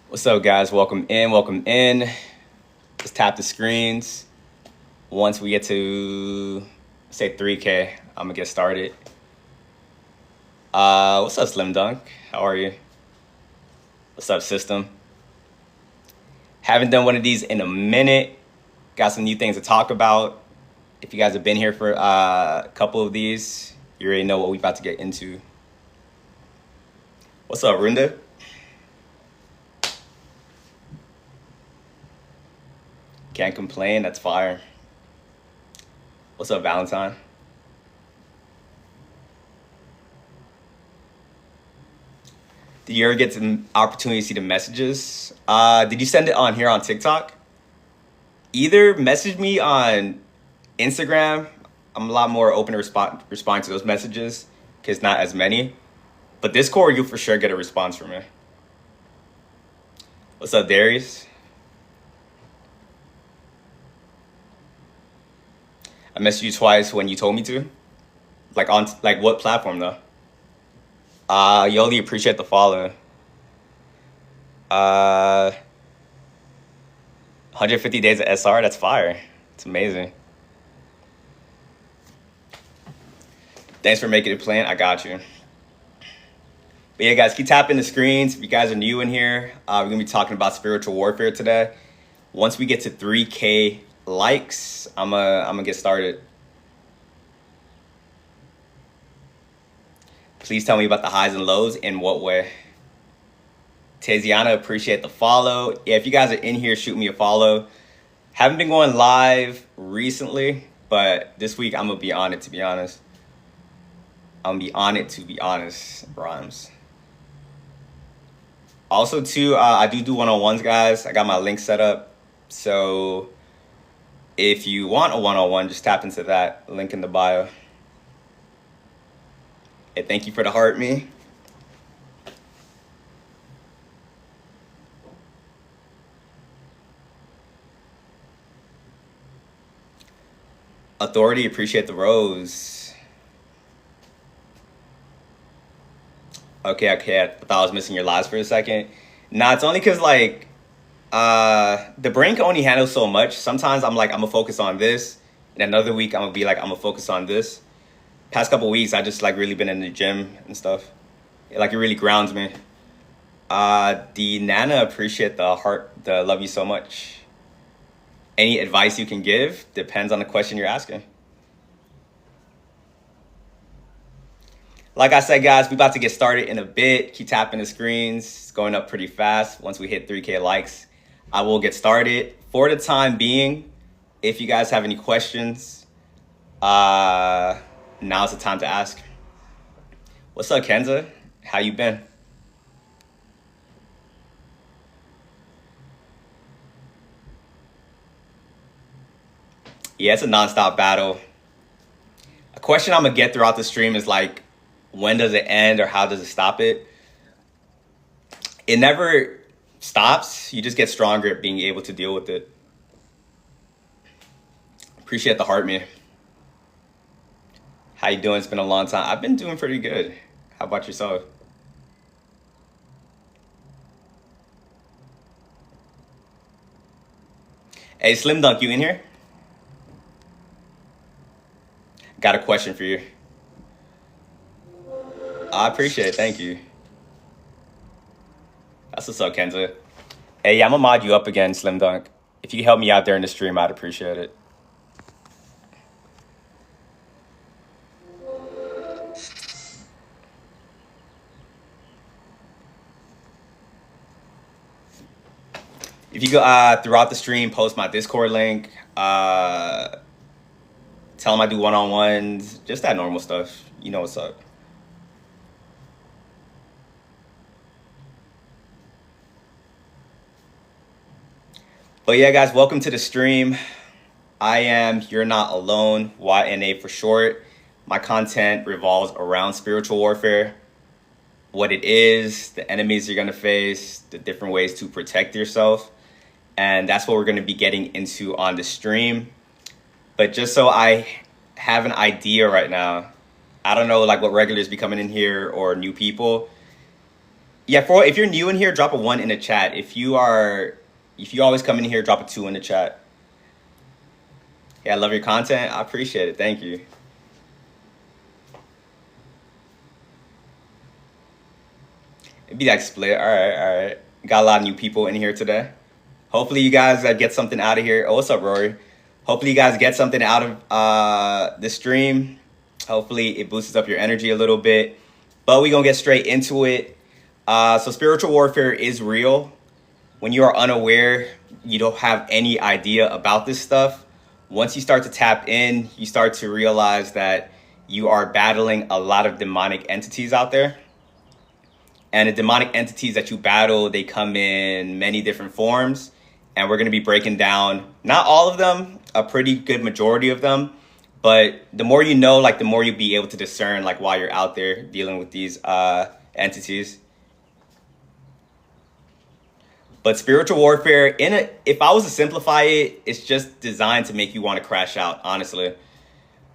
What's up, guys? Welcome in. Welcome in. Just tap the screens. Once we get to say 3K, I'm gonna get started. What's up, Slim Dunk? How are you? What's up, System? Haven't done one of these in a minute. Got some new things to talk about. If you guys have been here for a couple of these, you already know what we're about to get into. What's up, Runda? Can't complain. That's fire. What's up, Valentine? Did you ever get an opportunity to see the messages? Did you send it on here on TikTok? Either message me on Instagram. I'm a lot more open to respond to those messages because not as many. But Discord, you'll for sure get a response from me. What's up, Darius? I messaged you twice when you told me to. On what platform though? Yoli, appreciate the follow. 150 days of SR, that's fire. It's amazing. Thanks for making it plain. I got you. But yeah, guys, keep tapping the screens. If you guys are new in here, we're gonna be talking about spiritual warfare today. Once we get to 3K likes, I'm gonna get started. Please tell me about the highs and lows. In what way? Tiziana, appreciate the follow. Yeah, if you guys are in here, shoot me a follow. Haven't been going live recently, but this week I'm gonna be on it, to be honest. Rhymes. Also, too, I do one-on-ones, guys. I got my link set up. So if you want a one-on-one, just tap into that link in the bio. Hey, thank you for the heart, me. Authority, appreciate the rose. Okay, I thought I was missing your lives for a second. Nah, it's only because the brain can only handle so much. Sometimes I'm gonna focus on this, and another week I'm gonna focus on this. Past couple weeks I just really been in the gym and stuff. It really grounds me. The Nana, appreciate the heart, the love you so much. Any advice you can give depends on the question you're asking. Like I said, guys, we about to get started in a bit. Keep tapping the screens. It's going up pretty fast. Once we hit 3K likes, I will get started. For the time being, if you guys have any questions, now's the time to ask. What's up, Kenza? How you been? Yeah, it's a nonstop battle. A question I'm gonna get throughout the stream is when does it end or how does it stop it? It never stops. You just get stronger at being able to deal with it. Appreciate the heart, me. How you doing? It's been a long time. I've been doing pretty good. How about yourself? Hey, Slim Dunk, you in here? Got a question for you. I appreciate it. Thank you. That's what's up, Kenza. Hey, yeah, I'm gonna mod you up again, Slim Dunk. If you help me out during the stream, I'd appreciate it. If you go throughout the stream, post my Discord link. Tell them I do one-on-ones, just that normal stuff. You know what's up. But yeah, guys, welcome to the stream. I am You're Not Alone, YNA for short. My content revolves around spiritual warfare, what it is, the enemies you're going to face, the different ways to protect yourself. And that's what we're going to be getting into on the stream. But just so I have an idea right now, I don't know what regulars be coming in here or new people. Yeah, for if you're new in here, drop a one in the chat. If you always come in here, drop a two in the chat. Yeah, I love your content. I appreciate it. Thank you. It'd be like split. All right, all right. Got a lot of new people in here today. Hopefully you guys get something out of here. Oh, what's up, Rory? Hopefully you guys get something out of the stream. Hopefully it boosts up your energy a little bit. But we're going to get straight into it. So spiritual warfare is real. When you are unaware, you don't have any idea about this stuff. Once you start to tap in, you start to realize that you are battling a lot of demonic entities out there. And the demonic entities that you battle, they come in many different forms. And we're going to be breaking down, not all of them, a pretty good majority of them. But the more you know, like the more you'll be able to discern like while you're out there dealing with these entities. But spiritual warfare, if I was to simplify it, it's just designed to make you want to crash out, honestly.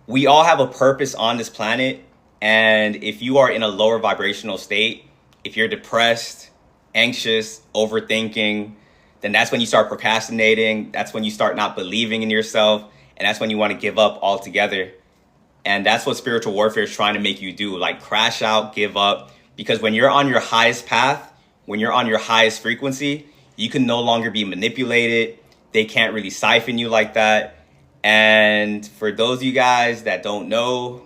We all have a purpose on this planet. And if you are in a lower vibrational state, if you're depressed, anxious, overthinking, then that's when you start procrastinating. That's when you start not believing in yourself. And that's when you want to give up altogether. And that's what spiritual warfare is trying to make you do, like crash out, give up. Because when you're on your highest path, when you're on your highest frequency, you can no longer be manipulated. They can't really siphon you like that. And for those of you guys that don't know,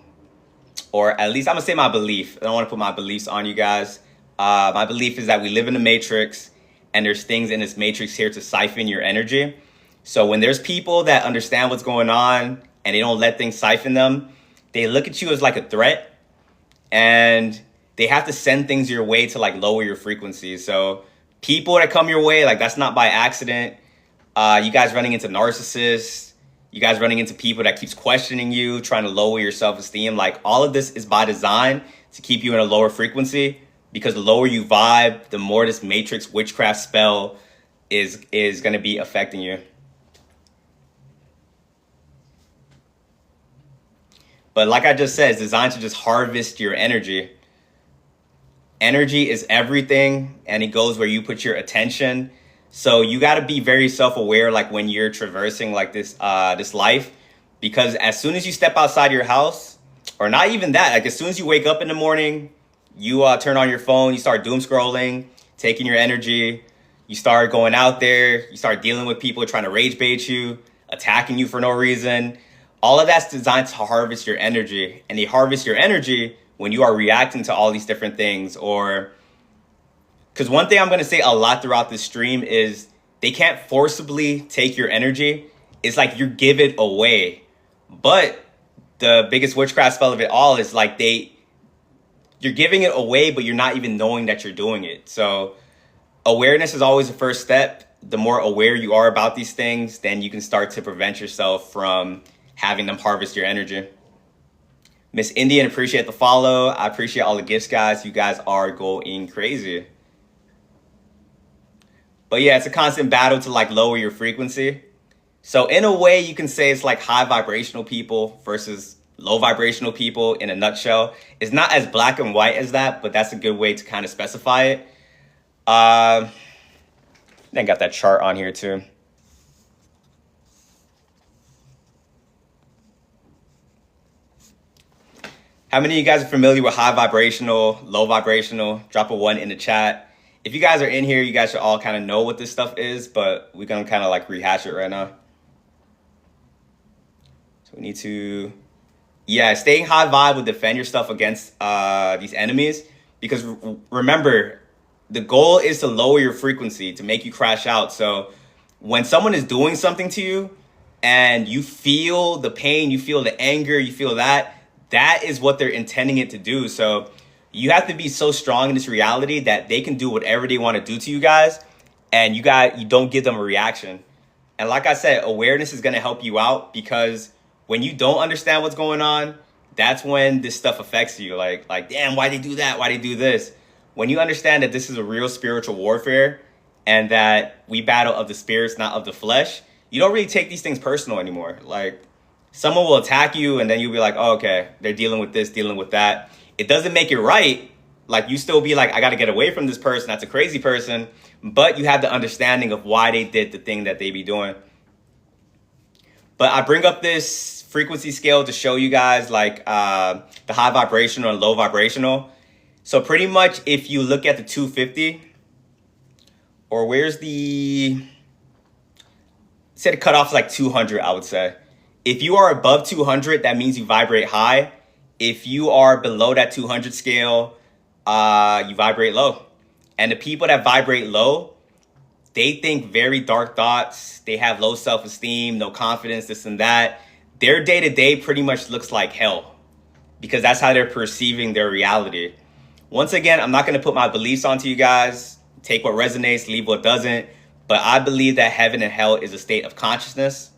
or at least I'm going to say my belief. I don't want to put my beliefs on you guys. My belief is that we live in a matrix and there's things in this matrix here to siphon your energy. So when there's people that understand what's going on and they don't let things siphon them, they look at you as like a threat and they have to send things your way to like lower your frequency. So people that come your way, like that's not by accident. You guys running into narcissists, you guys running into people that keeps questioning you, trying to lower your self-esteem. Like all of this is by design to keep you in a lower frequency, because the lower you vibe, the more this matrix witchcraft spell is going to be affecting you. But like I just said, it's designed to just harvest your energy. Energy is everything, and it goes where you put your attention. So you got to be very self-aware, like when you're traversing like this life, because as soon as you step outside your house, or not even that, like as soon as you wake up in the morning, you turn on your phone, you start doom scrolling, taking your energy, you start going out there, you start dealing with people trying to rage bait you, attacking you for no reason. All of that's designed to harvest your energy, and they harvest your energy when you are reacting to all these different things. Or because one thing I'm going to say a lot throughout this stream is they can't forcibly take your energy. It's like you give it away. But the biggest witchcraft spell of it all is like you're giving it away, but you're not even knowing that you're doing it. So awareness is always the first step. The more aware you are about these things, then you can start to prevent yourself from having them harvest your energy. Miss Indian, appreciate the follow. I appreciate all the gifts, guys. You guys are going crazy. But yeah, it's a constant battle to like lower your frequency. So in a way, you can say it's like high vibrational people versus low vibrational people in a nutshell. It's not as black and white as that, but that's a good way to kind of specify it. Then got that chart on here too. How many of you guys are familiar with high vibrational, low vibrational? Drop a 1 in the chat. If you guys are in here, you guys should all kind of know what this stuff is, but we're going to kind of like rehash it right now. So we need to, yeah, staying high vibe will defend yourself against these enemies, because remember, the goal is to lower your frequency, to make you crash out. So when someone is doing something to you and you feel the pain, you feel the anger, you feel that is what they're intending it to do. So you have to be so strong in this reality that they can do whatever they want to do to you guys, and you don't give them a reaction. And like I said, awareness is going to help you out, because when you don't understand what's going on, that's when this stuff affects you. Like damn, why they do that? Why they do this? When you understand that this is a real spiritual warfare and that we battle of the spirits, not of the flesh, you don't really take these things personal anymore. Like someone will attack you and then you'll be like, oh, okay, they're dealing with this, dealing with that. It doesn't make it right, Like you still be like, I got to get away from this person. That's a crazy person. But you have the understanding of why they did the thing that they be doing. But I bring up this frequency scale to show you guys like the high vibrational and low vibrational. So pretty much if you look at the 250, or where's the, say the cutoff is like 200, I would say. If you are above 200, that means you vibrate high. If you are below that 200 scale, you vibrate low. And the people that vibrate low, they think very dark thoughts. They have low self-esteem, no confidence, this and that. Their day-to-day pretty much looks like hell because that's how they're perceiving their reality. Once again, I'm not going to put my beliefs onto you guys. Take what resonates, leave what doesn't. But I believe that heaven and hell is a state of consciousness.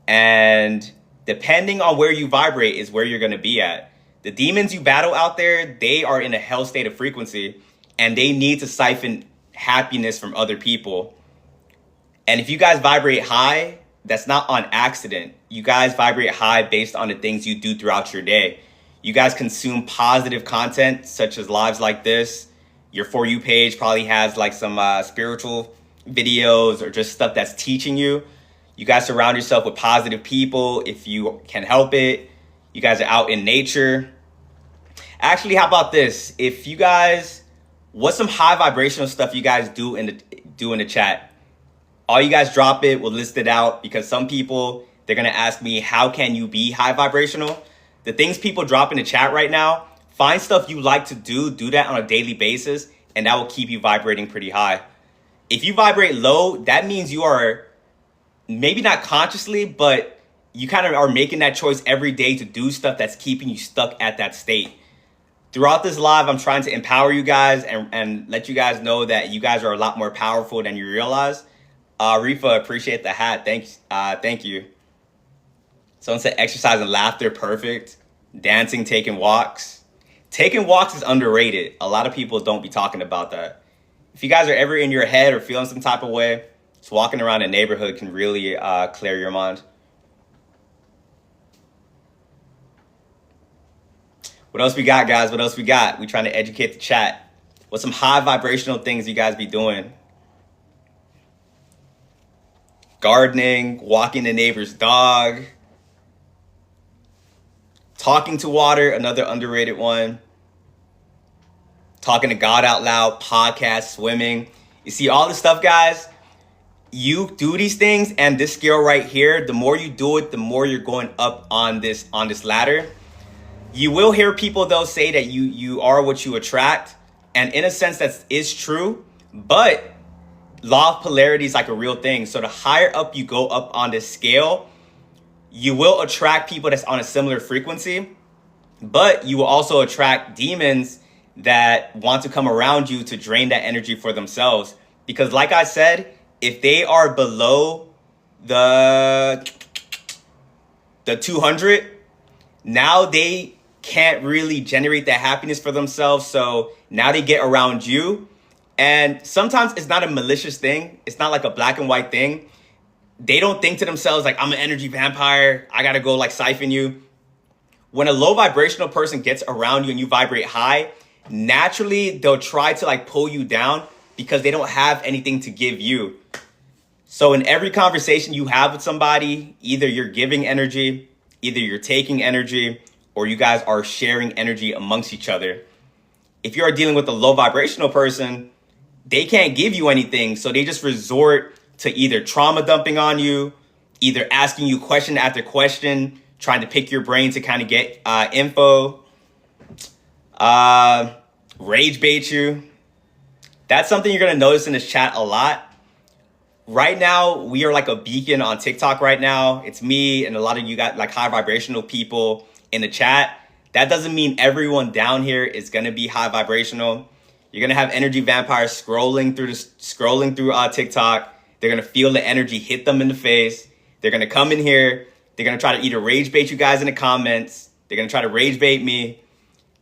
And depending on where you vibrate is where you're going to be at. The demons you battle out there, they are in a hell state of frequency. And they need to siphon happiness from other people. And if you guys vibrate high, that's not on accident. You guys vibrate high based on the things you do throughout your day. You guys consume positive content such as lives like this. Your For You page probably has like some spiritual videos or just stuff that's teaching you. You guys surround yourself with positive people if you can help it. You guys are out in nature. Actually, how about this? If you guys, what's some high vibrational stuff you guys do in the chat? All you guys drop it, we'll list it out because some people, they're gonna ask me, how can you be high vibrational? The things people drop in the chat right now, find stuff you like to do that on a daily basis, and that will keep you vibrating pretty high. If you vibrate low, that means you are maybe not consciously, but you kind of are making that choice every day to do stuff that's keeping you stuck at that state. Throughout this live, I'm trying to empower you guys and let you guys know that you guys are a lot more powerful than you realize. Rifa, appreciate the hat. Thanks. Thank you. Someone said exercise and laughter, perfect. Dancing, taking walks. Taking walks is underrated. A lot of people don't be talking about that. If you guys are ever in your head or feeling some type of way, just walking around the neighborhood can really clear your mind. What else we got, guys? What else we got? We trying to educate the chat. What's some high vibrational things you guys be doing? Gardening, walking the neighbor's dog. Talking to water, another underrated one. Talking to God out loud, podcast, swimming. You see all this stuff, guys? You do these things and this scale right here, the more you do it, the more you're going up on this ladder. You will hear people, though, say that you are what you attract. And in a sense, that is true. But law of polarity is like a real thing. So the higher up you go up on this scale, you will attract people that's on a similar frequency. But you will also attract demons that want to come around you to drain that energy for themselves. Because like I said, if they are below the 200, now they can't really generate that happiness for themselves. So now they get around you. And sometimes it's not a malicious thing. It's not like a black and white thing. They don't think to themselves like, I'm an energy vampire. I got to go like siphon you. When a low vibrational person gets around you and you vibrate high, naturally they'll try to like pull you down because they don't have anything to give you. So in every conversation you have with somebody, either you're giving energy, either you're taking energy, or you guys are sharing energy amongst each other. If you are dealing with a low vibrational person, they can't give you anything. So they just resort to either trauma dumping on you, either asking you question after question, trying to pick your brain to kind of get info, rage bait you. That's something you're going to notice in this chat a lot. Right now, we are like a beacon on TikTok right now. It's me and a lot of you got like high vibrational people in the chat. That doesn't mean everyone down here is going to be high vibrational. You're going to have energy vampires scrolling through TikTok. They're going to feel the energy hit them in the face. They're going to come in here. They're going to try to either rage bait you guys in the comments. They're going to try to rage bait me.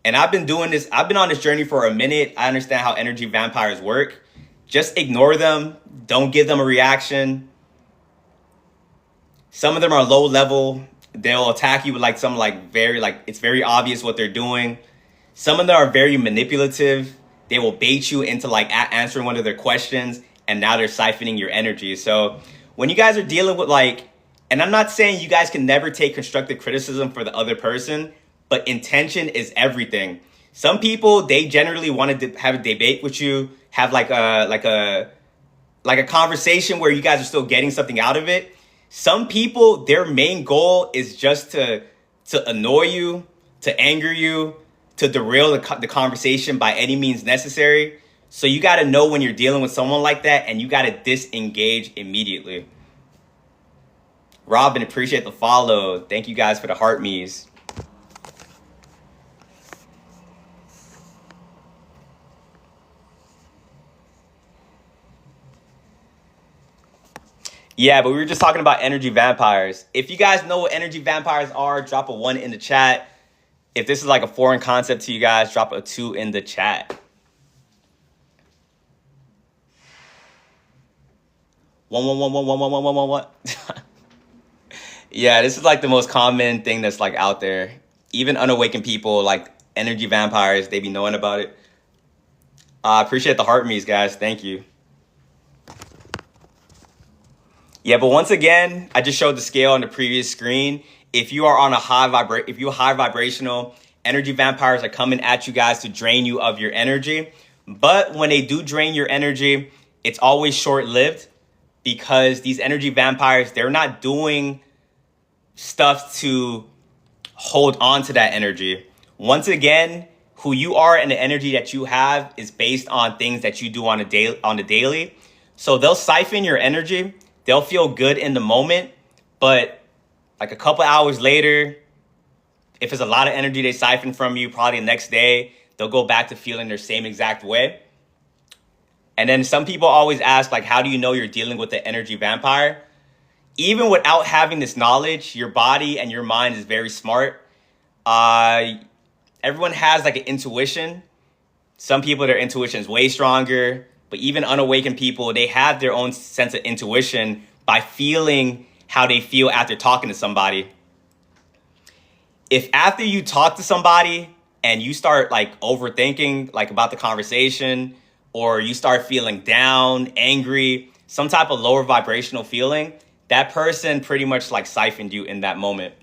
And I've been doing this. I've been on this journey for a minute. I understand how energy vampires work. Just ignore them. Don't give them a reaction. Some of them are low level. They'll attack you with like some like very like it's very obvious what they're doing. Some of them are very manipulative. They will bait you into like answering one of their questions, and now they're siphoning your energy. So when you guys are dealing with like, and I'm not saying you guys can never take constructive criticism for the other person, but intention is everything. Some people, they generally want to have a debate with you, have like a conversation where you guys are still getting something out of it. Some people, their main goal is just to annoy you, to anger you, to derail the conversation by any means necessary. So you got to know when you're dealing with someone like that, and you got to disengage immediately. Robin, appreciate the follow. Thank you guys for the heart me's. Yeah, but we were just talking about energy vampires. If you guys know what energy vampires are, drop a 1 in the chat. If this is like a foreign concept to you guys, drop a 2 in the chat. 1. Yeah, this is like the most common thing that's like out there. Even unawakened people, like energy vampires, they be knowing about it. I appreciate the heart me's, guys. Thank you. Yeah, but once again, I just showed the scale on the previous screen. If you are on a high vibrational, energy vampires are coming at you guys to drain you of your energy. But when they do drain your energy, it's always short-lived, because these energy vampires, they're not doing stuff to hold on to that energy. Once again, who you are and the energy that you have is based on things that you do on the daily. So they'll siphon your energy. They'll feel good in the moment, but like a couple hours later, if it's a lot of energy they siphon from you, probably the next day, they'll go back to feeling their same exact way. And then some people always ask, like, how do you know you're dealing with the energy vampire? Even without having this knowledge, your body and your mind is very smart. Everyone has like an intuition. Some people, their intuition is way stronger. But even unawakened people, they have their own sense of intuition by feeling how they feel after talking to somebody. If after you talk to somebody and you start like overthinking like about the conversation, or you start feeling down, angry, some type of lower vibrational feeling, that person pretty much like siphoned you in that moment.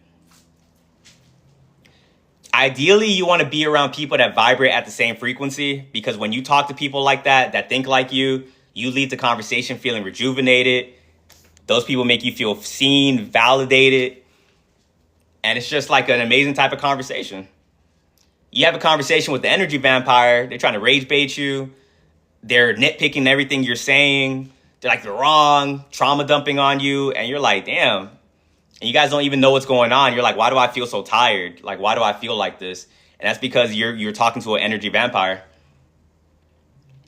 Ideally, you want to be around people that vibrate at the same frequency, because when you talk to people like that think like you leave the conversation feeling rejuvenated. Those people make you feel seen, validated, and it's just like an amazing type of conversation. You have a conversation with the energy vampire, they're trying to rage bait you, they're nitpicking everything you're saying, they're wrong, trauma dumping on you, and you're like, damn. And you guys don't even know what's going on. You're like, why do I feel so tired? Like, why do I feel like this? And that's because you're talking to an energy vampire.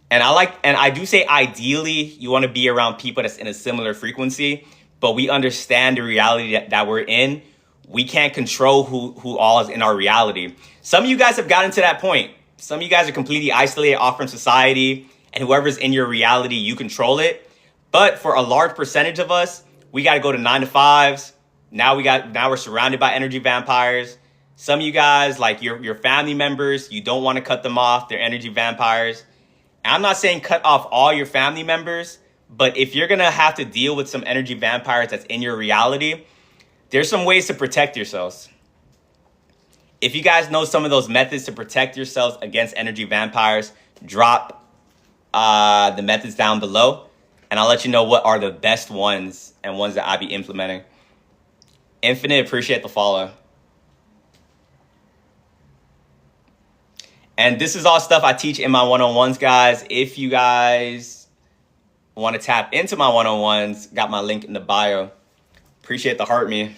And I do say ideally you want to be around people that's in a similar frequency, but we understand the reality that we're in. We can't control who all is in our reality. Some of you guys have gotten to that point. Some of you guys are completely isolated off from society, and whoever's in your reality, you control it. But for a large percentage of us, we got to go to 9 to 5s. Now we're surrounded by energy vampires. Some of you guys, like your family members, you don't want to cut them off. They're energy vampires. And I'm not saying cut off all your family members, but if you're going to have to deal with some energy vampires that's in your reality, there's some ways to protect yourselves. If you guys know some of those methods to protect yourselves against energy vampires, drop the methods down below, and I'll let you know what are the best ones and ones that I'll be implementing. Infinite, appreciate the follow. And this is all stuff I teach in my one-on-ones, guys. If you guys want to tap into my one-on-ones, got my link in the bio. Appreciate the heart me.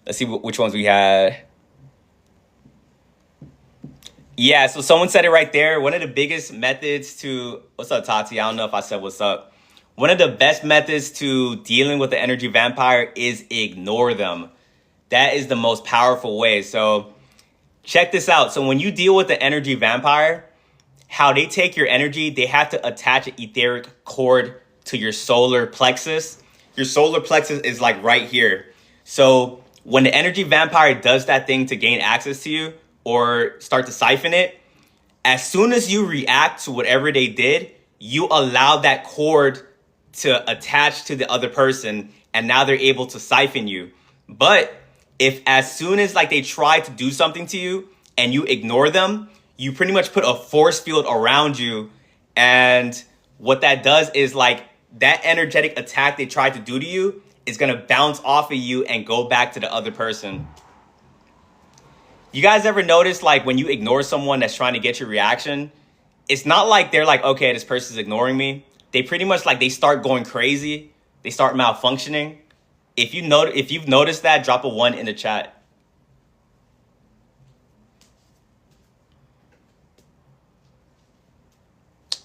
Let's see which ones we had. Yeah, so someone said it right there. One of the biggest methods to... What's up, Tati? I don't know if I said what's up. One of the best methods to dealing with the energy vampire is ignore them. That is the most powerful way. So check this out. So when you deal with the energy vampire, how they take your energy, they have to attach an etheric cord to your solar plexus. Your solar plexus is like right here. So when the energy vampire does that thing to gain access to you or start to siphon it, as soon as you react to whatever they did, you allow that cord to attach to the other person, and now they're able to siphon you. But if as soon as like they try to do something to you and you ignore them, you pretty much put a force field around you. And what that does is like that energetic attack they tried to do to you is going to bounce off of you and go back to the other person. You guys ever notice like when you ignore someone that's trying to get your reaction, it's not like they're like, okay, this person's ignoring me. They pretty much like they start going crazy. They start malfunctioning. If you've noticed that, drop a 1 in the chat.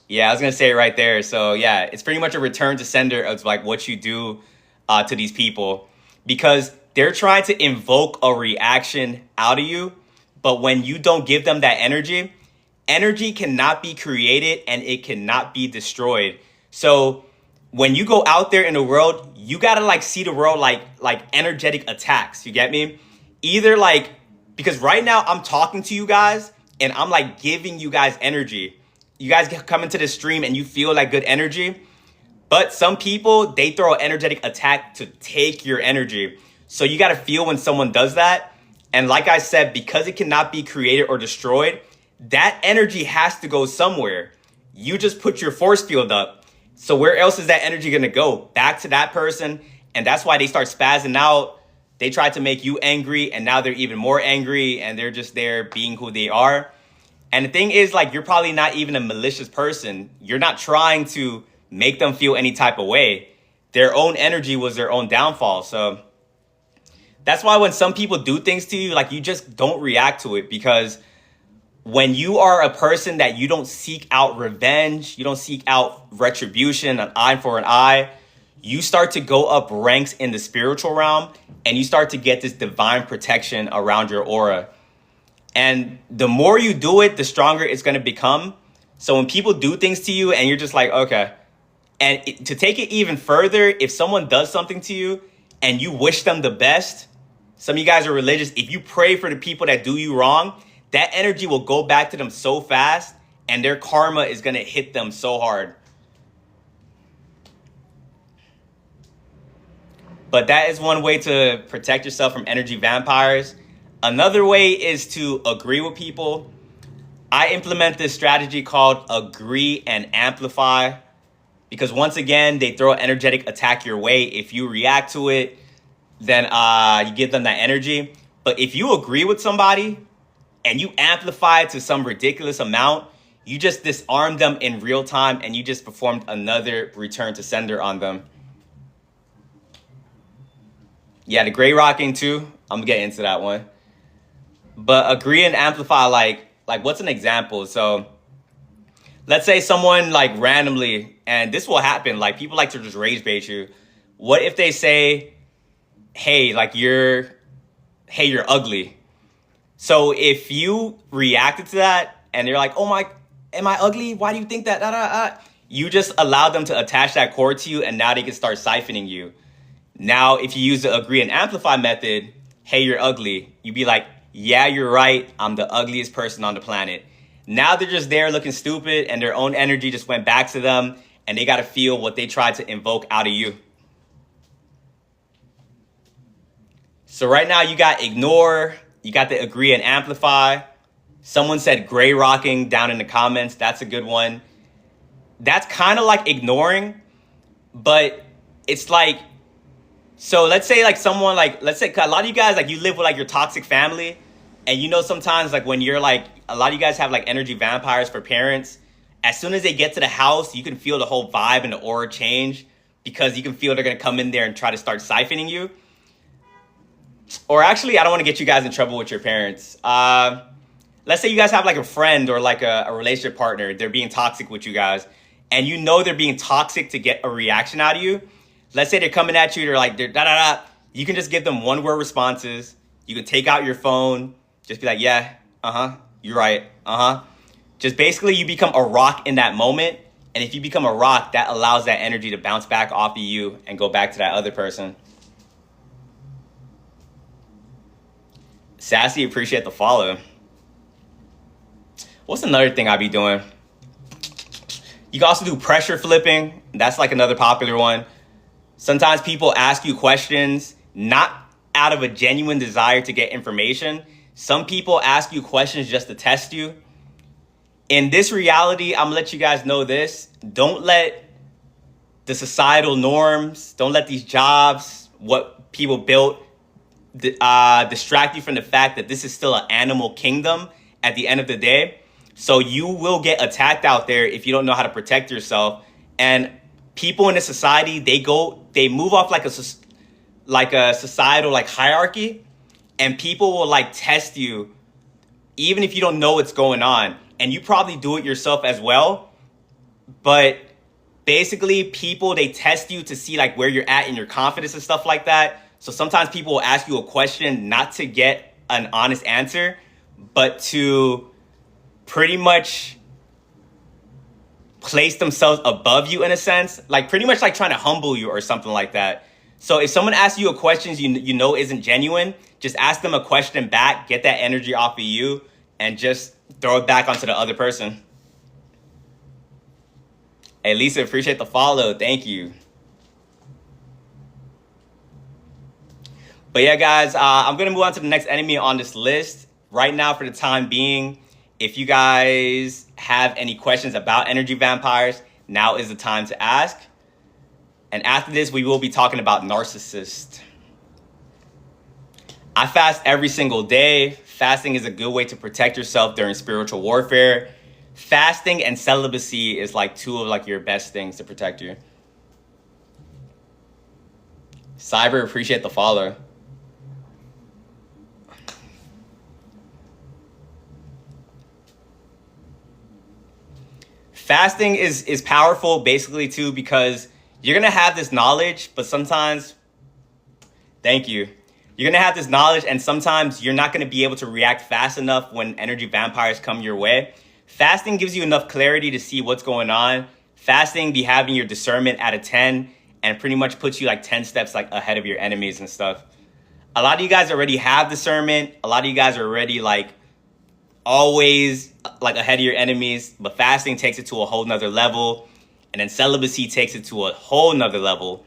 Yeah, I was gonna say it right there. So yeah, it's pretty much a return to sender of like what you do to these people, because they're trying to invoke a reaction out of you. But when you don't give them that energy, energy cannot be created and it cannot be destroyed. So when you go out there in the world, you gotta like see the world like energetic attacks. You get me? Either like, because right now I'm talking to you guys and I'm like giving you guys energy. You guys come into the stream and you feel like good energy. But some people, they throw an energetic attack to take your energy. So you gotta feel when someone does that. And like I said, because it cannot be created or destroyed, that energy has to go somewhere. You just put your force field up. So where else is that energy gonna go? Back to that person. And that's why they start spazzing out. They try to make you angry, and now they're even more angry, and they're just there being who they are. And the thing is, like, you're probably not even a malicious person. You're not trying to make them feel any type of way. Their own energy was their own downfall. So that's why when some people do things to you, like, you just don't react to it, because when you are a person that you don't seek out revenge, you don't seek out retribution, an eye for an eye, you start to go up ranks in the spiritual realm, and you start to get this divine protection around your aura. And the more you do it, the stronger it's going to become. So when people do things to you and you're just like, okay. And to take it even further, if someone does something to you and you wish them the best, some of you guys are religious. If you pray for the people that do you wrong, that energy will go back to them so fast and their karma is going to hit them so hard. But that is one way to protect yourself from energy vampires. Another way is to agree with people. I implement this strategy called agree and amplify, because once again, they throw an energetic attack your way. If you react to it, then you give them that energy. But if you agree with somebody and you amplify it to some ridiculous amount, you just disarm them in real time and you just performed another return to sender on them. Yeah, the gray rocking too. I'm gonna get into that one. But agree and amplify, like what's an example? So let's say someone like randomly, and this will happen, like people like to just rage bait you. What if they say, hey, like you're ugly? So if you reacted to that and they're like, oh my, am I ugly? Why do you think that? You just allow them to attach that cord to you, and now they can start siphoning you. Now, if you use the agree and amplify method, hey, you're ugly. You be like, yeah, you're right. I'm the ugliest person on the planet. Now they're just there looking stupid, and their own energy just went back to them, and they got to feel what they tried to invoke out of you. So right now you got ignore, you got the agree and amplify. Someone said gray rocking down in the comments. That's a good one. That's kind of like ignoring, but it's like, so let's say like someone like, let's say a lot of you guys, like you live with like your toxic family, and you know sometimes like when you're like, a lot of you guys have like energy vampires for parents. As soon as they get to the house, you can feel the whole vibe and the aura change, because you can feel they're going to come in there and try to start siphoning you. Or actually, I don't want to get you guys in trouble with your parents. Let's say you guys have like a friend or like a relationship partner. They're being toxic with you guys, and you know they're being toxic to get a reaction out of you. Let's say they're coming at you, they're like, they're da-da-da. You can just give them one-word responses. You can take out your phone, just be like, yeah, you're right, Just basically you become a rock in that moment. And if you become a rock, that allows that energy to bounce back off of you and go back to that other person. Sassy, appreciate the follow. What's another thing I be doing? You can also do pressure flipping. That's like another popular one. Sometimes people ask you questions not out of a genuine desire to get information. Some people ask you questions just to test you. In this reality, I'm gonna let you guys know this. Don't let the societal norms, don't let these jobs, what people built, distract you from the fact that this is still an animal kingdom at the end of the day. So you will get attacked out there if you don't know how to protect yourself. And people in the society, they move off like a societal like hierarchy, and people will like test you even if you don't know what's going on. And you probably do it yourself as well. But basically people, they test you to see like where you're at in your confidence and stuff like that. So sometimes people will ask you a question not to get an honest answer, but to pretty much place themselves above you in a sense, like pretty much like trying to humble you or something like that. So if someone asks you a question you know isn't genuine, just ask them a question back, get that energy off of you, and just throw it back onto the other person. Hey, Lisa, appreciate the follow. Thank you. But yeah, guys, I'm going to move on to the next enemy on this list. Right now, for the time being, if you guys have any questions about energy vampires, now is the time to ask. And after this, we will be talking about narcissists. I fast every single day. Fasting is a good way to protect yourself during spiritual warfare. Fasting and celibacy is like two of like your best things to protect you. Cyber, appreciate the follow. Fasting is powerful basically too, because you're going to have this knowledge, but sometimes, thank you. You're going to have this knowledge and sometimes you're not going to be able to react fast enough when energy vampires come your way. Fasting gives you enough clarity to see what's going on. Fasting be having your discernment at a 10 and pretty much puts you like 10 steps like ahead of your enemies and stuff. A lot of you guys already have discernment. A lot of you guys are already like always like ahead of your enemies, but fasting takes it to a whole nother level. And then celibacy takes it to a whole nother level.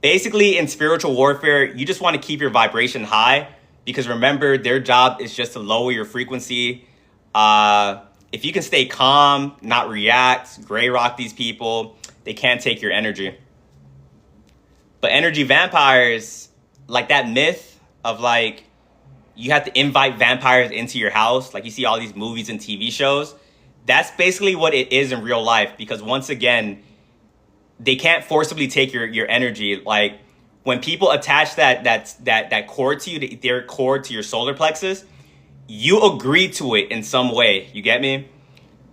Basically, in spiritual warfare, you just want to keep your vibration high, because remember, their job is just to lower your frequency. If you can stay calm, not react, gray rock these people, they can't take your energy. But energy vampires, like that myth of like, you have to invite vampires into your house, like you see all these movies and TV shows. That's basically what it is in real life, because once again, they can't forcibly take your energy. Like when people attach that cord to you, their cord to your solar plexus, you agree to it in some way. You get me?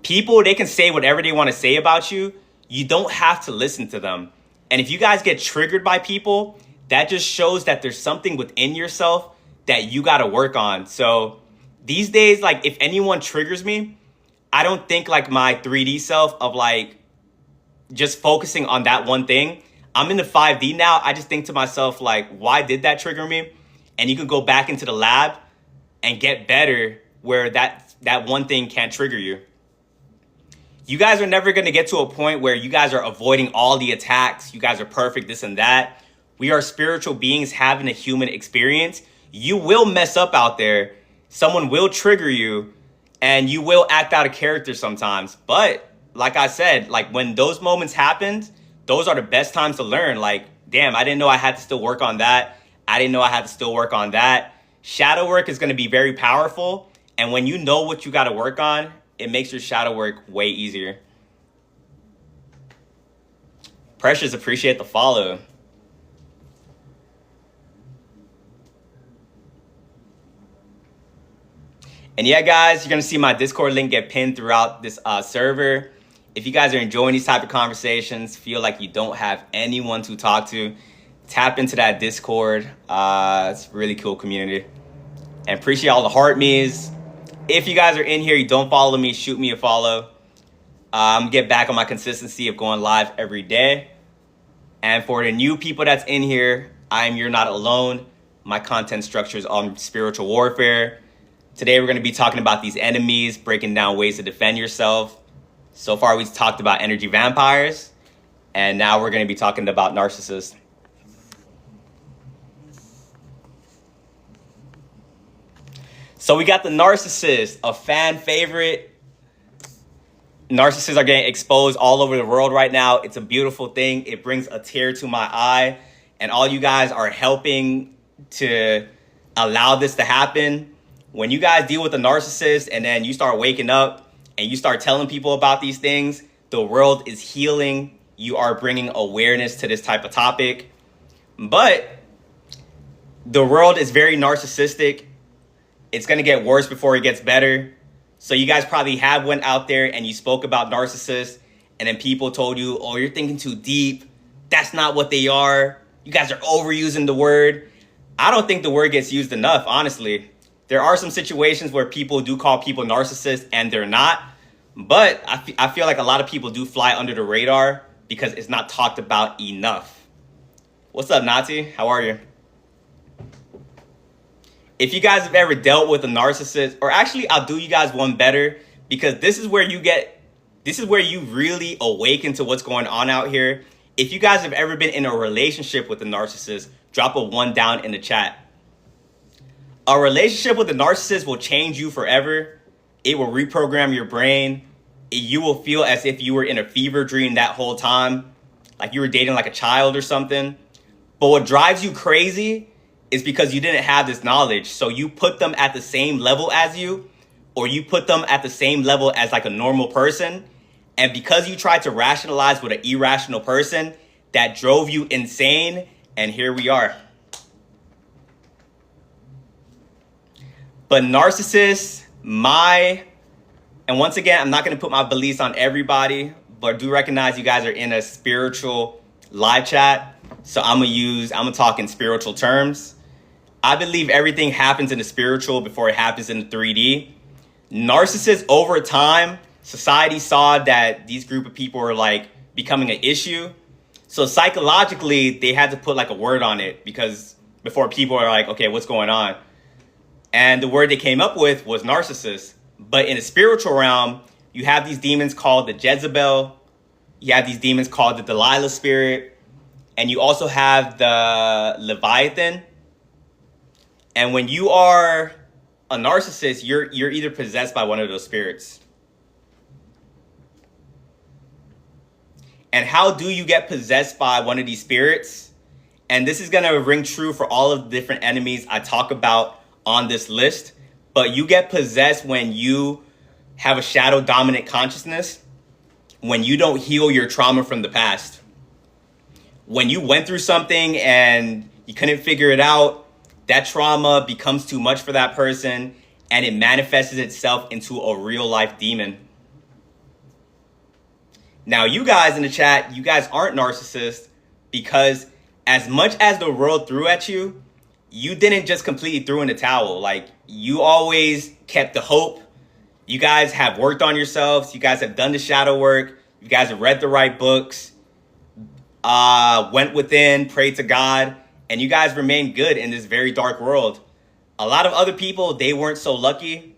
People, they can say whatever they want to say about you. You don't have to listen to them. And if you guys get triggered by people, that just shows that there's something within yourself that you got to work on. So these days, like if anyone triggers me, I don't think like my 3D self of like just focusing on that one thing. I'm in the 5D now. I just think to myself, like, why did that trigger me? And you can go back into the lab and get better where that one thing can't trigger you. You guys are never going to get to a point where you guys are avoiding all the attacks. You guys are perfect, this and that. We are spiritual beings having a human experience. You will mess up out there. Someone will trigger you and you will act out of character sometimes. But like I said, like when those moments happened, those are the best times to learn. Like, damn, I didn't know I had to still work on that. I didn't know I had to still work on that. Shadow work is going to be very powerful. And when you know what you got to work on, it makes your shadow work way easier. Precious, appreciate the follow. And yeah, guys, you're going to see my Discord link get pinned throughout this server. If you guys are enjoying these type of conversations, feel like you don't have anyone to talk to, tap into that Discord. It's a really cool community. And appreciate all the heart me's. If you guys are in here, you don't follow me, shoot me a follow. Get back on my consistency of going live every day. And for the new people that's in here, I'm You're Not Alone. My content structure is on spiritual warfare. Today we're going to be talking about these enemies, breaking down ways to defend yourself. So far we've talked about energy vampires, and now we're going to be talking about narcissists. So we got the narcissist, a fan favorite. Narcissists are getting exposed all over the world right now. It's a beautiful thing. It brings a tear to my eye. And all you guys are helping to allow this to happen. When you guys deal with a narcissist and then you start waking up and you start telling people about these things, the world is healing. You are bringing awareness to this type of topic. But the world is very narcissistic. It's going to get worse before it gets better. So you guys probably have went out there and you spoke about narcissists, and then people told you, oh, you're thinking too deep. That's not what they are. You guys are overusing the word. I don't think the word gets used enough, honestly. There are some situations where people do call people narcissists and they're not. But I feel like a lot of people do fly under the radar because it's not talked about enough. What's up, Nati? How are you? If you guys have ever dealt with a narcissist, or actually I'll do you guys one better, because this is where you really awaken to what's going on out here. If you guys have ever been in a relationship with a narcissist, drop a 1 down in the chat. A relationship with a narcissist will change you forever. It will reprogram your brain. You will feel as if you were in a fever dream that whole time, like you were dating like a child or something. But what drives you crazy is because you didn't have this knowledge. So you put them at the same level as you, or you put them at the same level as like a normal person. And because you tried to rationalize with an irrational person, that drove you insane. And here we are. But narcissists, and once again, I'm not going to put my beliefs on everybody, but do recognize you guys are in a spiritual live chat. So I'm going to talk in spiritual terms. I believe everything happens in the spiritual before it happens in the 3D. Narcissists, over time, society saw that these group of people were like becoming an issue. So psychologically, they had to put like a word on it, because before people are like, okay, what's going on? And the word they came up with was narcissist. But in the spiritual realm, you have these demons called the Jezebel. You have these demons called the Delilah spirit. And you also have the Leviathan. And when you are a narcissist, you're either possessed by one of those spirits. And how do you get possessed by one of these spirits? And this is going to ring true for all of the different enemies I talk about on this list. But you get possessed when you have a shadow dominant consciousness, when you don't heal your trauma from the past. When you went through something and you couldn't figure it out, that trauma becomes too much for that person, and it manifests itself into a real life demon. Now, you guys in the chat, you guys aren't narcissists, because as much as the world threw at you, you didn't just completely throw in the towel. Like, you always kept the hope. You guys have worked on yourselves. You guys have done the shadow work. You guys have read the right books, went within, prayed to God, and you guys remain good in this very dark world. A lot of other people, they weren't so lucky.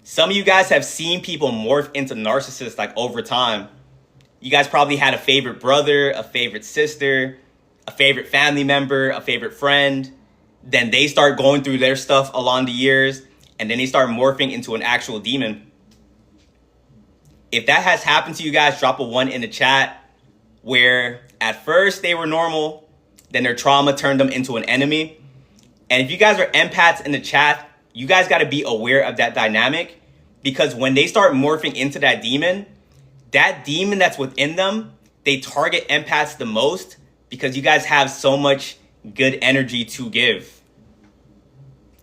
Some of you guys have seen people morph into narcissists like over time. You guys probably had a favorite brother, a favorite sister, a favorite family member, a favorite friend. Then they start going through their stuff along the years, and then they start morphing into an actual demon. If that has happened to you guys, drop a 1 in the chat, where at first they were normal, then their trauma turned them into an enemy. And if you guys are empaths in the chat, you guys got to be aware of that dynamic, because when they start morphing into that demon that's within them, they target empaths the most, because you guys have so much good energy to give.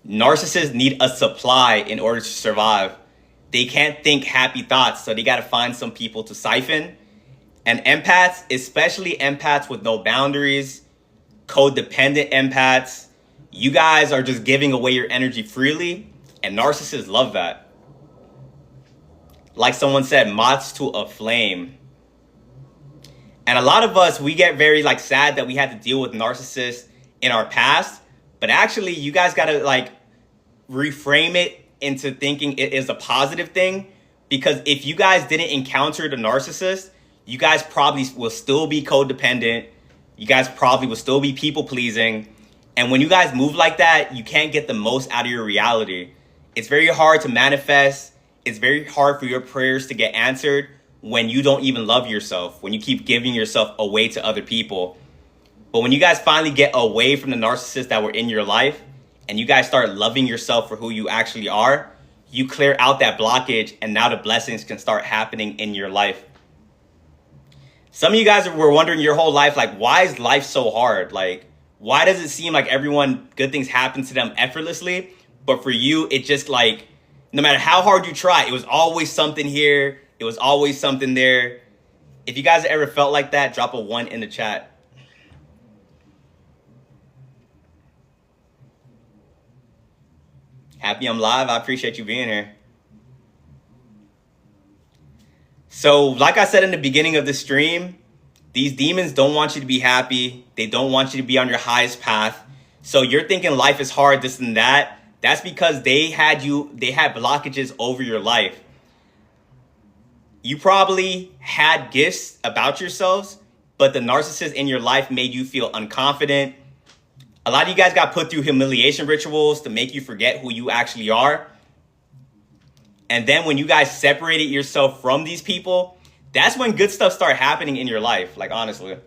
Narcissists need a supply in order to survive. They can't think happy thoughts, so they got to find some people to siphon. And empaths, especially empaths with no boundaries, codependent empaths, you guys are just giving away your energy freely, and narcissists love that. Like someone said, moths to a flame. And a lot of us, we get very sad that we had to deal with narcissists in our past. But actually, you guys got to like reframe it into thinking it is a positive thing, because if you guys didn't encounter the narcissist, you guys probably will still be codependent. You guys probably will still be people pleasing. And when you guys move like that, you can't get the most out of your reality. It's very hard to manifest. It's very hard for your prayers to get answered when you don't even love yourself, when you keep giving yourself away to other people. But when you guys finally get away from the narcissists that were in your life and you guys start loving yourself for who you actually are, you clear out that blockage, and now the blessings can start happening in your life. Some of you guys were wondering your whole life, like, why is life so hard? Like, why does it seem like everyone, good things happen to them effortlessly? But for you, it just like, no matter how hard you try, it was always something here. It was always something there. If you guys ever felt like that, drop a 1 in the chat. Happy I'm live. I appreciate you being here. So, like I said in the beginning of the stream, these demons don't want you to be happy. They don't want you to be on your highest path. So you're thinking life is hard, this and that. That's because they had blockages over your life. You probably had gifts about yourselves, but the narcissist in your life made you feel unconfident. A lot of you guys got put through humiliation rituals to make you forget who you actually are. And then when you guys separated yourself from these people, that's when good stuff started happening in your life. Like, honestly,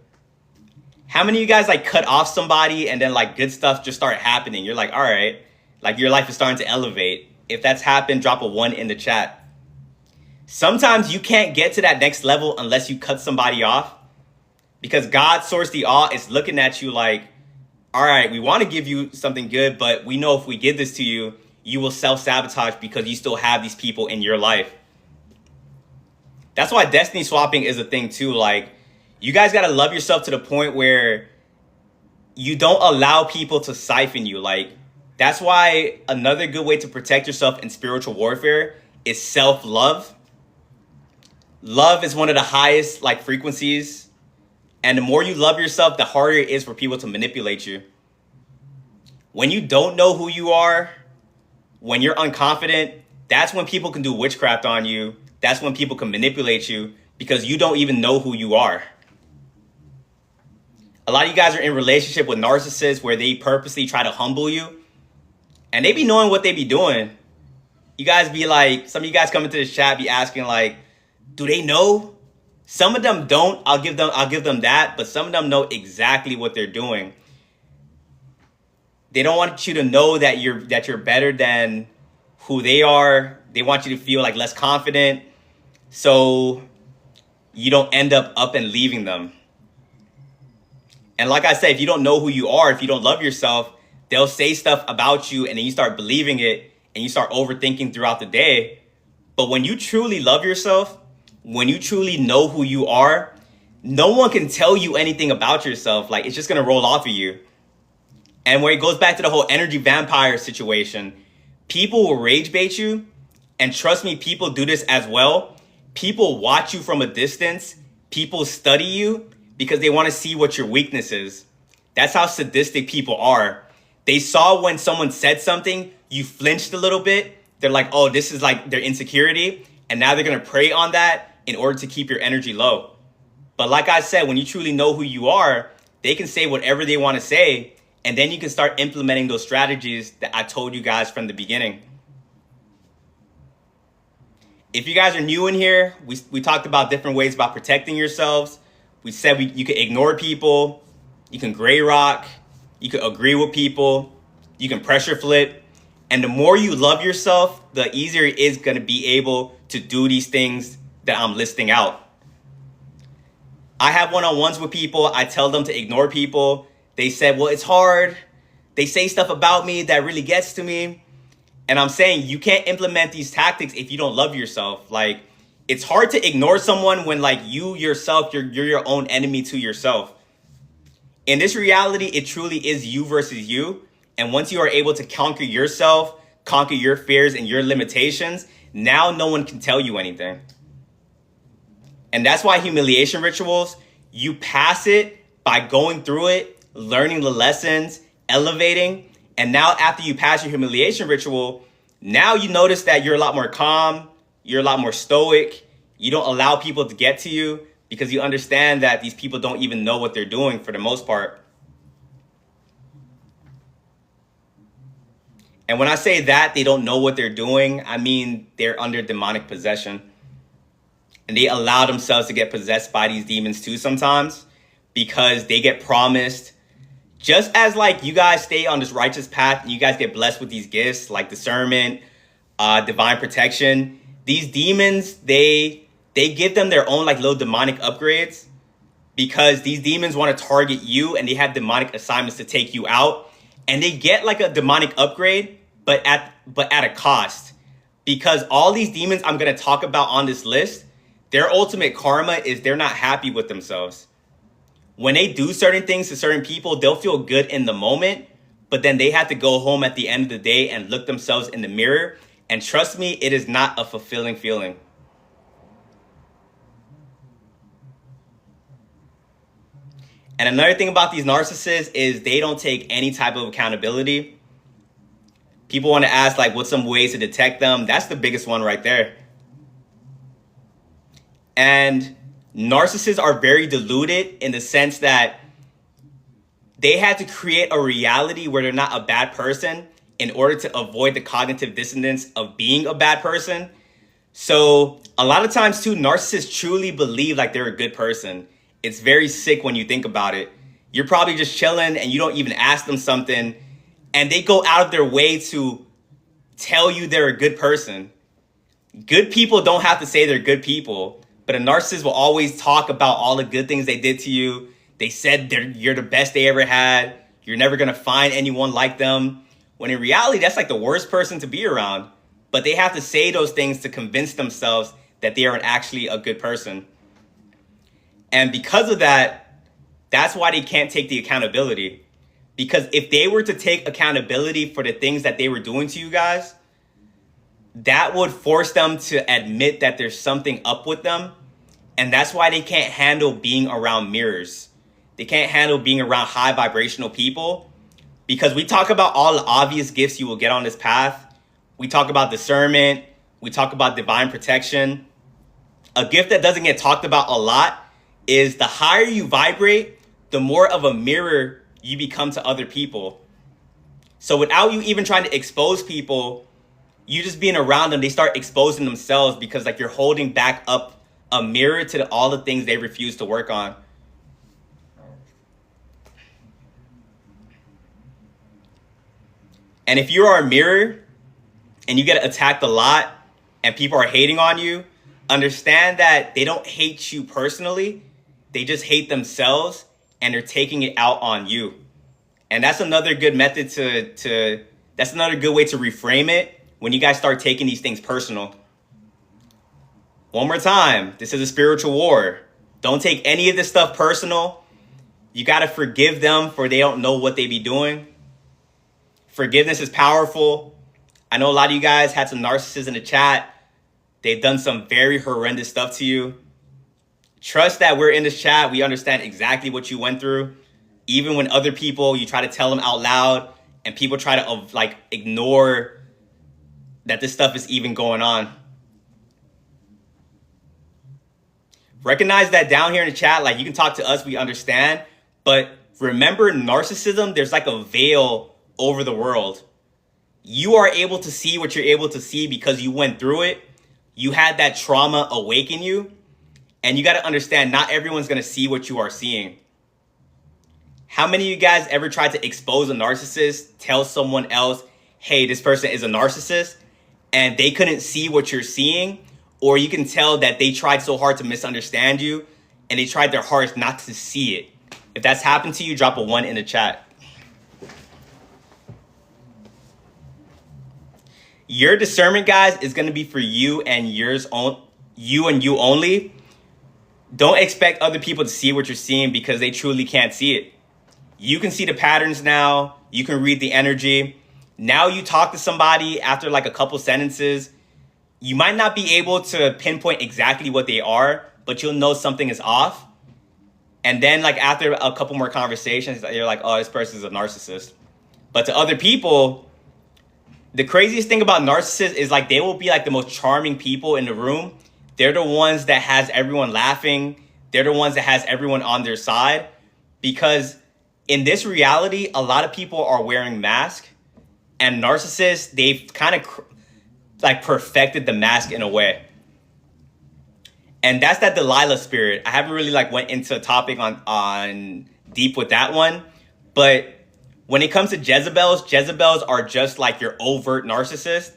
how many of you guys like cut off somebody and then like good stuff just started happening? You're like, all right, like your life is starting to elevate. If that's happened, drop a 1 in the chat. Sometimes you can't get to that next level unless you cut somebody off, because God, source the all, is looking at you like, all right, we want to give you something good, but we know if we give this to you, you will self-sabotage because you still have these people in your life. That's why destiny swapping is a thing too. Like, you guys got to love yourself to the point where you don't allow people to siphon you. Like, that's why another good way to protect yourself in spiritual warfare is self-love. Love is one of the highest like frequencies. And the more you love yourself, the harder it is for people to manipulate you. When you don't know who you are, when you're unconfident, that's when people can do witchcraft on you. That's when people can manipulate you, because you don't even know who you are. A lot of you guys are in relationship with narcissists where they purposely try to humble you, and they be knowing what they be doing. You guys be like, some of you guys come into the chat be asking like, do they know? Some of them don't. I'll give them that, but some of them know exactly what they're doing. They don't want you to know that you're better than who they are. They want you to feel like less confident, so you don't end up and leaving them. And like I said, if you don't know who you are, if you don't love yourself, they'll say stuff about you and then you start believing it and you start overthinking throughout the day. But when you truly love yourself, when you truly know who you are, no one can tell you anything about yourself. Like, it's just going to roll off of you. And where it goes back to the whole energy vampire situation, people will rage bait you. And trust me, people do this as well. People watch you from a distance. People study you because they want to see what your weakness is. That's how sadistic people are. They saw when someone said something, you flinched a little bit. They're like, oh, this is like their insecurity. And now they're going to prey on that in order to keep your energy low. But like I said, when you truly know who you are, they can say whatever they want to say. And then you can start implementing those strategies that I told you guys from the beginning. If you guys are new in here, we talked about different ways about protecting yourselves. We said you could ignore people. You can gray rock. You can agree with people. You can pressure flip. And the more you love yourself, the easier it is going to be able to do these things that I'm listing out. I have one-on-ones with people. I tell them to ignore people. They said, well, it's hard. They say stuff about me that really gets to me. And I'm saying you can't implement these tactics if you don't love yourself. Like, it's hard to ignore someone when like you yourself, you're your own enemy to yourself. In this reality, it truly is you versus you. And once you are able to conquer yourself, conquer your fears and your limitations, now no one can tell you anything. And that's why humiliation rituals, you pass it by going through it, learning the lessons, elevating, And now after you pass your humiliation ritual, now you notice that you're a lot more calm, you're a lot more stoic, you don't allow people to get to you because you understand that these people don't even know what they're doing for the most part. And when I say that they don't know what they're doing, I mean they're under demonic possession. And they allow themselves to get possessed by these demons too sometimes because they get promised, just as like you guys stay on this righteous path and you guys get blessed with these gifts like discernment, divine protection. These demons, they give them their own like little demonic upgrades because these demons want to target you and they have demonic assignments to take you out. And they get like a demonic upgrade, but at a cost. Because all these demons I'm going to talk about on this list, their ultimate karma is they're not happy with themselves. When they do certain things to certain people, they'll feel good in the moment, but then they have to go home at the end of the day and look themselves in the mirror. And trust me, it is not a fulfilling feeling. And another thing about these narcissists is they don't take any type of accountability. People want to ask, like, what's some ways to detect them? That's the biggest one right there. And narcissists are very deluded in the sense that they had to create a reality where they're not a bad person in order to avoid the cognitive dissonance of being a bad person. So a lot of times too, narcissists truly believe like they're a good person. It's very sick when you think about it. You're probably just chilling and you don't even ask them something and they go out of their way to tell you they're a good person. Good people don't have to say they're good people, but a narcissist will always talk about all the good things they did to you. They said you're the best they ever had. You're never going to find anyone like them. When in reality, that's like the worst person to be around. But they have to say those things to convince themselves that they are actually a good person. And because of that, that's why they can't take the accountability. Because if they were to take accountability for the things that they were doing to you guys, that would force them to admit that there's something up with them. And that's why they can't handle being around mirrors. They can't handle being around high vibrational people. Because we talk about all the obvious gifts you will get on this path. We talk about discernment. We talk about divine protection. A gift that doesn't get talked about a lot is the higher you vibrate, the more of a mirror you become to other people. So without you even trying to expose people, you just being around them, they start exposing themselves because like you're holding back up a mirror to all the things they refuse to work on. And if you are a mirror and you get attacked a lot and people are hating on you, understand that they don't hate you personally. They just hate themselves and they're taking it out on you. And that's another good method that's another good way to reframe it when you guys start taking these things personal. One more time, this is a spiritual war. Don't take any of this stuff personal. You got to forgive them for they don't know what they be doing. Forgiveness is powerful. I know a lot of you guys had some narcissists in the chat. They've done some very horrendous stuff to you. Trust that we're in this chat. We understand exactly what you went through. Even when other people, you try to tell them out loud and people try to like ignore that this stuff is even going on. Recognize that down here in the chat, like you can talk to us, we understand. But remember, narcissism, there's like a veil over the world. You are able to see what you're able to see because you went through it. You had that trauma awaken you. And you got to understand, not everyone's going to see what you are seeing. How many of you guys ever tried to expose a narcissist, tell someone else, hey, this person is a narcissist, and they couldn't see what you're seeing? Or you can tell that they tried so hard to misunderstand you and they tried their hardest not to see it. If that's happened to you, drop a 1 in the chat. Your discernment, guys, is going to be for you and you and you only. Don't expect other people to see what you're seeing because they truly can't see it. You can see the patterns now. You can read the energy. Now you talk to somebody after like a couple sentences. You might not be able to pinpoint exactly what they are, but you'll know something is off. And then like after a couple more conversations, you're like, oh, this person is a narcissist. But to other people, the craziest thing about narcissists is like they will be like the most charming people in the room. They're the ones that has everyone laughing. They're the ones that has everyone on their side. Because in this reality, a lot of people are wearing masks. And narcissists, they've kind of like perfected the mask in a way. And that's that Delilah spirit. I haven't really like went into a topic on deep with that one. But when it comes to Jezebels are just like your overt narcissist.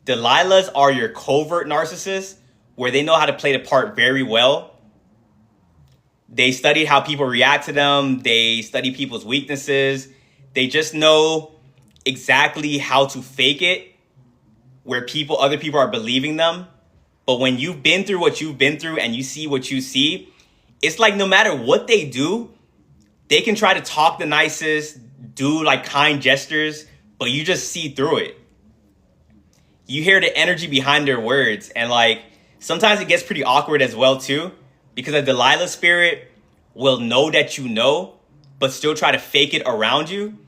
Delilahs are your covert narcissists, where they know how to play the part very well. They study how people react to them. They study people's weaknesses. They just know exactly how to fake it where other people are believing them. But when you've been through what you've been through and you see what you see, it's like no matter what they do, they can try to talk the nicest, do like kind gestures, but you just see through it. You hear the energy behind their words, and like sometimes it gets pretty awkward as well too, because a Delilah spirit will know that you know, but still try to fake it around you.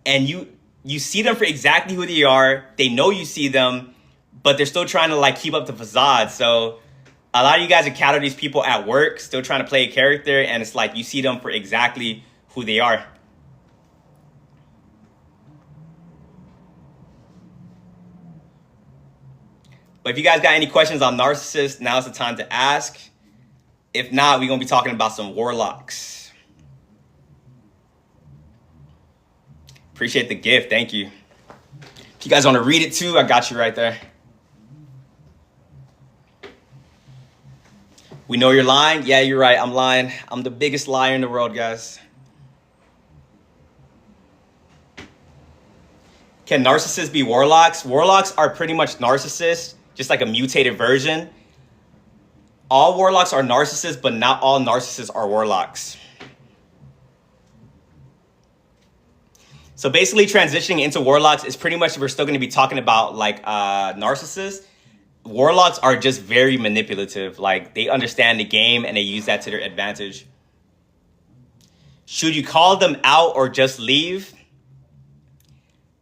And you see them for exactly who they are. They know you see them, but they're still trying to like keep up the facade. So a lot of you guys encounter these people at work, still trying to play a character, and it's like you see them for exactly who they are. But if you guys got any questions on narcissists, now's the time to ask. If not, we're going to be talking about some warlocks. Appreciate the gift. Thank you. If you guys want to read it too, I got you right there. We know you're lying. Yeah, you're right. I'm lying. I'm the biggest liar in the world, guys. Can narcissists be warlocks? Warlocks are pretty much narcissists, just like a mutated version. All warlocks are narcissists, but not all narcissists are warlocks. So basically transitioning into warlocks is pretty much, we're still going to be talking about like narcissists. Warlocks are just very manipulative. Like they understand the game and they use that to their advantage. Should you call them out or just leave?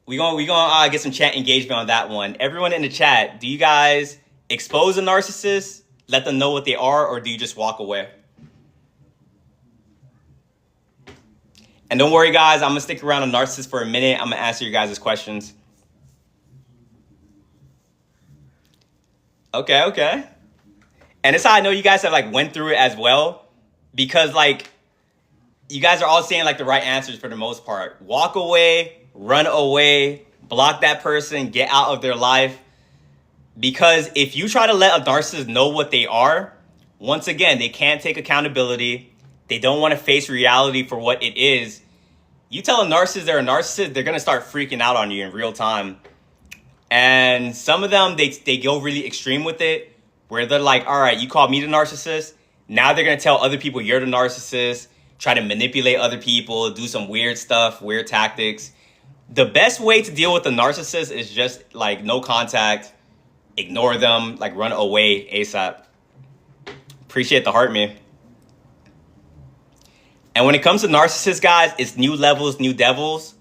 We're gonna get some chat engagement on that one. Everyone in the chat, do you guys expose a narcissist, let them know what they are, or do you just walk away? And don't worry, guys, I'm going to stick around on narcissists for a minute. I'm going to answer your guys' questions. Okay. And it's how I know you guys have like went through it as well, because like you guys are all saying like the right answers for the most part. Walk away, run away, block that person, get out of their life. Because if you try to let a narcissist know what they are, once again, they can't take accountability. They don't want to face reality for what it is. You tell a narcissist they're a narcissist, they're going to start freaking out on you in real time. And some of them, they go really extreme with it, where they're like, all right, you called me the narcissist. Now they're going to tell other people you're the narcissist, try to manipulate other people, do some weird stuff, weird tactics. The best way to deal with a narcissist is just like no contact, ignore them, like run away ASAP. Appreciate the heart, man. And when it comes to narcissists, guys, it's new levels, new devils.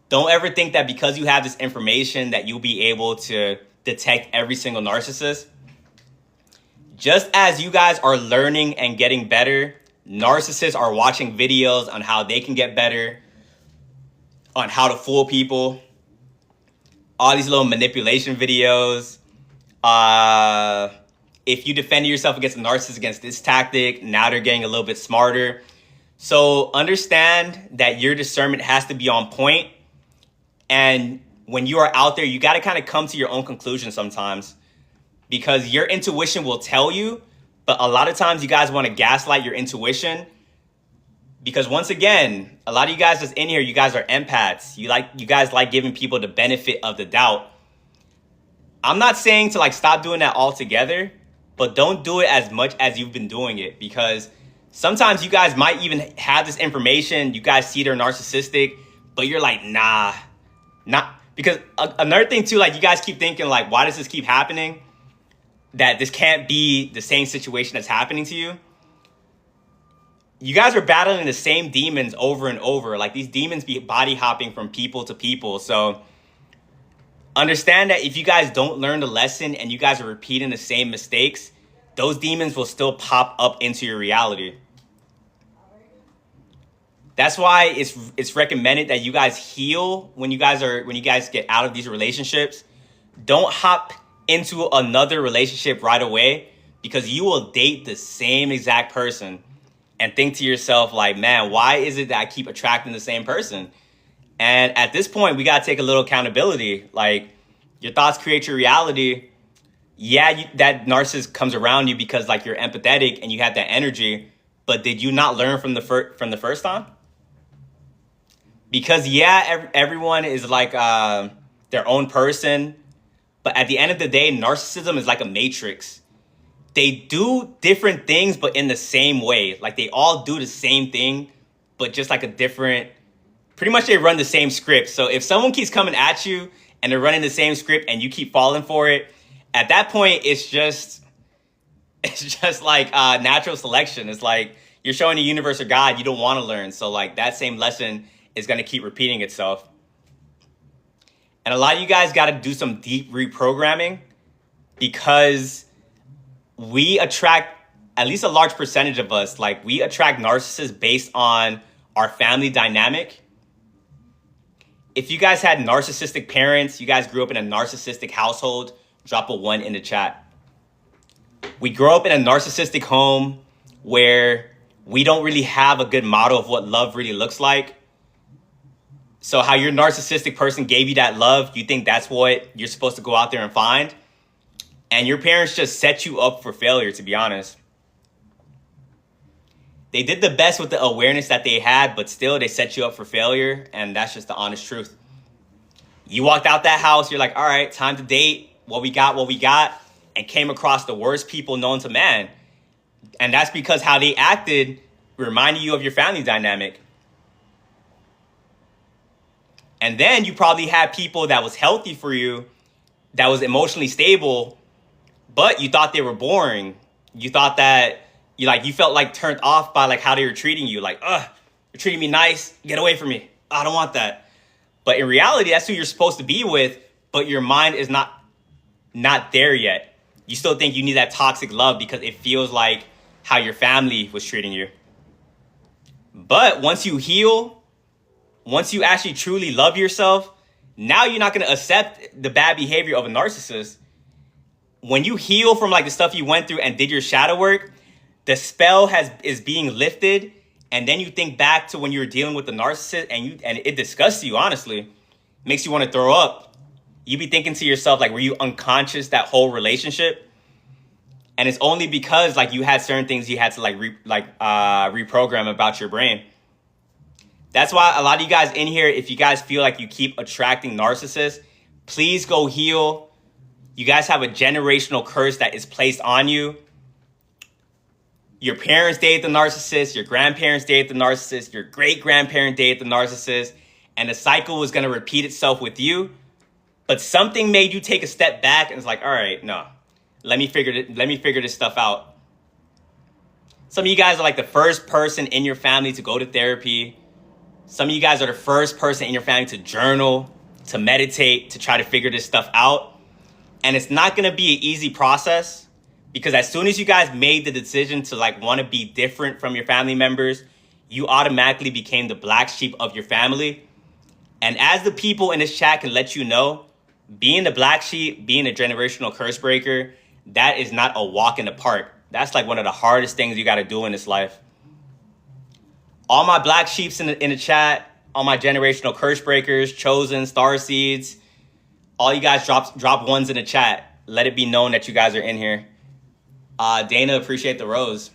Don't ever think that because you have this information that you'll be able to detect every single narcissist. Just as you guys are learning and getting better, narcissists are watching videos on how they can get better, on how to fool people, all these little manipulation videos. If you defend yourself against a narcissist against this tactic, now they're getting a little bit smarter. So understand that your discernment has to be on point. And when you are out there, you got to kind of come to your own conclusion sometimes, because your intuition will tell you. But a lot of times you guys want to gaslight your intuition, because once again, a lot of you guys that's in here, you guys are empaths. You guys like giving people the benefit of the doubt. I'm not saying to like stop doing that altogether, but don't do it as much as you've been doing it, because sometimes you guys might even have this information. You guys see they're narcissistic, but you're like, nah, not because another thing too, like you guys keep thinking like, why does this keep happening? That this can't be the same situation that's happening to you. you guys are battling the same demons over and over. Like these demons be body hopping from people to people. So understand that if you guys don't learn the lesson and you guys are repeating the same mistakes, those demons will still pop up into your reality. That's why it's recommended that you guys heal when you guys get out of these relationships. Don't hop into another relationship right away, because you will date the same exact person and think to yourself like, man, why is it that I keep attracting the same person? And at this point, we got to take a little accountability. Like, your thoughts create your reality. Yeah, that narcissist comes around you because like you're empathetic and you have that energy, but did you not learn from the first time? Because yeah, everyone is like their own person, but at the end of the day, narcissism is like a matrix. They do different things, but in the same way. Like they all do the same thing, but just like a different, pretty much they run the same script. So if someone keeps coming at you and they're running the same script and you keep falling for it, at that point, it's just like natural selection. It's like you're showing the universe or God you don't want to learn. So like that same lesson is going to keep repeating itself. And a lot of you guys got to do some deep reprogramming, because we attract, at least a large percentage of us, like we attract narcissists based on our family dynamic. If you guys had narcissistic parents, you guys grew up in a narcissistic household, drop a 1 in the chat. We grow up in a narcissistic home where we don't really have a good model of what love really looks like. So how your narcissistic person gave you that love, you think that's what you're supposed to go out there and find. And your parents just set you up for failure, to be honest. They did the best with the awareness that they had, but still they set you up for failure. And that's just the honest truth. You walked out that house, you're like, all right, time to date. What we got, and came across the worst people known to man. And that's because how they acted reminded you of your family dynamic. And then you probably had people that was healthy for you, that was emotionally stable, but you thought they were boring. You thought that you felt like turned off by like how they were treating you. Like, you're treating me nice, get away from me. I don't want that. But in reality, that's who you're supposed to be with, but your mind is not there yet. You still think you need that toxic love because it feels like how your family was treating you. But once you heal, once you actually truly love yourself, now you're not going to accept the bad behavior of a narcissist. When you heal from like the stuff you went through and did your shadow work, the spell is being lifted, and then you think back to when you were dealing with the narcissist and it disgusts you, honestly. Makes you want to throw up. You be thinking to yourself, like, were you unconscious that whole relationship? And it's only because like you had certain things you had to reprogram about your brain. That's why a lot of you guys in here, if you guys feel like you keep attracting narcissists, please go heal. You guys have a generational curse that is placed on you. Your parents dated the narcissist, your grandparents dated the narcissist, your great-grandparent dated the narcissist, and the cycle was going to repeat itself with you. But something made you take a step back and it's like, all right, no, let me figure this stuff out. Some of you guys are like the first person in your family to go to therapy. Some of you guys are the first person in your family to journal, to meditate, to try to figure this stuff out. And it's not going to be an easy process, because as soon as you guys made the decision to like want to be different from your family members, you automatically became the black sheep of your family. And as the people in this chat can let you know, being the black sheep, being a generational curse breaker, that is not a walk in the park. That's like one of the hardest things you got to do in this life. All my black sheeps in the chat, all my generational curse breakers, chosen, star seeds, all you guys drop ones in the chat. Let it be known that you guys are in here. Dana, appreciate the rose.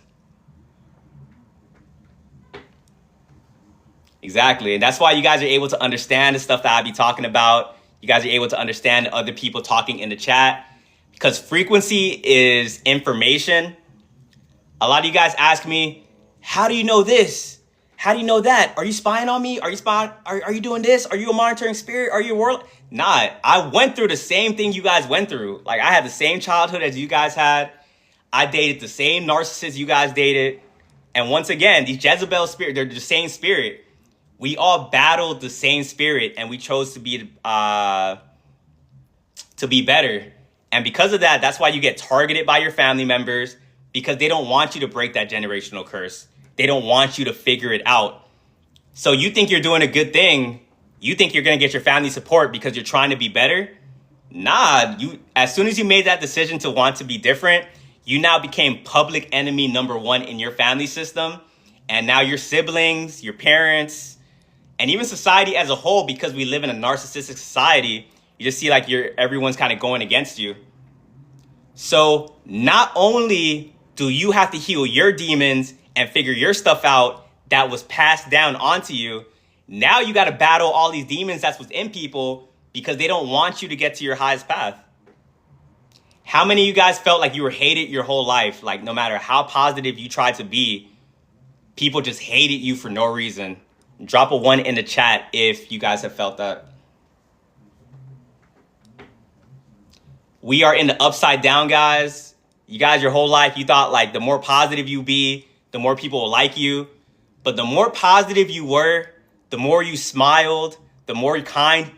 Exactly. And that's why you guys are able to understand the stuff that I be talking about. You guys are able to understand other people talking in the chat, because frequency is information. A lot of you guys ask me, how do you know this? How do you know that? Are you spying on me? Are you doing this? Are you a monitoring spirit? Are you a world? Nah, I went through the same thing you guys went through. Like, I had the same childhood as you guys had. I dated the same narcissist you guys dated. And once again, these Jezebel spirit, they're the same spirit. We all battled the same spirit, and we chose to be better. And because of that, that's why you get targeted by your family members, because they don't want you to break that generational curse. They don't want you to figure it out. So you think you're doing a good thing. You think you're going to get your family support because you're trying to be better. Nah, as soon as you made that decision to want to be different, you now became public enemy number one in your family system. And now your siblings, your parents, and even society as a whole, because we live in a narcissistic society, you just see like everyone's kind of going against you. So not only do you have to heal your demons and figure your stuff out that was passed down onto you, now you got to battle all these demons that's within people because they don't want you to get to your highest path. How many of you guys felt like you were hated your whole life? Like no matter how positive you tried to be, people just hated you for no reason. Drop a 1 in the chat if you guys have felt that. We are in the upside down, guys. You guys, your whole life, you thought like the more positive you be, the more people will like you. But the more positive you were, the more you smiled, the more kind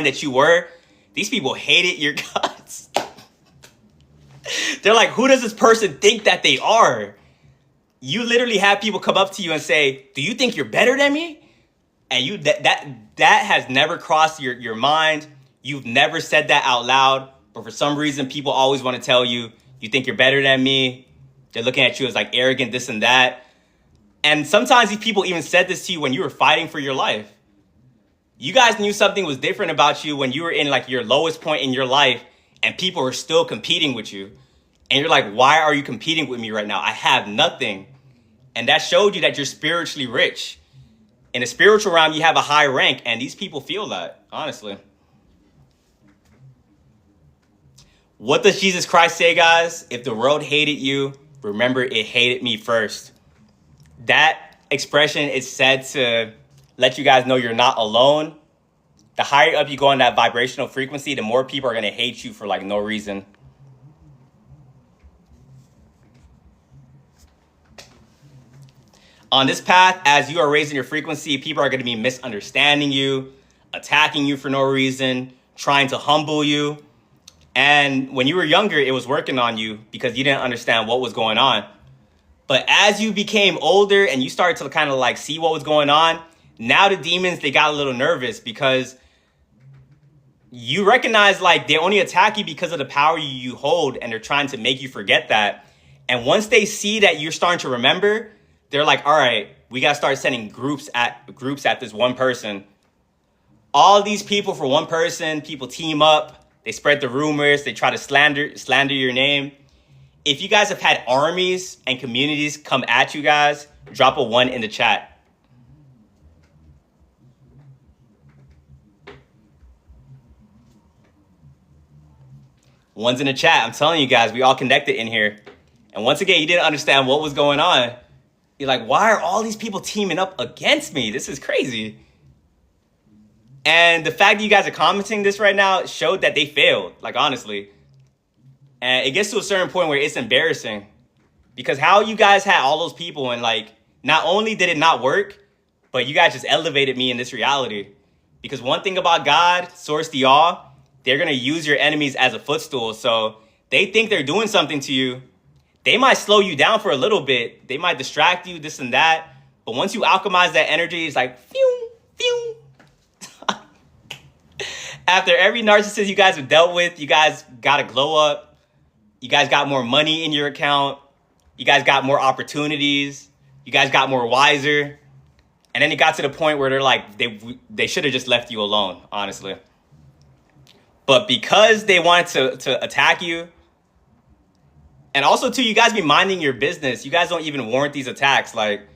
that you were, these people hated your guts. They're like, who does this person think that they are? You literally have people come up to you and say, do you think you're better than me? And that has never crossed your mind. You've never said that out loud. But for some reason, people always want to tell you, you think you're better than me. They're looking at you as like arrogant, this and that. And sometimes these people even said this to you when you were fighting for your life. You guys knew something was different about you when you were in like your lowest point in your life and people were still competing with you. And you're like, why are you competing with me right now? I have nothing. And that showed you that you're spiritually rich. In the spiritual realm, you have a high rank, and these people feel that, honestly. What does Jesus Christ say, guys? If the world hated you, remember it hated me first. That expression is said to let you guys know you're not alone. The higher up you go on that vibrational frequency, the more people are going to hate you for like no reason. On this path, as you are raising your frequency, people are going to be misunderstanding you, attacking you for no reason, trying to humble you. And when you were younger, it was working on you because you didn't understand what was going on. But as you became older and you started to kind of like see what was going on, now the demons, they got a little nervous because you recognize like they only attack you because of the power you hold, and they're trying to make you forget that. And once they see that you're starting to remember, they're like, all right, we got to start sending groups at this one person. All these people for one person, people team up. They spread the rumors. They try to slander your name. If you guys have had armies and communities come at you guys, drop a 1 in the chat. One's in the chat. I'm telling you guys, we all connected in here. And once again, you didn't understand what was going on. You're like, why are all these people teaming up against me? This is crazy. And the fact that you guys are commenting this right now showed that they failed, like honestly. And it gets to a certain point where it's embarrassing. Because how you guys had all those people and like, not only did it not work, but you guys just elevated me in this reality. Because one thing about God, source to y'all, they're going to use your enemies as a footstool. So they think they're doing something to you. They might slow you down for a little bit. They might distract you, this and that. But once you alchemize that energy, it's like, phew, phew. After every narcissist you guys have dealt with, you guys got to glow up. You guys got more money in your account. You guys got more opportunities. You guys got more wiser. And then it got to the point where they're like, they should have just left you alone, honestly. But because they wanted to attack you, and also, too, you guys be minding your business. You guys don't even warrant these attacks. Like,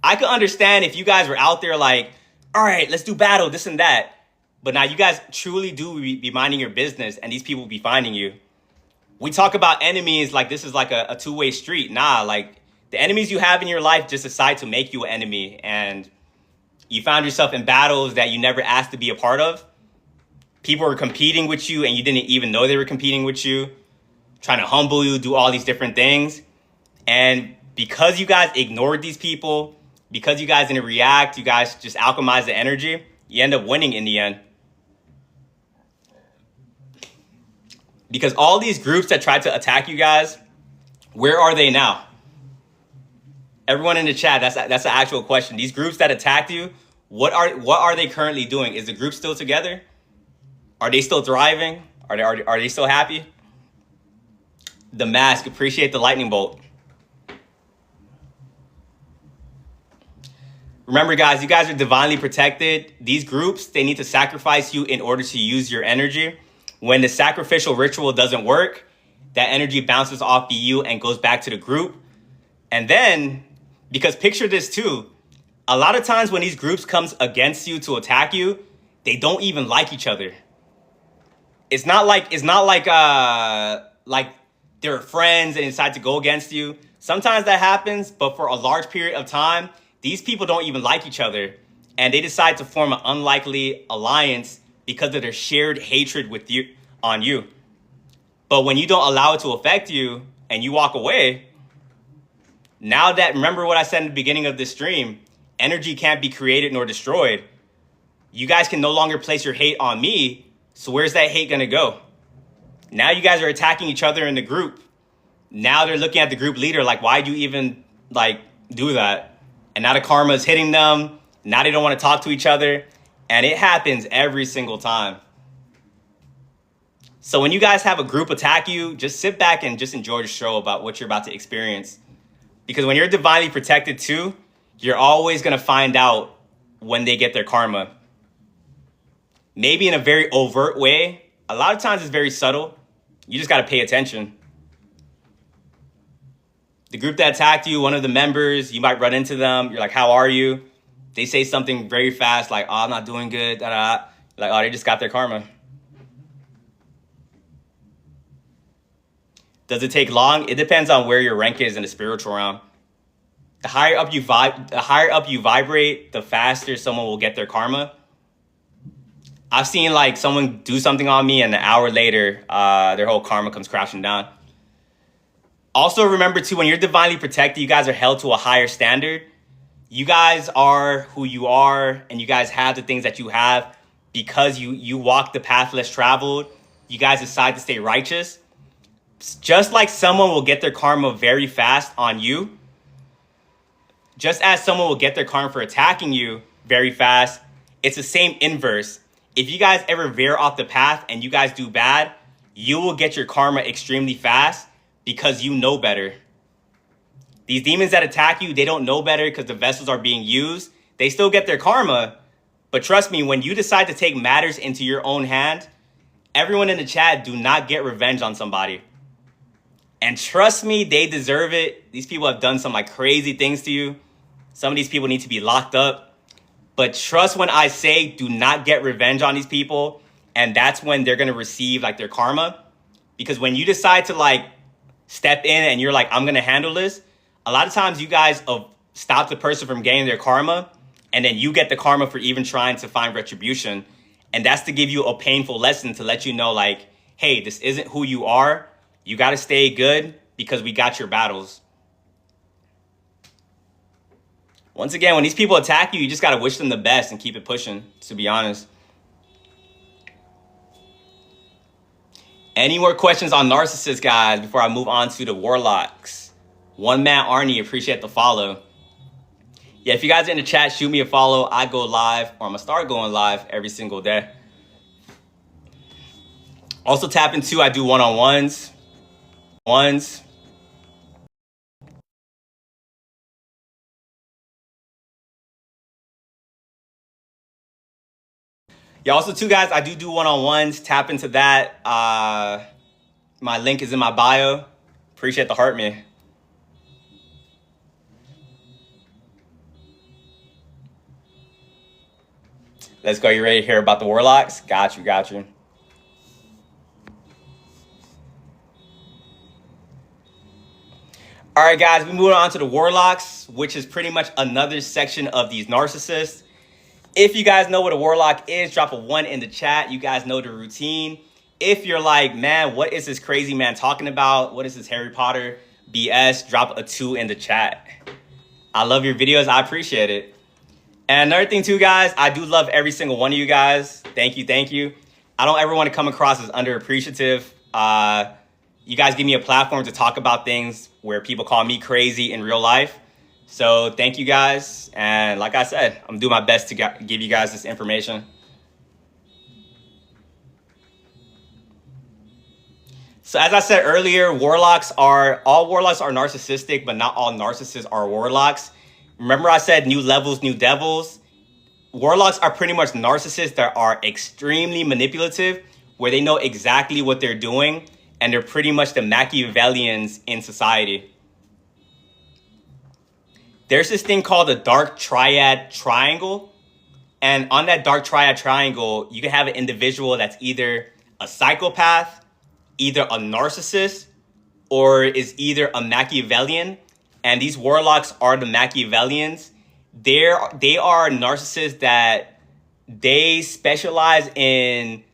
I could understand if you guys were out there like, all right, let's do battle, this and that. But now you guys truly do be minding your business, and these people be finding you. We talk about enemies like this is like a two-way street. Nah, like the enemies you have in your life just decide to make you an enemy. And you found yourself in battles that you never asked to be a part of. People were competing with you, and you didn't even know they were competing with you. Trying to humble you, do all these different things. And because you guys ignored these people, because you guys didn't react, you guys just alchemized the energy, you end up winning in the end. Because all these groups that tried to attack you guys, where are they now? Everyone in the chat, that's the actual question. These groups that attacked you, what are they currently doing? Is the group still together? Are they still thriving? Are they still happy? The Mask, appreciate the lightning bolt. Remember, guys, you guys are divinely protected. These groups, they need to sacrifice you in order to use your energy. When the sacrificial ritual doesn't work, that energy bounces off of you and goes back to the group. And then, because picture this too, a lot of times when these groups comes against you to attack you, they don't even like each other. It's not like they're friends and decide to go against you. Sometimes that happens, but for a large period of time, these people don't even like each other, and they decide to form an unlikely alliance because of their shared hatred with you on you. But when you don't allow it to affect you and you walk away, now that, remember what I said in the beginning of this stream, energy can't be created nor destroyed. You guys can no longer place your hate on me, so where's that hate gonna go? Now you guys are attacking each other in the group. Now they're looking at the group leader like, why'd you even do that? And now the karma is hitting them. Now they don't want to talk to each other. And it happens every single time. So when you guys have a group attack you, just sit back and just enjoy the show about what you're about to experience. Because when you're divinely protected too, you're always going to find out when they get their karma. Maybe in a very overt way. A lot of times it's very subtle. You just got to pay attention. The group that attacked you, one of the members, you might run into them. You're like, how are you? They say something very fast, like, oh, I'm not doing good. Da, da, da. Like, oh, they just got their karma. Does it take long? It depends on where your rank is in the spiritual realm. The higher up you vibrate, the faster someone will get their karma. I've seen like someone do something on me, and an hour later, their whole karma comes crashing down. Also, remember, too, when you're divinely protected, you guys are held to a higher standard. You guys are who you are, and you guys have the things that you have because you walk the path less traveled. You guys decide to stay righteous. Just like someone will get their karma very fast on you, just as someone will get their karma for attacking you very fast, it's the same inverse. If you guys ever veer off the path and you guys do bad, you will get your karma extremely fast, because you know better. These demons that attack you, they don't know better because the vessels are being used. They still get their karma. But trust me, when you decide to take matters into your own hand, everyone in the chat, do not get revenge on somebody. And trust me, they deserve it. These people have done some crazy things to you. Some of these people need to be locked up. But trust when I say do not get revenge on these people. And that's when they're going to receive their karma. Because when you decide to step in and you're like, I'm going to handle this, a lot of times you guys stop the person from getting their karma, and then you get the karma for even trying to find retribution. And that's to give you a painful lesson to let you know, hey, this isn't who you are. You got to stay good because we got your battles. Once again, when these people attack you, you just got to wish them the best and keep it pushing, to be honest. Any more questions on narcissists, guys, before I move on to the warlocks? One Man Arnie, appreciate the follow. Yeah, if you guys are in the chat, shoot me a follow. I go live, or I'm going to start going live every single day. Also tap into, I do one-on-ones. Yeah, also too, guys, I do one-on-ones. Tap into that. My link is in my bio. Appreciate the heart, man. Let's go. You ready to hear about the warlocks? Got you. All right, guys, we move on to the warlocks, which is pretty much another section of these narcissists. If you guys know what a warlock is, drop a 1 in the chat. You guys know the routine. If you're like, man, what is this crazy man talking about? What is this Harry Potter BS, drop a 2 in the chat. I love your videos. I appreciate it. And another thing too, guys, I do love every single one of you guys. Thank you, thank you. I don't ever want to come across as underappreciative. You guys give me a platform to talk about things where people call me crazy in real life. So thank you guys. And like I said, I'm doing my best to give you guys this information. So as I said earlier, all warlocks are narcissistic, but not all narcissists are warlocks. Remember I said new levels, new devils? Warlocks are pretty much narcissists that are extremely manipulative, where they know exactly what they're doing, and they're pretty much the Machiavellians in society. There's this thing called the dark triad triangle. And on that dark triad triangle, you can have an individual that's either a psychopath, either a narcissist, or is either a Machiavellian. And these warlocks are the Machiavellians. They are narcissists that they specialize in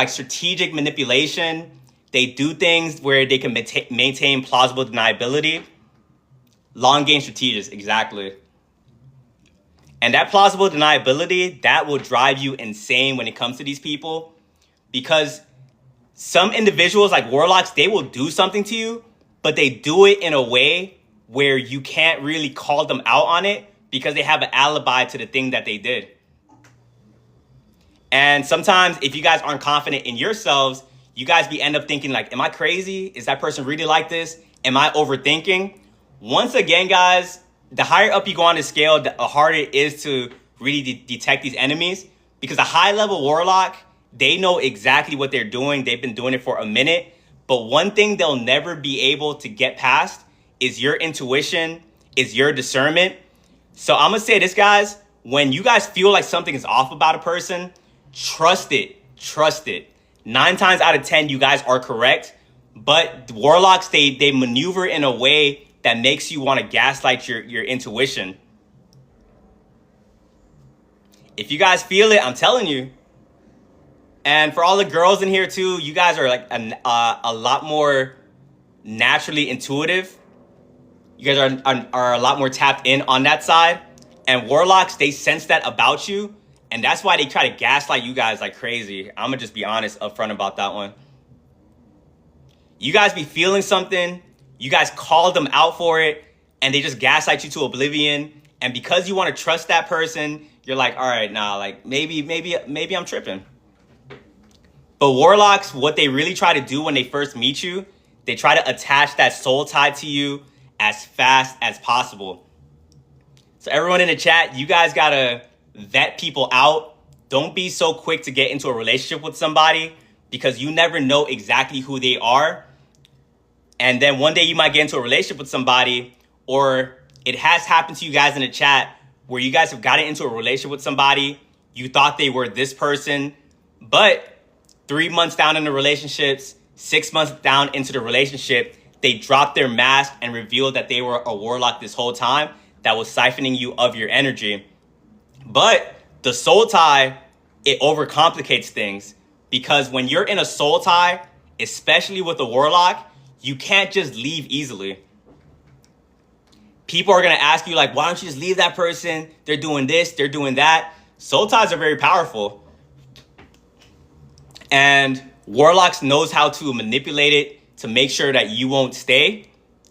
strategic manipulation. They do things where they can maintain plausible deniability. Long game strategists, exactly. And that plausible deniability, that will drive you insane when it comes to these people. Because some individuals like warlocks, they will do something to you, but they do it in a way where you can't really call them out on it because they have an alibi to the thing that they did. And sometimes if you guys aren't confident in yourselves, you guys end up thinking like, am I crazy? Is that person really like this? Am I overthinking? Once again, guys, the higher up you go on the scale, the harder it is to really detect these enemies, because a high level warlock, they know exactly what they're doing. They've been doing it for a minute. But one thing they'll never be able to get past is your intuition, is your discernment. So I'm going to say this, guys. When you guys feel like something is off about a person, trust it. Trust it. 9 times out of 10, you guys are correct. But the warlocks, they maneuver in a way that makes you want to gaslight your intuition. If you guys feel it, I'm telling you. And for all the girls in here too, you guys are like a lot more naturally intuitive. You guys are a lot more tapped in on that side. And warlocks, they sense that about you. And that's why they try to gaslight you guys like crazy. I'm going to just be honest up front about that one. You guys be feeling something. You guys call them out for it. And they just gaslight you to oblivion. And because you want to trust that person, you're like, all right, nah, like maybe I'm tripping. But warlocks, what they really try to do when they first meet you, they try to attach that soul tie to you as fast as possible. So everyone in the chat, you guys got to vet people out. Don't be so quick to get into a relationship with somebody because you never know exactly who they are. And then one day you might get into a relationship with somebody, or it has happened to you guys in the chat where you guys have gotten into a relationship with somebody. You thought they were this person, but 3 months down in the relationships, 6 months down into the relationship, they dropped their mask and revealed that they were a warlock this whole time that was siphoning you of your energy. But the soul tie, it overcomplicates things, because when you're in a soul tie, especially with a warlock, you can't just leave easily. People are going to ask you like, why don't you just leave that person? They're doing this, they're doing that. Soul ties are very powerful. And warlocks knows how to manipulate it to make sure that you won't stay,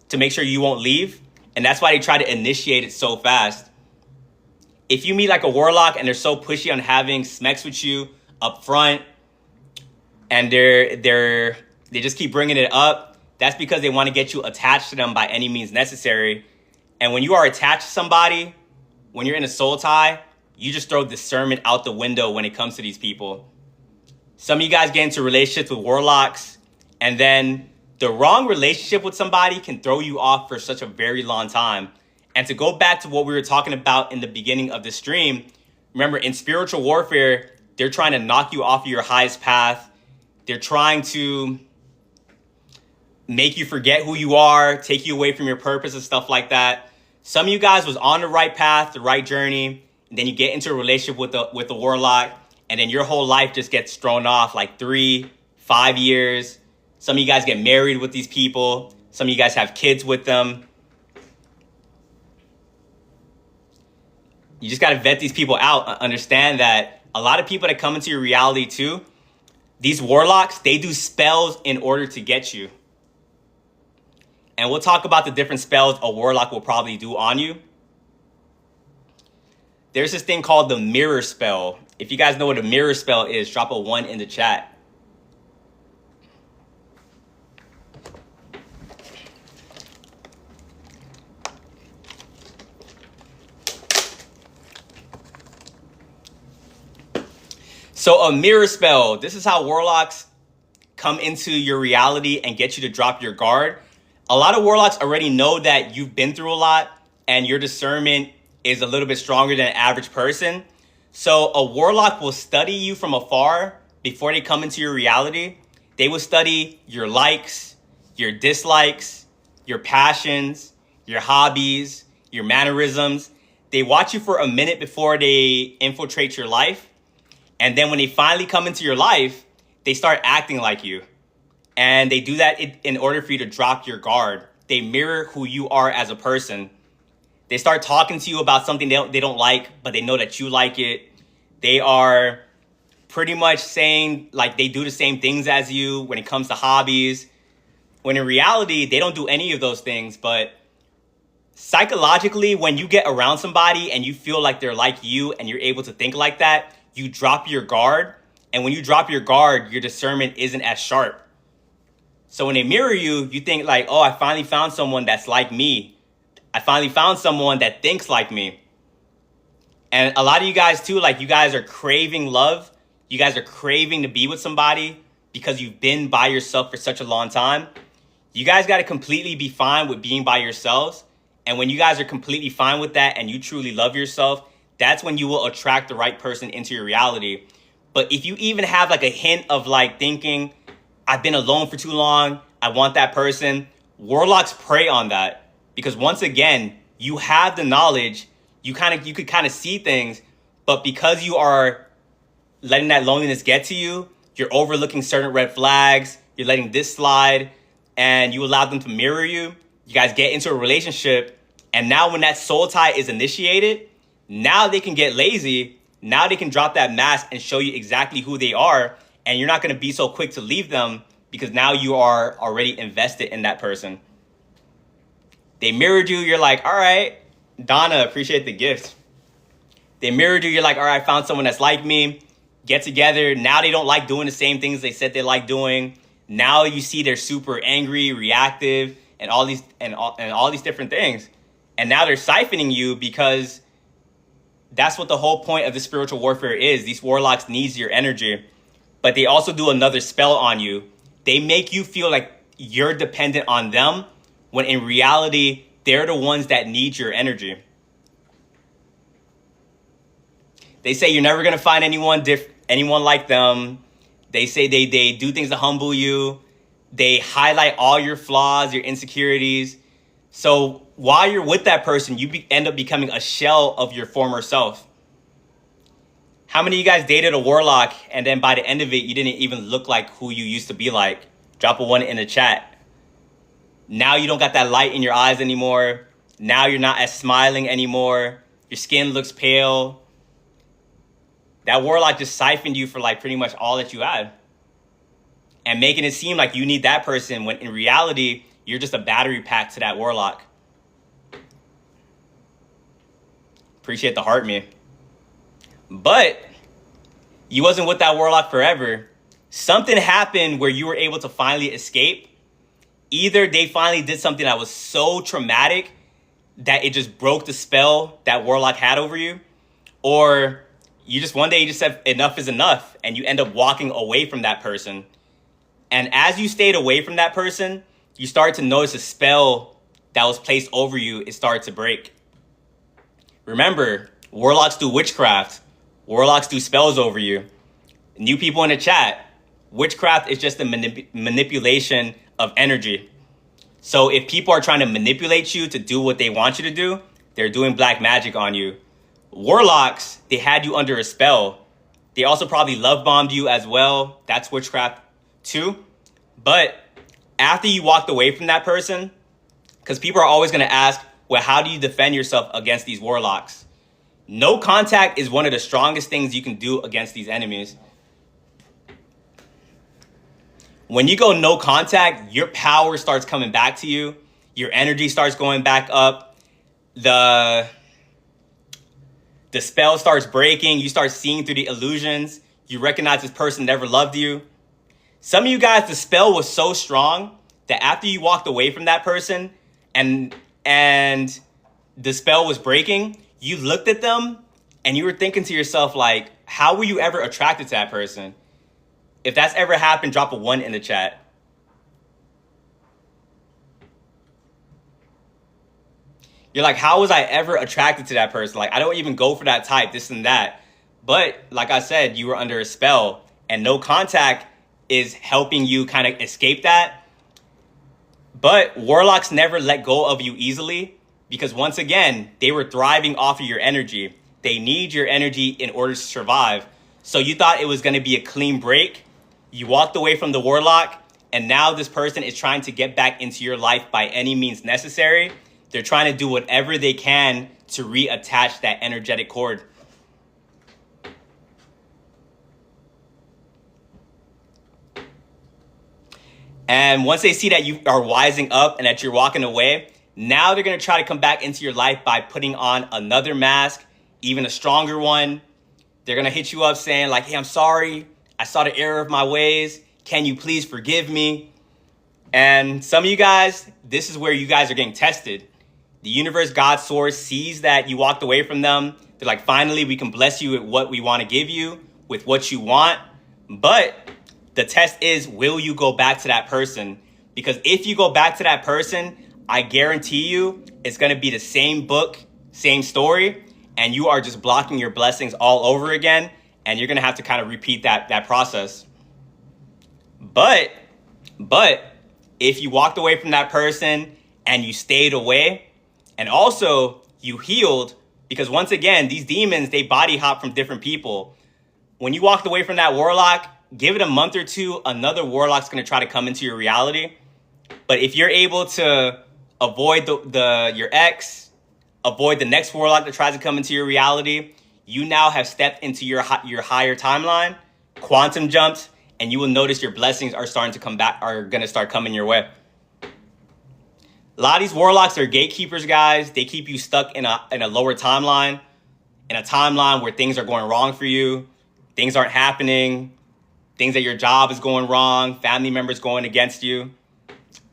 to make sure you won't leave. And that's why they try to initiate it so fast. If you meet like a warlock and they're so pushy on having sex with you up front, and they just keep bringing it up, that's because they want to get you attached to them by any means necessary. And when you are attached to somebody, when you're in a soul tie, you just throw discernment out the window when it comes to these people. Some of you guys get into relationships with warlocks, and then the wrong relationship with somebody can throw you off for such a very long time. And to go back to what we were talking about in the beginning of the stream, remember in spiritual warfare, they're trying to knock you off of your highest path. They're trying to make you forget who you are, take you away from your purpose and stuff like that. Some of you guys was on the right path, the right journey, and then you get into a relationship with the warlock, and then your whole life just gets thrown off like 3-5 years. Some of you guys get married with these people. Some of you guys have kids with them. You just got to vet these people out. Understand that a lot of people that come into your reality too, these warlocks, they do spells in order to get you. And we'll talk about the different spells a warlock will probably do on you. There's this thing called the mirror spell. If you guys know what a mirror spell is, drop a 1 in the chat. So a mirror spell, this is how warlocks come into your reality and get you to drop your guard. A lot of warlocks already know that you've been through a lot and your discernment is a little bit stronger than an average person. So a warlock will study you from afar before they come into your reality. They will study your likes, your dislikes, your passions, your hobbies, your mannerisms. They watch you for a minute before they infiltrate your life. And then when they finally come into your life, they start acting like you. And they do that in order for you to drop your guard. They mirror who you are as a person. They start talking to you about something they don't like, but they know that you like it. They are pretty much saying like they do the same things as you when it comes to hobbies. When in reality, they don't do any of those things. But psychologically, when you get around somebody and you feel like they're like you and you're able to think like that, you drop your guard. And when you drop your guard, your discernment isn't as sharp. So when they mirror you, you think like, oh, I finally found someone that's like me. I finally found someone that thinks like me. And a lot of you guys too, like you guys are craving love. You guys are craving to be with somebody because you've been by yourself for such a long time. You guys got to completely be fine with being by yourselves. And when you guys are completely fine with that and you truly love yourself, that's when you will attract the right person into your reality. But if you even have like a hint of like thinking, I've been alone for too long, I want that person, warlocks prey on that. Because once again, you have the knowledge, you could kind of see things, but because you are letting that loneliness get to you, you're overlooking certain red flags, you're letting this slide, and you allow them to mirror you. You guys get into a relationship, and now when that soul tie is initiated, now they can get lazy. Now they can drop that mask and show you exactly who they are, and you're not going to be so quick to leave them because now you are already invested in that person. They mirrored you. You're like, all right, Donna, appreciate the gift. They mirrored you. You're like, all right, I found someone that's like me. Get together. Now they don't like doing the same things they said they like doing. Now you see they're super angry, reactive, and all these different things. And now they're siphoning you because that's what the whole point of the spiritual warfare is. These warlocks needs your energy, but they also do another spell on you. They make you feel like you're dependent on them, when in reality, they're the ones that need your energy. They say you're never going to find anyone like them. They say they do things to humble you. They highlight all your flaws, your insecurities. So while you're with that person, you end up becoming a shell of your former self. How many of you guys dated a warlock and then by the end of it, you didn't even look like who you used to be like? Drop a 1 in the chat. Now you don't got that light in your eyes anymore. Now you're not as smiling anymore. Your skin looks pale. That warlock just siphoned you for like pretty much all that you had. And making it seem like you need that person when in reality, you're just a battery pack to that warlock. Appreciate the heart, me. But you wasn't with that warlock forever. Something happened where you were able to finally escape. Either they finally did something that was so traumatic that it just broke the spell that warlock had over you, or you just one day you just said enough is enough and you end up walking away from that person. And as you stayed away from that person, you start to notice a spell that was placed over you, it started to break. Remember, warlocks do witchcraft. Warlocks do spells over you. New people in the chat, witchcraft is just a manipulation of energy. So if people are trying to manipulate you to do what they want you to do, they're doing black magic on you. Warlocks, they had you under a spell. They also probably love bombed you as well. That's witchcraft too. But after you walked away from that person, because people are always going to ask, well, how do you defend yourself against these warlocks? No contact is one of the strongest things you can do against these enemies. When you go no contact, your power starts coming back to you. Your energy starts going back up. The spell starts breaking. You start seeing through the illusions. You recognize this person never loved you. Some of you guys, the spell was so strong that after you walked away from that person and the spell was breaking, you looked at them and you were thinking to yourself, like, how were you ever attracted to that person? If that's ever happened, drop a 1 in the chat. You're like, how was I ever attracted to that person? Like, I don't even go for that type, this and that. But like I said, you were under a spell, and no contact is helping you kind of escape that. But warlocks never let go of you easily, because once again, they were thriving off of your energy. They need your energy in order to survive. So you thought it was going to be a clean break. You walked away from the warlock, and now this person is trying to get back into your life by any means necessary. They're trying to do whatever they can to reattach that energetic cord. And once they see that you are wising up and that you're walking away, now they're going to try to come back into your life by putting on another mask, even a stronger one. They're going to hit you up saying like, hey, I'm sorry. I saw the error of my ways. Can you please forgive me? And some of you guys, this is where you guys are getting tested. The universe, God, source sees that you walked away from them. They're like, finally, we can bless you with what we want to give you, with what you want. But the test is, will you go back to that person? Because if you go back to that person, I guarantee you it's going to be the same book, same story, and you are just blocking your blessings all over again. And you're going to have to kind of repeat that process. But if you walked away from that person and you stayed away, and also you healed, because once again, these demons, they body hop from different people. When you walked away from that warlock, give it a month or two, another warlock's going to try to come into your reality. But if you're able to avoid your ex, avoid the next warlock that tries to come into your reality, you now have stepped into your higher timeline, quantum jumped, and you will notice your blessings are starting to come back, are going to start coming your way. A lot of these warlocks are gatekeepers, guys. They keep you stuck in a lower timeline, in a timeline where things are going wrong for you, things aren't happening, things at your job is going wrong, family members going against you.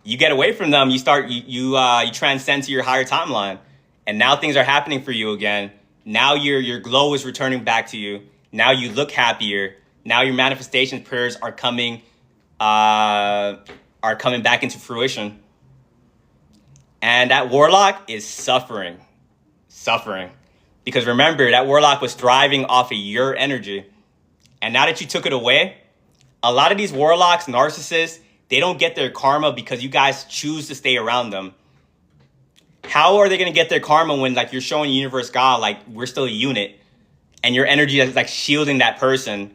You get away from them, you transcend to your higher timeline, and now things are happening for you again. Now your glow is returning back to you. Now you look happier. Now your manifestation prayers are coming back into fruition. And that warlock is suffering. Because remember, that warlock was thriving off of your energy. And now that you took it away, a lot of these warlocks, narcissists, they don't get their karma because you guys choose to stay around them. How are they going to get their karma when like you're showing universe God, like we're still a unit and your energy is like shielding that person?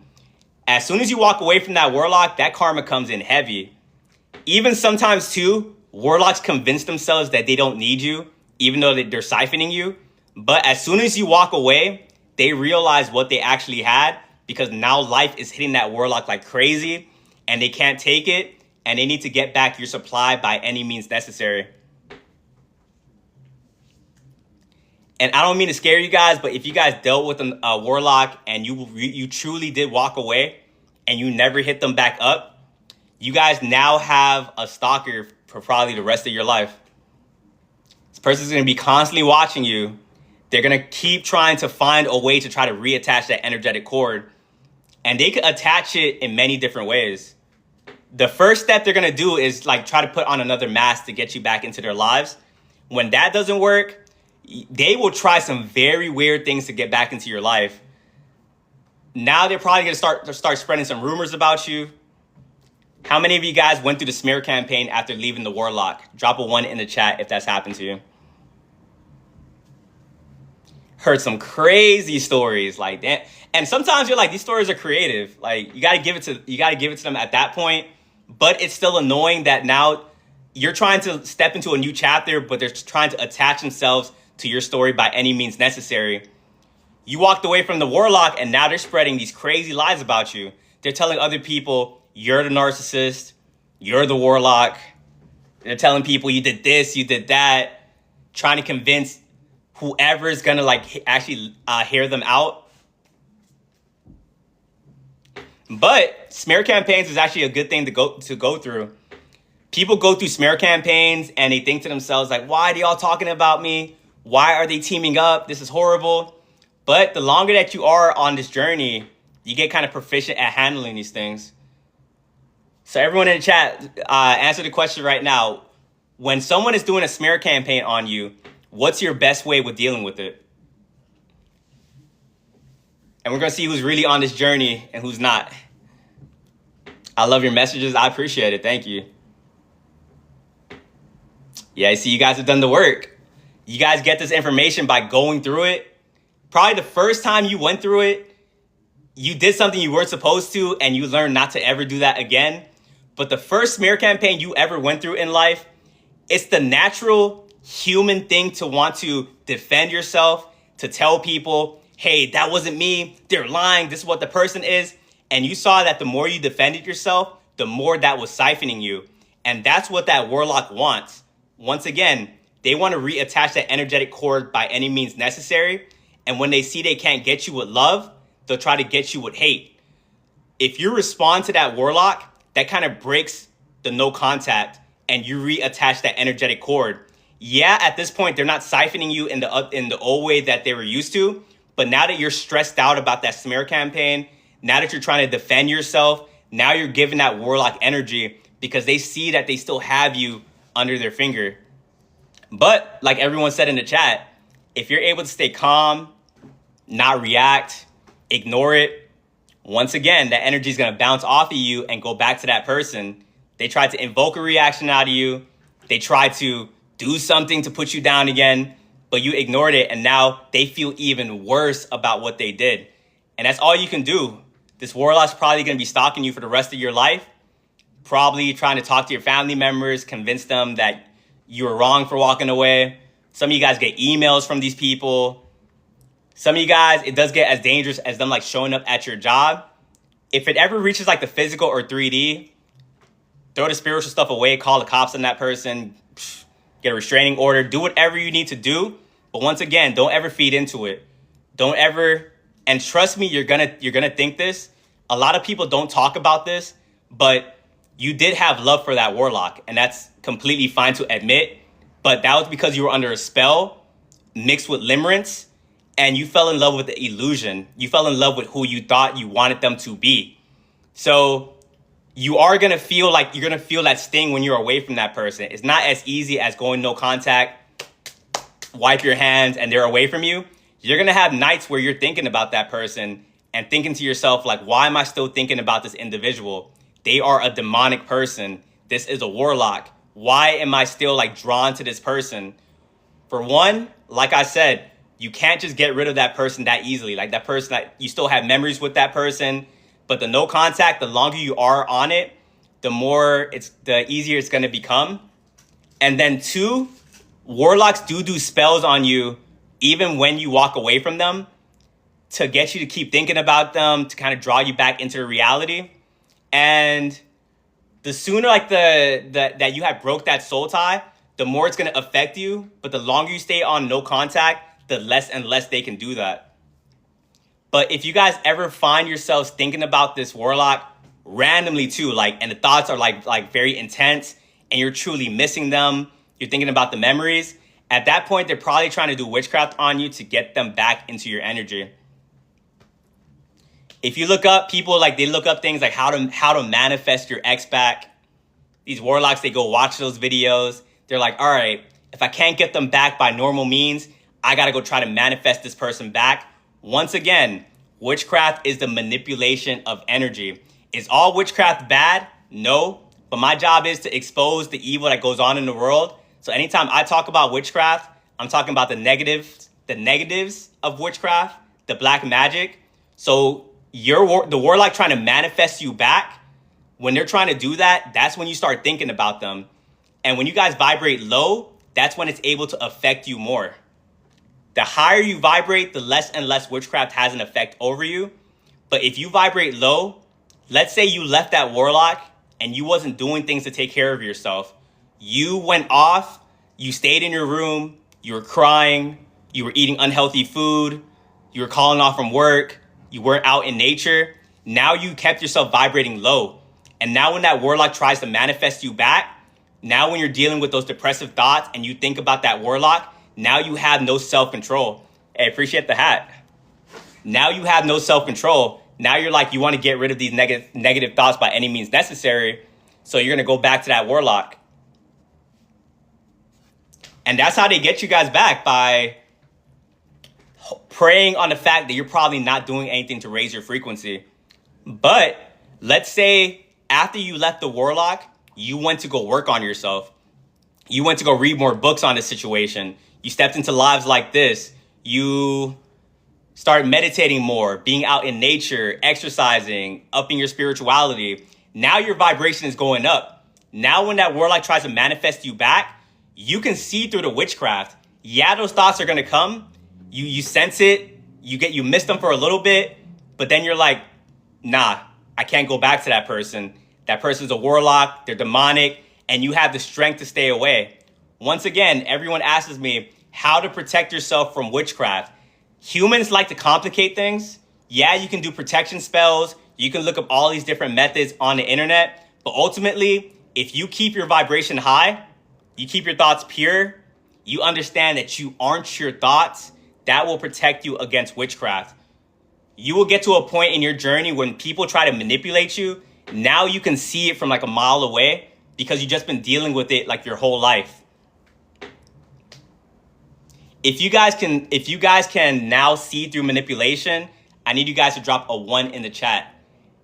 As soon as you walk away from that warlock, that karma comes in heavy. Even sometimes too, warlocks convince themselves that they don't need you, even though they're siphoning you. But as soon as you walk away, they realize what they actually had, because now life is hitting that warlock like crazy and they can't take it and they need to get back your supply by any means necessary. And I don't mean to scare you guys, but if you guys dealt with a warlock and you truly did walk away and you never hit them back up, you guys now have a stalker for probably the rest of your life. This person's going to be constantly watching you. They're going to keep trying to find a way to try to reattach that energetic cord. And they could attach it in many different ways. The first step they're going to do is like try to put on another mask to get you back into their lives. When that doesn't work, they will try some very weird things to get back into your life. Now they're probably going to start spreading some rumors about you. How many of you guys went through the smear campaign after leaving the warlock? Drop a 1 in the chat if that's happened to you. Heard some crazy stories like that. And sometimes you're like, these stories are creative. Like you got to give it to them at that point. but it's still annoying that now you're trying to step into a new chapter, but they're trying to attach themselves to your story by any means necessary. You walked away from the warlock and now they're spreading these crazy lies about you. They're telling other people you're the narcissist, you're the warlock. They're telling people you did this, you did that, trying to convince whoever is gonna like actually hear them out. But smear campaigns is actually a good thing to go through. People go through smear campaigns and they think to themselves like, why are they all talking about me? Why are they teaming up? This is horrible. But the longer that you are on this journey, you get kind of proficient at handling these things. So everyone in the chat, answer the question right now. When someone is doing a smear campaign on you, what's your best way with dealing with it? And we're going to see who's really on this journey and who's not. I love your messages. I appreciate it. Thank you. Yeah, I see you guys have done the work. You guys get this information by going through it. Probably the first time you went through it, you did something you weren't supposed to and you learned not to ever do that again. But the first smear campaign you ever went through in life, it's the natural human thing to want to defend yourself, to tell people, hey, that wasn't me, they're lying, this is what the person is. And you saw that the more you defended yourself, the more that was siphoning you. And that's what that warlock wants. Once again, they want to reattach that energetic cord by any means necessary. And when they see they can't get you with love, they'll try to get you with hate. If you respond to that warlock, that kind of breaks the no contact and you reattach that energetic cord. Yeah, at this point, they're not siphoning you in the old way that they were used to. But now that you're stressed out about that smear campaign, now that you're trying to defend yourself, now you're giving that warlock energy because they see that they still have you under their finger. But like everyone said in the chat, if you're able to stay calm, not react, ignore it, once again, that energy is going to bounce off of you and go back to that person. They tried to invoke a reaction out of you. They tried to do something to put you down again, but you ignored it. And now they feel even worse about what they did. And that's all you can do. This warlock's probably going to be stalking you for the rest of your life. Probably trying to talk to your family members, convince them that you were wrong for walking away. Some of you guys get emails from these people. Some of you guys, it does get as dangerous as them like showing up at your job. If it ever reaches like the physical or 3D, throw the spiritual stuff away, call the cops on that person, get a restraining order, do whatever you need to do. But once again, don't ever feed into it. Don't ever, and trust me, you're gonna think this. A lot of people don't talk about this, but you did have love for that warlock, and that's completely fine to admit. But that was because you were under a spell mixed with limerence, and you fell in love with the illusion. You fell in love with who you thought you wanted them to be. So you are going to feel like you're going to feel that sting when you're away from that person. It's not as easy as going no contact, wipe your hands, and they're away from you. You're going to have nights where you're thinking about that person and thinking to yourself, like, why am I still thinking about this individual? They are a demonic person. This is a warlock. Why am I still like drawn to this person? For one, like I said, you can't just get rid of that person that easily. Like that person, that you still have memories with that person, but the no contact, the longer you are on it, the easier it's going to become. And then two, warlocks do spells on you even when you walk away from them to get you to keep thinking about them, to kind of draw you back into reality. And the sooner like that you have broke that soul tie, the more it's going to affect you. But the longer you stay on no contact, the less and less they can do that. But if you guys ever find yourselves thinking about this warlock randomly too, like, and the thoughts are like very intense and you're truly missing them, you're thinking about the memories, at that point, they're probably trying to do witchcraft on you to get them back into your energy. If you look up people, like they look up things like how to manifest your ex back. These warlocks, they go watch those videos. They're like, all right, if I can't get them back by normal means, I got to go try to manifest this person back. Once again, witchcraft is the manipulation of energy. Is all witchcraft bad? No. But my job is to expose the evil that goes on in the world. So anytime I talk about witchcraft, I'm talking about the negatives of witchcraft, the black magic. So the warlock trying to manifest you back, when they're trying to do that, that's when you start thinking about them. And when you guys vibrate low, that's when it's able to affect you more. The higher you vibrate, the less and less witchcraft has an effect over you. But if you vibrate low, let's say you left that warlock and you wasn't doing things to take care of yourself. You went off, you stayed in your room, you were crying, you were eating unhealthy food, you were calling off from work, you weren't out in nature. Now you kept yourself vibrating low. And now when that warlock tries to manifest you back, now when you're dealing with those depressive thoughts and you think about that warlock, now you have no self-control. Hey, appreciate the hat. Now you have no self-control. Now you're like, you want to get rid of these negative thoughts by any means necessary. So you're going to go back to that warlock. And that's how they get you guys back, by preying on the fact that you're probably not doing anything to raise your frequency. But let's say after you left the warlock, you went to go work on yourself. You went to go read more books on the situation. You stepped into lives like this. You start meditating more, being out in nature, exercising, upping your spirituality. Now your vibration is going up. Now when that warlock tries to manifest you back, you can see through the witchcraft. Yeah, those thoughts are gonna come. You sense it. You miss them for a little bit, but then you're like, nah, I can't go back to that person. That person's a warlock, they're demonic, and you have the strength to stay away. Once again, everyone asks me how to protect yourself from witchcraft. Humans like to complicate things. Yeah, you can do protection spells. You can look up all these different methods on the internet. But ultimately, if you keep your vibration high, you keep your thoughts pure, you understand that you aren't your thoughts, that will protect you against witchcraft. You will get to a point in your journey when people try to manipulate you. Now you can see it from like a mile away because you've just been dealing with it like your whole life. If you guys can now see through manipulation, I need you guys to drop a 1 in the chat.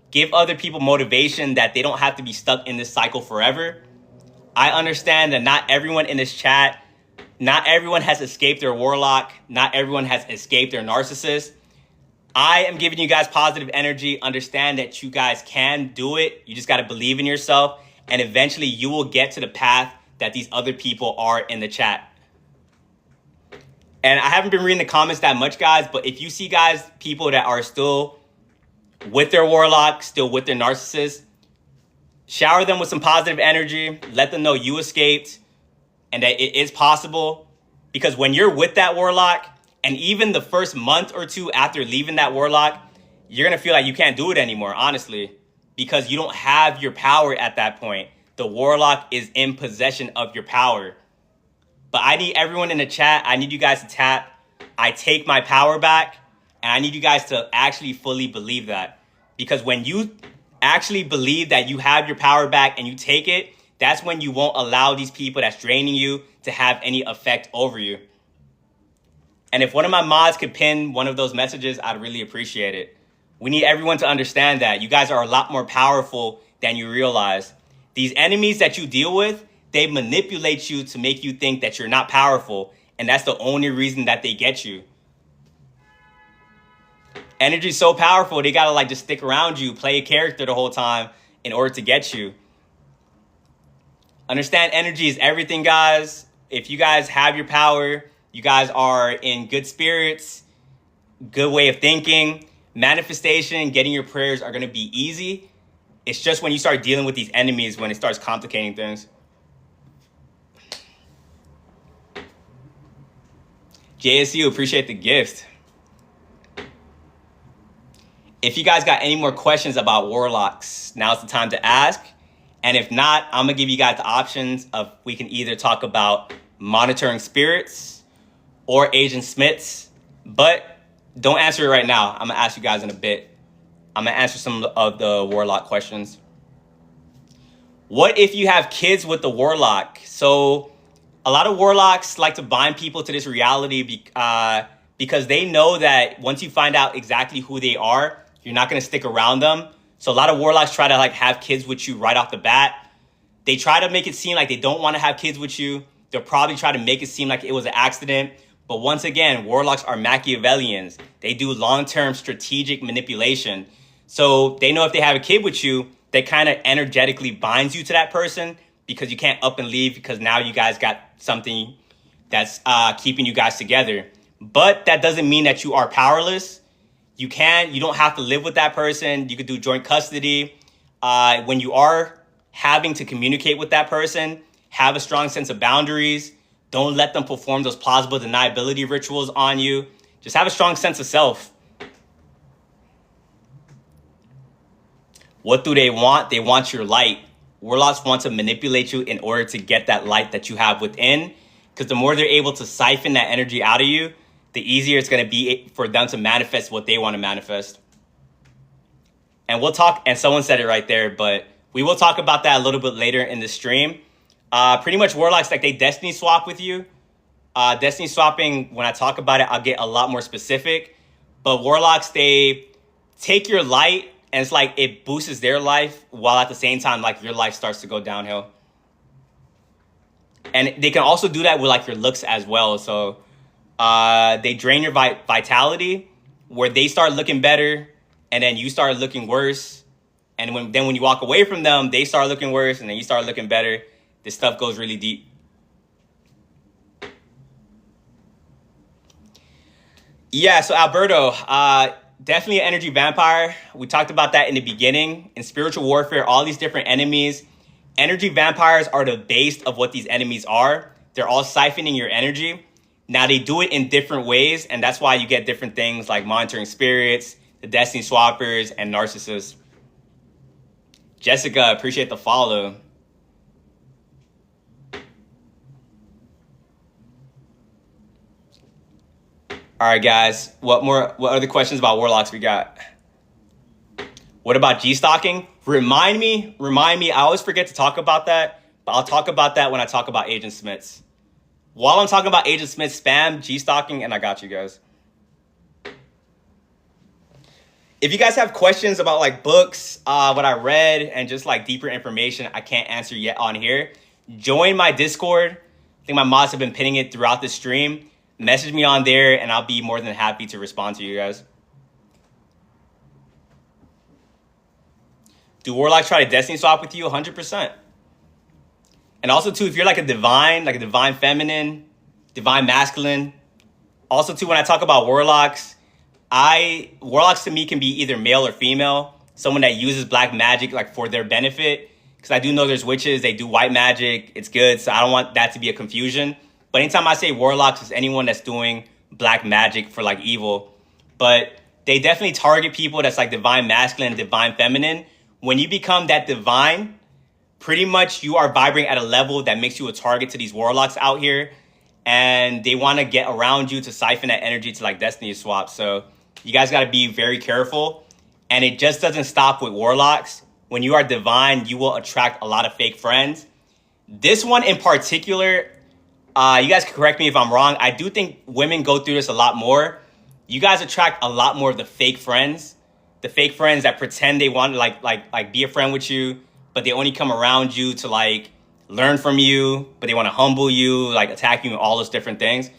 Give other people motivation that they don't have to be stuck in this cycle forever. I understand that not everyone in this chat, not everyone has escaped their warlock. Not everyone has escaped their narcissist. I am giving you guys positive energy. Understand that you guys can do it. You just got to believe in yourself. And eventually you will get to the path that these other people are in the chat. And I haven't been reading the comments that much, guys. But if you see people that are still with their warlock, still with their narcissist, shower them with some positive energy. Let them know you escaped and that it is possible. Because when you're with that warlock, and even the first month or two after leaving that warlock, you're going to feel like you can't do it anymore, honestly. Because you don't have your power at that point. The warlock is in possession of your power. But I need everyone in the chat, I need you guys to tap, I take my power back. And I need you guys to actually fully believe that. Because when you actually believe that you have your power back and you take it, that's when you won't allow these people that's draining you to have any effect over you. And if one of my mods could pin one of those messages, I'd really appreciate it. We need everyone to understand that you guys are a lot more powerful than you realize. These enemies that you deal with, they manipulate you to make you think that you're not powerful. And that's the only reason that they get you. Energy is so powerful, they gotta just stick around you, play a character the whole time in order to get you. Understand energy is everything, guys. If you guys have your power, you guys are in good spirits, good way of thinking, manifestation, getting your prayers are gonna be easy. It's just when you start dealing with these enemies when it starts complicating things. JSU, appreciate the gift. If you guys got any more questions about warlocks, now's the time to ask. And if not, I'm going to give you guys the options of we can either talk about monitoring spirits or Agent Smiths. But don't answer it right now. I'm going to ask you guys in a bit. I'm going to answer some of the warlock questions. What if you have kids with the warlock? So a lot of warlocks like to bind people to this reality because they know that once you find out exactly who they are, you're not going to stick around them. So a lot of warlocks try to have kids with you right off the bat. They try to make it seem like they don't want to have kids with you. They'll probably try to make it seem like it was an accident. But once again, warlocks are Machiavellians. They do long-term strategic manipulation. So they know if they have a kid with you, that kind of energetically binds you to that person, because you can't up and leave, because now you guys got something that's keeping you guys together. But that doesn't mean that you are powerless. You don't have to live with that person. You could do joint custody. When you are having to communicate with that person, have a strong sense of boundaries. Don't let them perform those plausible deniability rituals on you. Just have a strong sense of self. What do they want? They want your light. Warlocks want to manipulate you in order to get that light that you have within, because the more they're able to siphon that energy out of you, the easier it's going to be for them to manifest what they want to manifest. And we'll talk, and someone said it right there, but we will talk about that a little bit later in the stream. Pretty much warlocks, like, they destiny swap with you. Destiny swapping, when I talk about it, I'll get a lot more specific. But warlocks, they take your light, and it's like it boosts their life, while at the same time, like, your life starts to go downhill. And they can also do that with, like, your looks as well. So they drain your vitality, where they start looking better, and then you start looking worse. And when you walk away from them, they start looking worse, and then you start looking better. This stuff goes really deep. Yeah, so Alberto, definitely an energy vampire. We talked about that in the beginning. In spiritual warfare, all these different enemies, energy vampires are the base of what these enemies are. They're all siphoning your energy. Now, they do it in different ways, and that's why you get different things like monitoring spirits, the destiny swappers, and narcissists. Jessica, appreciate the follow. All right, guys. What other questions about warlocks we got? What about G-stalking? Remind me. I always forget to talk about that, but I'll talk about that when I talk about Agent Smiths. While I'm talking about Agent Smith, spam G-stalking, and I got you guys. If you guys have questions about, like, books, what I read, and just, like, deeper information I can't answer yet on here, join my Discord. I think my mods have been pinning it throughout the stream. Message me on there, and I'll be more than happy to respond to you guys. Do warlocks try to destiny swap with you? 100%. And also, too, if you're like a divine feminine, divine masculine. Also, too, when I talk about warlocks, warlocks to me can be either male or female. Someone that uses black magic, like, for their benefit. Because I do know there's witches, they do white magic. It's good, so I don't want that to be a confusion. But anytime I say warlocks, it's anyone that's doing black magic for, like, evil. But they definitely target people that's, like, divine masculine, divine feminine. When you become that divine, pretty much you are vibrating at a level that makes you a target to these warlocks out here. And they want to get around you to siphon that energy to, like, destiny swap. So you guys got to be very careful. And it just doesn't stop with warlocks. When you are divine, you will attract a lot of fake friends. This one in particular, you guys can correct me if I'm wrong. I do think women go through this a lot more. You guys attract a lot more of the fake friends. The fake friends that pretend they want to like be a friend with you, but they only come around you to, like, learn from you, but they want to humble you, like, attack you and all those different things.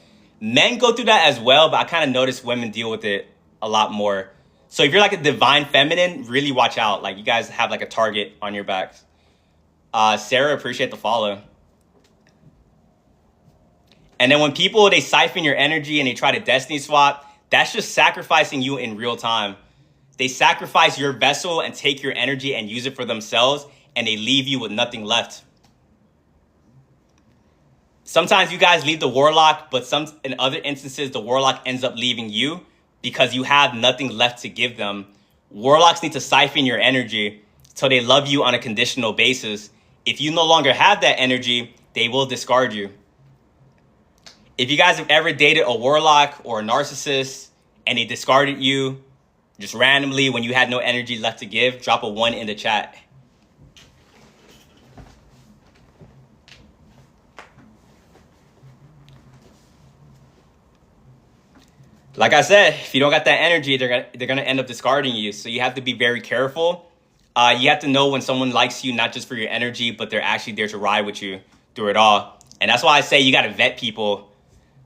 Men go through that as well, but I kind of notice women deal with it a lot more. So if you're like a divine feminine, really watch out. Like, you guys have, like, a target on your backs. Sarah, appreciate the follow. And then when people, they siphon your energy and they try to destiny swap, that's just sacrificing you in real time. They sacrifice your vessel and take your energy and use it for themselves, and they leave you with nothing left. Sometimes you guys leave the warlock, but in other instances, the warlock ends up leaving you because you have nothing left to give them. Warlocks need to siphon your energy so they love you on a conditional basis. If you no longer have that energy, they will discard you. If you guys have ever dated a warlock or a narcissist and they discarded you just randomly when you had no energy left to give, drop a 1 in the chat. Like I said, if you don't got that energy, they're gonna end up discarding you. So you have to be very careful. You have to know when someone likes you, not just for your energy, but they're actually there to ride with you through it all. And that's why I say you got to vet people.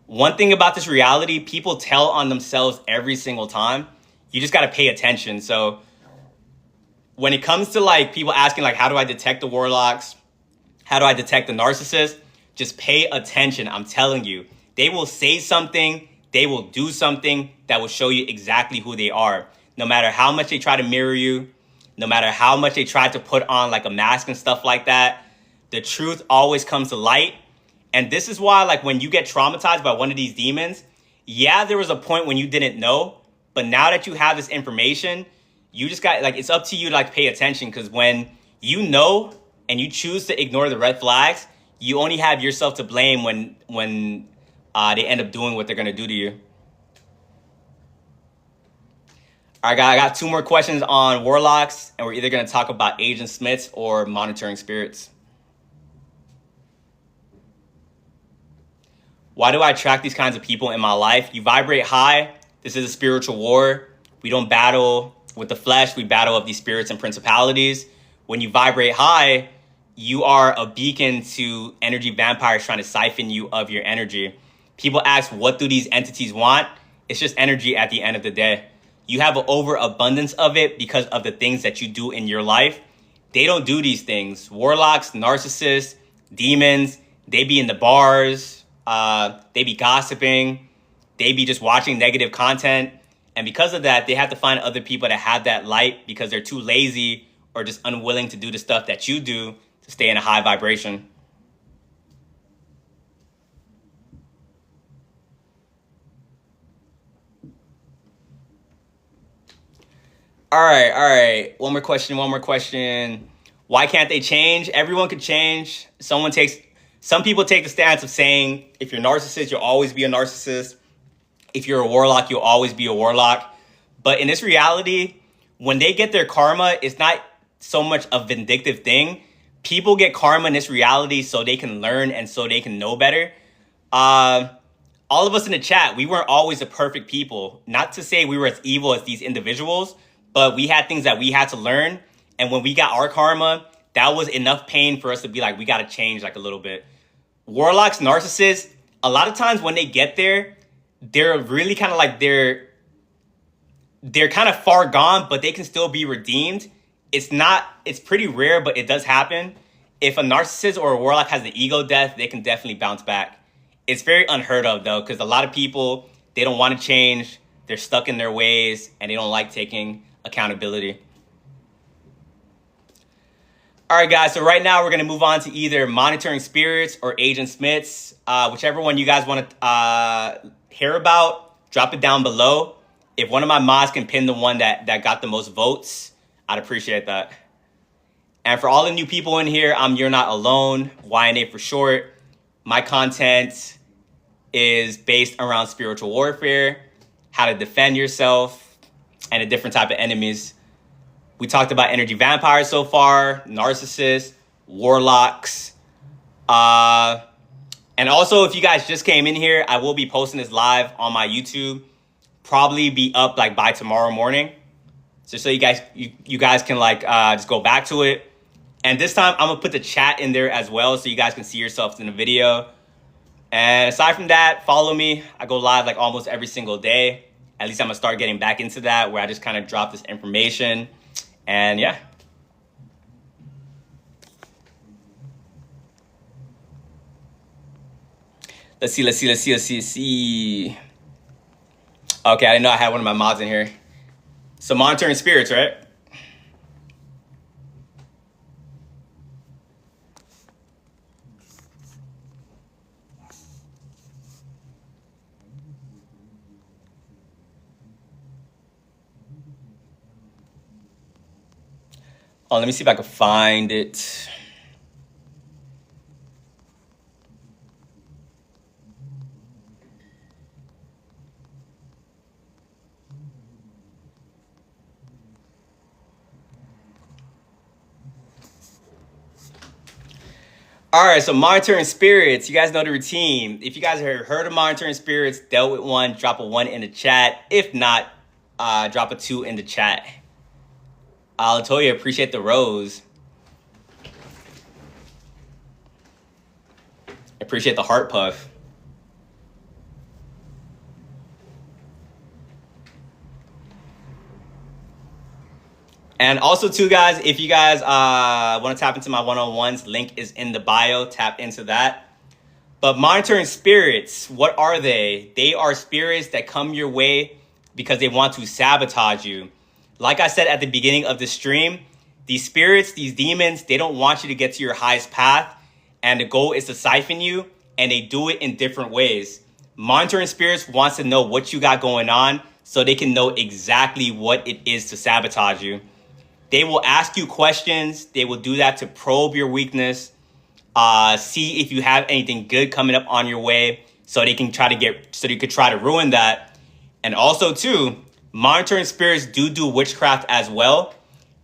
One thing about this reality, people tell on themselves every single time. You just got to pay attention. So when it comes to like people asking like, how do I detect the warlocks? How do I detect the narcissist? Just pay attention. I'm telling you, they will say something, they will do something that will show you exactly who they are. No matter how much they try to mirror you, no matter how much they try to put on like a mask and stuff like that, the truth always comes to light. And this is why, like, when you get traumatized by one of these demons, yeah, there was a point when you didn't know, but now that you have this information, you just got, like, it's up to you to, like, pay attention, because when you know and you choose to ignore the red flags, you only have yourself to blame when they end up doing what they're going to do to you. All right, guys, I got 2 more questions on warlocks, and we're either going to talk about Agent Smiths or monitoring spirits. Why do I attract these kinds of people in my life? You vibrate high. This is a spiritual war. We don't battle with the flesh. We battle with these spirits and principalities. When you vibrate high, you are a beacon to energy vampires trying to siphon you of your energy. People ask, what do these entities want? It's just energy at the end of the day. You have an overabundance of it because of the things that you do in your life. They don't do these things. Warlocks, narcissists, demons, they be in the bars. They be gossiping, they be just watching negative content. And because of that, they have to find other people that have that light because they're too lazy or just unwilling to do the stuff that you do to stay in a high vibration. All right. One more question. Why can't they change? Everyone could change. Some people take the stance of saying, if you're a narcissist, you'll always be a narcissist. If you're a warlock, you'll always be a warlock. But in this reality, when they get their karma, it's not so much a vindictive thing. People get karma in this reality so they can learn and so they can know better. All of us in the chat, we weren't always the perfect people. Not to say we were as evil as these individuals, but we had things that we had to learn. And when we got our karma, that was enough pain for us to be like, we got to change like a little bit. Warlocks, narcissists, a lot of times when they get there, they're really kind of like they're kind of far gone, but they can still be redeemed. It's pretty rare, but it does happen. If a narcissist or a warlock has the ego death, they can definitely bounce back. It's very unheard of though, because a lot of people, they don't want to change. They're stuck in their ways and they don't like taking accountability. All right, guys, so right now we're going to move on to either monitoring spirits or Agent Smiths. Whichever one you guys want to hear about, drop it down below. If one of my mods can pin the one that got the most votes, I'd appreciate that. And for all the new people in here, I'm You're Not Alone, YNA for short. My content is based around spiritual warfare, how to defend yourself, and a different type of enemies. We talked about energy vampires so far, narcissists, warlocks. And also, if you guys just came in here, I will be posting this live on my YouTube. Probably be up like by tomorrow morning. So you guys can like just go back to it. And this time, I'm going to put the chat in there as well so you guys can see yourselves in the video. And aside from that, follow me. I go live like almost every single day. At least I'm going to start getting back into that, where I just kind of drop this information. And yeah. Let's see. Okay, I didn't know I had one of my mods in here. So monitoring spirits, right? Oh, let me see if I can find it. All right, so monitoring spirits, you guys know the routine. If you guys have heard of monitoring spirits, dealt with one, drop a 1 in the chat. If not, drop a 2 in the chat. Latoya, appreciate the rose. Appreciate the heart puff. And also too, guys, if you guys want to tap into my one-on-ones, link is in the bio. Tap into that. But monitoring spirits, what are they? They are spirits that come your way because they want to sabotage you. Like I said at the beginning of the stream, these spirits, these demons, they don't want you to get to your highest path. And the goal is to siphon you, and they do it in different ways. Monitoring spirits wants to know what you got going on so they can know exactly what it is to sabotage you. They will ask you questions. They will do that to probe your weakness, see if you have anything good coming up on your way, so they can try to so you could try to ruin that. And also too, monitoring spirits do witchcraft as well.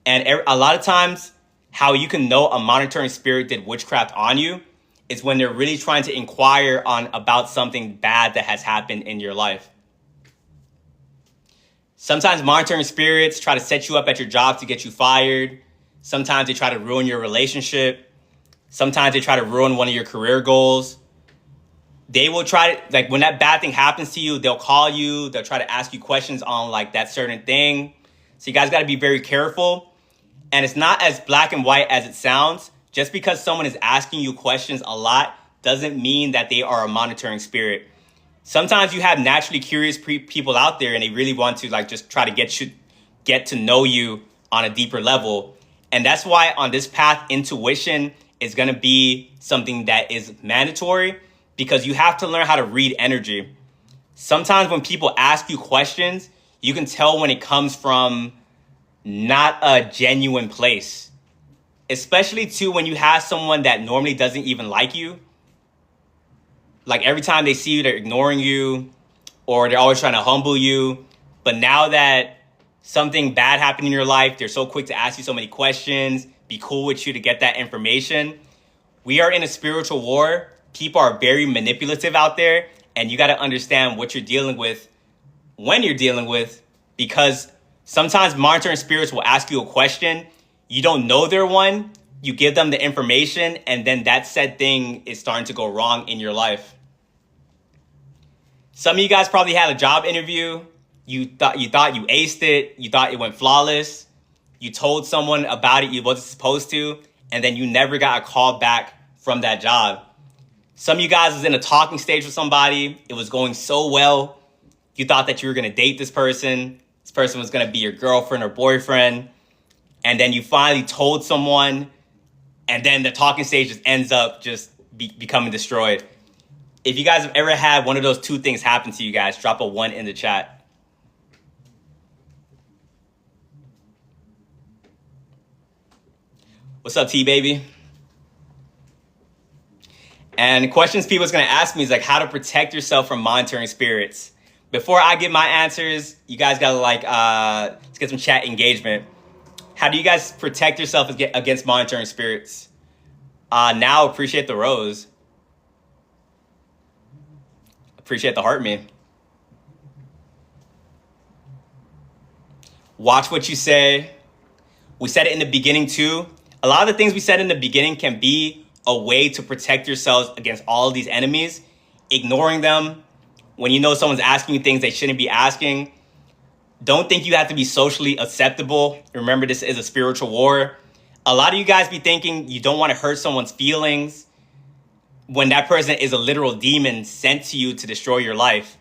And a lot of times, how you can know a monitoring spirit did witchcraft on you is when they're really trying to inquire about something bad that has happened in your life. Sometimes monitoring spirits try to set you up at your job to get you fired. Sometimes they try to ruin your relationship. Sometimes they try to ruin one of your career goals. They will try to, like, when that bad thing happens to you, they'll call you. They'll try to ask you questions on, like, that certain thing. So you guys got to be very careful. And it's not as black and white as it sounds. Just because someone is asking you questions a lot doesn't mean that they are a monitoring spirit. Sometimes you have naturally curious people out there, and they really want to, like, just try to get to know you on a deeper level. And that's why on this path, intuition is going to be something that is mandatory, because you have to learn how to read energy. Sometimes when people ask you questions, you can tell when it comes from not a genuine place. Especially too when you have someone that normally doesn't even like you. Like every time they see you, they're ignoring you, or they're always trying to humble you. But now that something bad happened in your life, they're so quick to ask you so many questions, be cool with you to get that information. We are in a spiritual war. People are very manipulative out there, and you got to understand what you're dealing with when you're dealing with, because sometimes monitoring spirits will ask you a question. You don't know they're one. You give them the information, and then that said thing is starting to go wrong in your life. Some of you guys probably had a job interview. You thought you aced it. You thought it went flawless. You told someone about it you wasn't supposed to, and then you never got a call back from that job. Some of you guys was in a talking stage with somebody. It was going so well. You thought that you were going to date this person. This person was going to be your girlfriend or boyfriend. And then you finally told someone, and then the talking stage just ends up just becoming destroyed. If you guys have ever had one of those two things happen to you guys, drop a 1 in the chat. What's up, T-Baby? And questions people is going to ask me is like how to protect yourself from monitoring spirits. Before I give my answers, you guys got to let's get some chat engagement. How do you guys protect yourself against monitoring spirits? Now, appreciate the rose. Appreciate the heart me. Watch what you say. We said it in the beginning too. A lot of the things we said in the beginning can be a way to protect yourselves against all of these enemies. Ignoring them when you know someone's asking you things they shouldn't be asking. Don't think you have to be socially acceptable. Remember, this is a spiritual war. A lot of you guys be thinking you don't want to hurt someone's feelings when that person is a literal demon sent to you to destroy your life.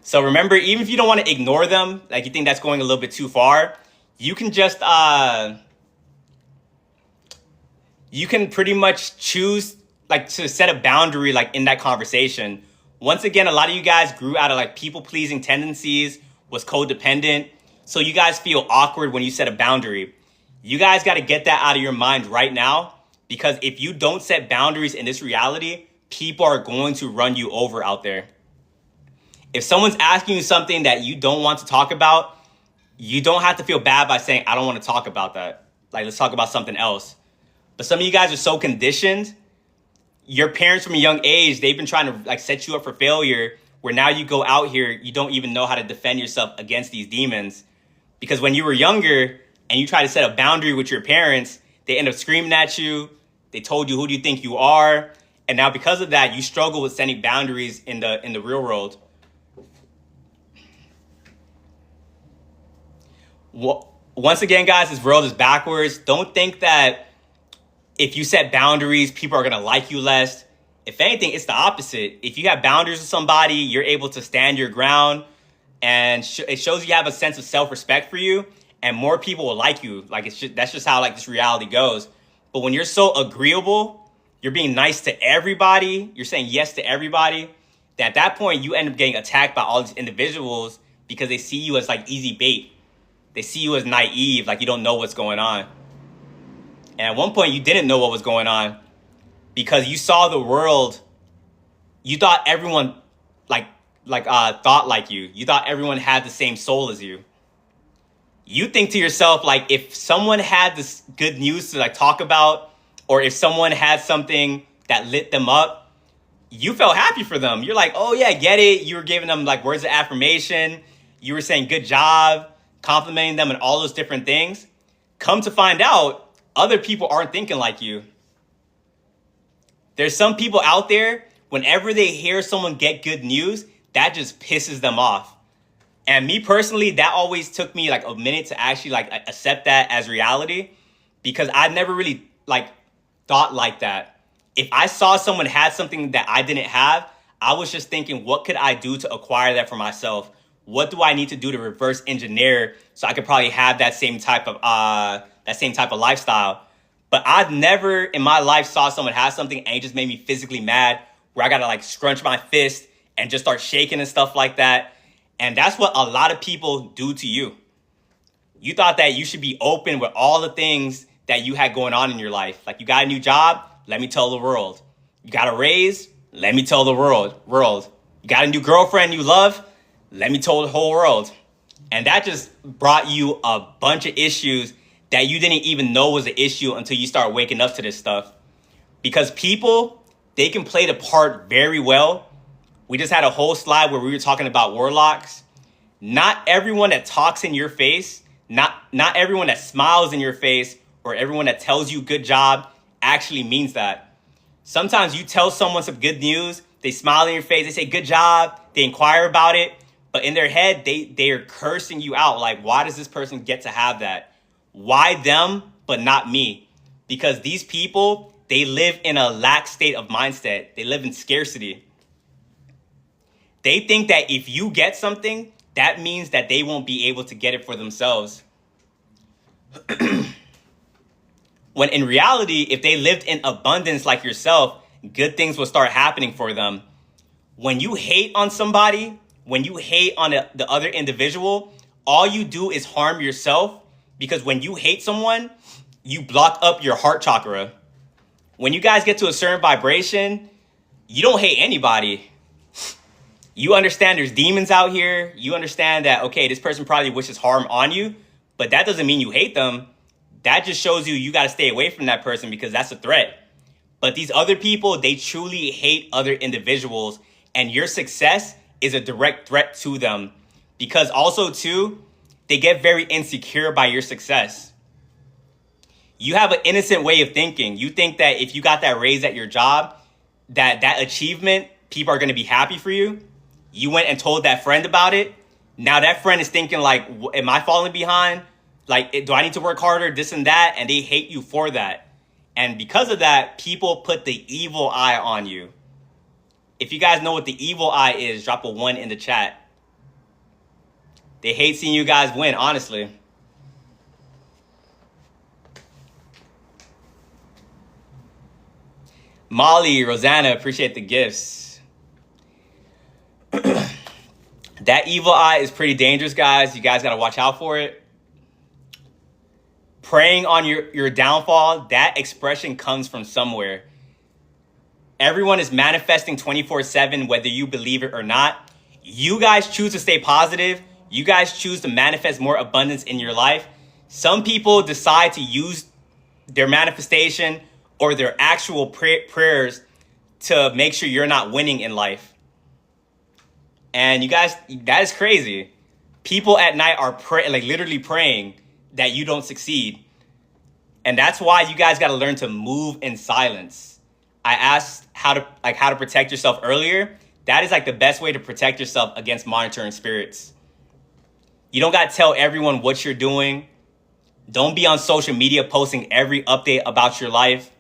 So remember, even if you don't want to ignore them, like you think that's going a little bit too far, you can just, you can pretty much choose like to set a boundary like in that conversation. Once again, a lot of you guys grew out of like people-pleasing tendencies, was codependent. So you guys feel awkward when you set a boundary. You guys got to get that out of your mind right now, because if you don't set boundaries in this reality, people are going to run you over out there. If someone's asking you something that you don't want to talk about, you don't have to feel bad by saying, I don't want to talk about that. Like, let's talk about something else. But some of you guys are so conditioned. Your parents from a young age, they've been trying to like set you up for failure, where now you go out here, you don't even know how to defend yourself against these demons. Because when you were younger and you try to set a boundary with your parents, they end up screaming at you. They told you, who do you think you are? And now because of that, you struggle with setting boundaries in the real world. Once again, guys, this world is backwards. Don't think that if you set boundaries, people are going to like you less. If anything, it's the opposite. If you have boundaries with somebody, you're able to stand your ground, and it shows you have a sense of self-respect for you, and more people will like you. Like, that's just how like this reality goes. But when you're so agreeable, you're being nice to everybody, you're saying yes to everybody, that at that point you end up getting attacked by all these individuals because they see you as like easy bait. They see you as naive, like you don't know what's going on. And at one point you didn't know what was going on because you saw the world. You thought everyone thought like you. You thought everyone had the same soul as you. You think to yourself, like, if someone had this good news to like talk about, or if someone had something that lit them up, you felt happy for them. You're like, oh yeah, get it. You were giving them like words of affirmation. You were saying good job, complimenting them and all those different things. Come to find out, other people aren't thinking like you. There's some people out there, whenever they hear someone get good news, that just pisses them off. And me personally, that always took me like a minute to actually like accept that as reality, because I never really like thought like that. If I saw someone had something that I didn't have, I was just thinking, what could I do to acquire that for myself? What do I need to do to reverse engineer so I could probably have that same type of lifestyle? But I've never in my life saw someone have something and it just made me physically mad, where I gotta like scrunch my fist and just start shaking and stuff like that. And that's what a lot of people do to you. You thought that you should be open with all the things that you had going on in your life. Like, you got a new job, let me tell the world. You got a raise, let me tell the world. You got a new girlfriend you love, let me tell the whole world. And that just brought you a bunch of issues that you didn't even know was an issue until you start waking up to this stuff. Because people, they can play the part very well. We just had a whole slide where we were talking about warlocks. Not everyone that talks in your face, not everyone that smiles in your face, or everyone that tells you good job actually means that. Sometimes you tell someone some good news, they smile in your face, they say good job, they inquire about it, but in their head, they are cursing you out. Like, why does this person get to have that? Why them, but not me? Because these people, they live in a lack state of mindset. They live in scarcity. They think that if you get something, that means that they won't be able to get it for themselves. When in reality, if they lived in abundance like yourself, good things will start happening for them. When you hate on somebody, when you hate on the other individual, all you do is harm yourself, because when you hate someone, you block up your heart chakra. When you guys get to a certain vibration, you don't hate anybody. You understand there's demons out here. You understand that, okay, this person probably wishes harm on you, but that doesn't mean you hate them. That just shows you got to stay away from that person because that's a threat. But these other people, they truly hate other individuals, and your success is a direct threat to them, because also too, they get very insecure by your success. You have an innocent way of thinking. You think that if you got that raise at your job, that achievement, people are going to be happy for you. You went and told that friend about it. Now that friend is thinking like, am I falling behind? Like, do I need to work harder? This and that. And they hate you for that. And because of that, people put the evil eye on you. If you guys know what the evil eye is, drop a 1 in the chat. They hate seeing you guys win, honestly. Molly, Rosanna, appreciate the gifts. That evil eye is pretty dangerous, guys. You guys got to watch out for it. Preying on your downfall, that expression comes from somewhere. Everyone is manifesting 24/7, whether you believe it or not. You guys choose to stay positive. You guys choose to manifest more abundance in your life. Some people decide to use their manifestation or their actual prayers to make sure you're not winning in life. And you guys, that is crazy. People at night are literally praying that you don't succeed. And that's why you guys got to learn to move in silence. I asked how to protect yourself earlier. That is like the best way to protect yourself against monitoring spirits. You don't got to tell everyone what you're doing. Don't be on social media posting every update about your life.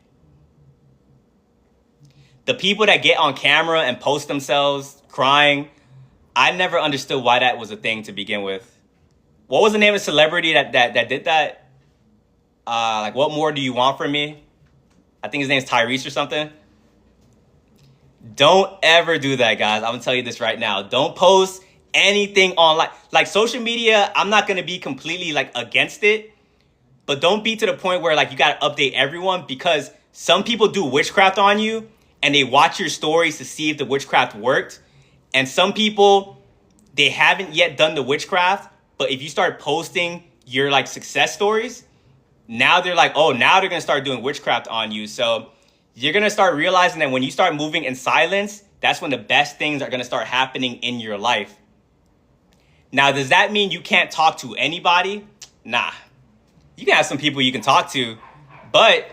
The people that get on camera and post themselves crying, I never understood why that was a thing to begin with. What was the name of the celebrity that did that? Like, what more do you want from me? I think his name's Tyrese or something. Don't ever do that, guys. I'm gonna tell you this right now. Don't post anything online. Like social media, I'm not gonna be completely like against it, but don't be to the point where like you gotta update everyone, because some people do witchcraft on you and they watch your stories to see if the witchcraft worked. And some people, they haven't yet done the witchcraft, but if you start posting your like success stories, now they're like, oh, now they're gonna start doing witchcraft on you. So you're gonna start realizing that when you start moving in silence, that's when the best things are gonna start happening in your life. Now, does that mean you can't talk to anybody? Nah. You can have some people you can talk to, but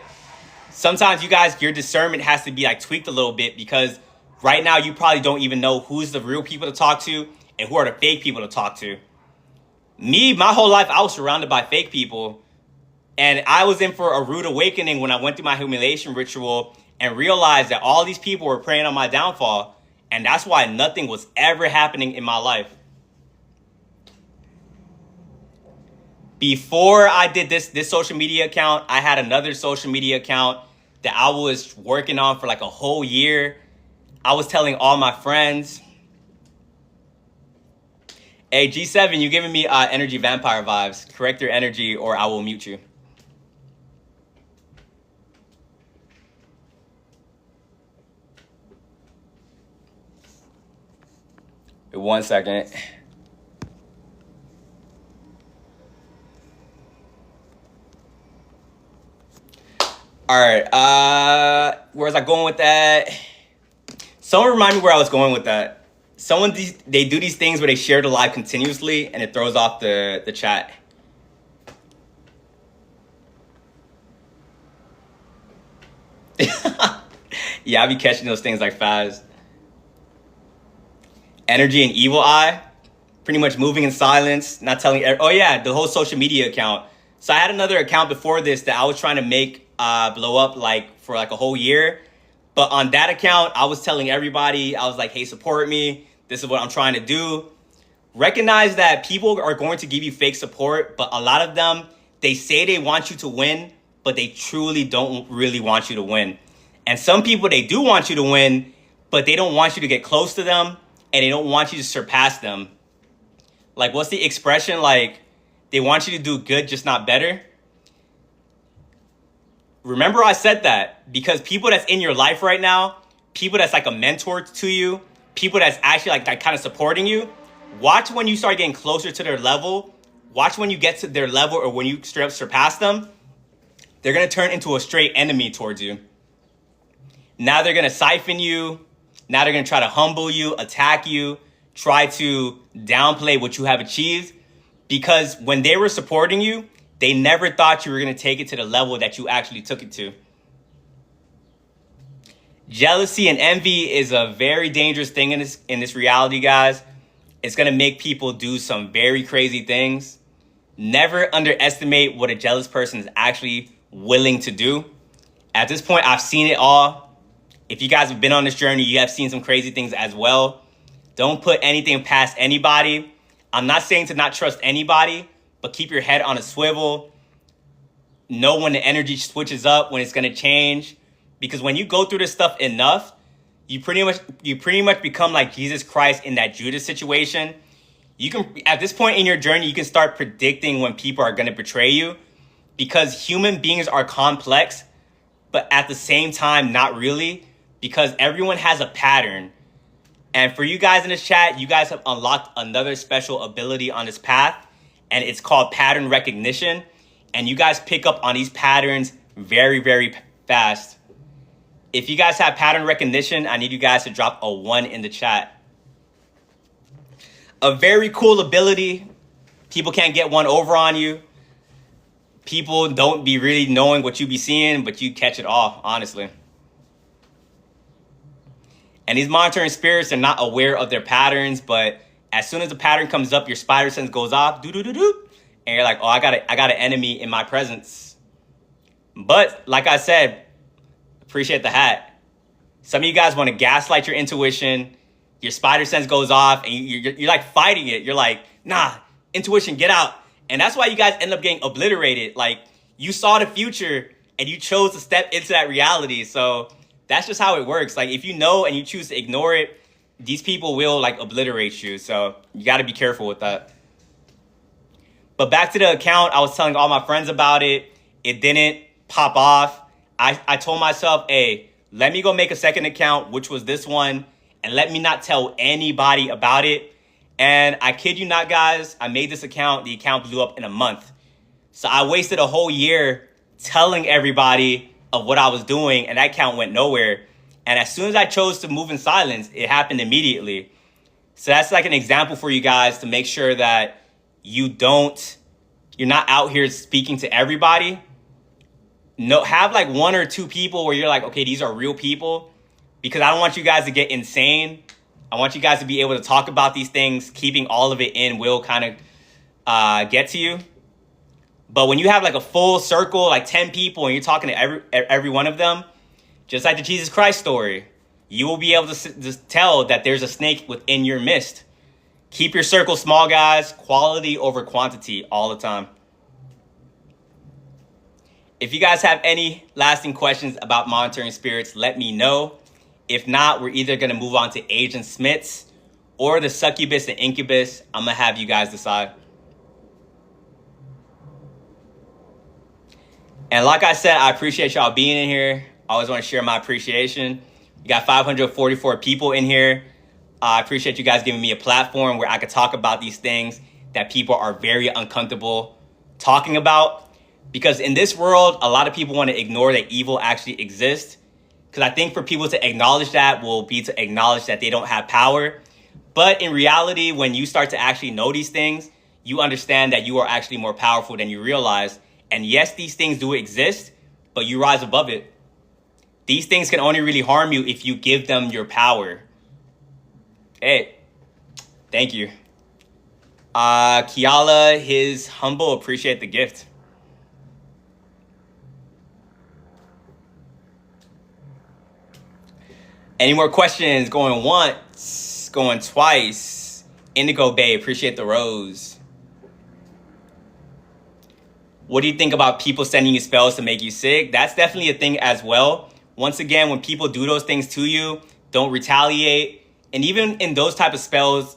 sometimes you guys, your discernment has to be like tweaked a little bit, because right now you probably don't even know who's the real people to talk to and who are the fake people to talk to. Me, my whole life, I was surrounded by fake people. And I was in for a rude awakening when I went through my humiliation ritual and realized that all these people were preying on my downfall. And that's why nothing was ever happening in my life. Before I did this social media account, I had another social media account that I was working on for like a whole year. I was telling all my friends. Hey, G7, you're giving me energy vampire vibes. Correct your energy or I will mute you. Wait 1 second. All right, where was I going with that? Someone remind me where I was going with that. They do these things where they share the live continuously and it throws off the chat. Yeah, I be catching those things like fast. Energy and evil eye, pretty much moving in silence, not telling. Oh yeah, the whole social media account. So I had another account before this that I was trying to make blow up like for like a whole year. But on that account, I was telling everybody, I was like, hey, support me. This is what I'm trying to do. Recognize that people are going to give you fake support, but a lot of them, they say they want you to win, but they truly don't really want you to win. And some people, they do want you to win, but they don't want you to get close to them and they don't want you to surpass them. Like, what's the expression? Like, they want you to do good, just not better. Remember I said that because people that's in your life right now, people that's like a mentor to you, people that's actually like kind of supporting you, watch when you start getting closer to their level, watch when you get to their level or when you straight up surpass them, they're going to turn into a straight enemy towards you. Now they're going to siphon you. Now they're going to try to humble you, attack you, try to downplay what you have achieved, because when they were supporting you, they never thought you were going to take it to the level that you actually took it to. Jealousy and envy is a very dangerous thing in this reality, guys. It's going to make people do some very crazy things. Never underestimate what a jealous person is actually willing to do. At this point, I've seen it all. If you guys have been on this journey, you have seen some crazy things as well. Don't put anything past anybody. I'm not saying to not trust anybody, but keep your head on a swivel. Know when the energy switches up, when it's going to change. Because when you go through this stuff enough, you pretty much become like Jesus Christ in that Judas situation. You can, at this point in your journey, you can start predicting when people are going to betray you, because human beings are complex, but at the same time, not really, because everyone has a pattern. And for you guys in this chat, you guys have unlocked another special ability on this path, and it's called pattern recognition. And you guys pick up on these patterns very, very fast. If you guys have pattern recognition, I need you guys to drop a 1 in the chat. A very cool ability. People can't get one over on you. People don't be really knowing what you be seeing, but you catch it all, honestly. And these monitoring spirits are not aware of their patterns, but as soon as the pattern comes up, your spider sense goes off, do-do-do-do, and you're like, oh, I got an enemy in my presence. But like I said, appreciate the hat. Some of you guys want to gaslight your intuition. Your spider sense goes off, and you're like fighting it. You're like, nah, intuition, get out. And that's why you guys end up getting obliterated. Like, you saw the future, and you chose to step into that reality. So that's just how it works. Like, if you know and you choose to ignore it, these people will like obliterate you. So you got to be careful with that. But back to the account, I was telling all my friends about it. It didn't pop off. I told myself, hey, let me go make a second account, which was this one, and let me not tell anybody about it. And I kid you not, guys, I made this account. The account blew up in a month. So I wasted a whole year telling everybody of what I was doing, and that account went nowhere. And as soon as I chose to move in silence, it happened immediately. So that's like an example for you guys to make sure that you're not out here speaking to everybody. No, have like one or two people where you're like, okay, these are real people, because I don't want you guys to get insane. I want you guys to be able to talk about these things. Keeping all of it in will kind of get to you. But when you have like a full circle, like 10 people, and you're talking to every one of them, just like the Jesus Christ story, you will be able to just tell that there's a snake within your midst. Keep your circle small, guys. Quality over quantity all the time. If you guys have any lasting questions about monitoring spirits, let me know. If not, we're either going to move on to Agent Smiths or the succubus and incubus. I'm going to have you guys decide. And like I said, I appreciate y'all being in here. I always want to share my appreciation. We got 544 people in here. I appreciate you guys giving me a platform where I could talk about these things that people are very uncomfortable talking about. Because in this world, a lot of people want to ignore that evil actually exists. Because I think for people to acknowledge that will be to acknowledge that they don't have power. But in reality, when you start to actually know these things, you understand that you are actually more powerful than you realize. And yes, these things do exist, but you rise above it. These things can only really harm you if you give them your power. Hey, thank you. Kiala, his humble, appreciate the gift. Any more questions? Going once, going twice. Indigo Bay, appreciate the rose. What do you think about people sending you spells to make you sick? That's definitely a thing as well. Once again, when people do those things to you, don't retaliate. And even in those type of spells,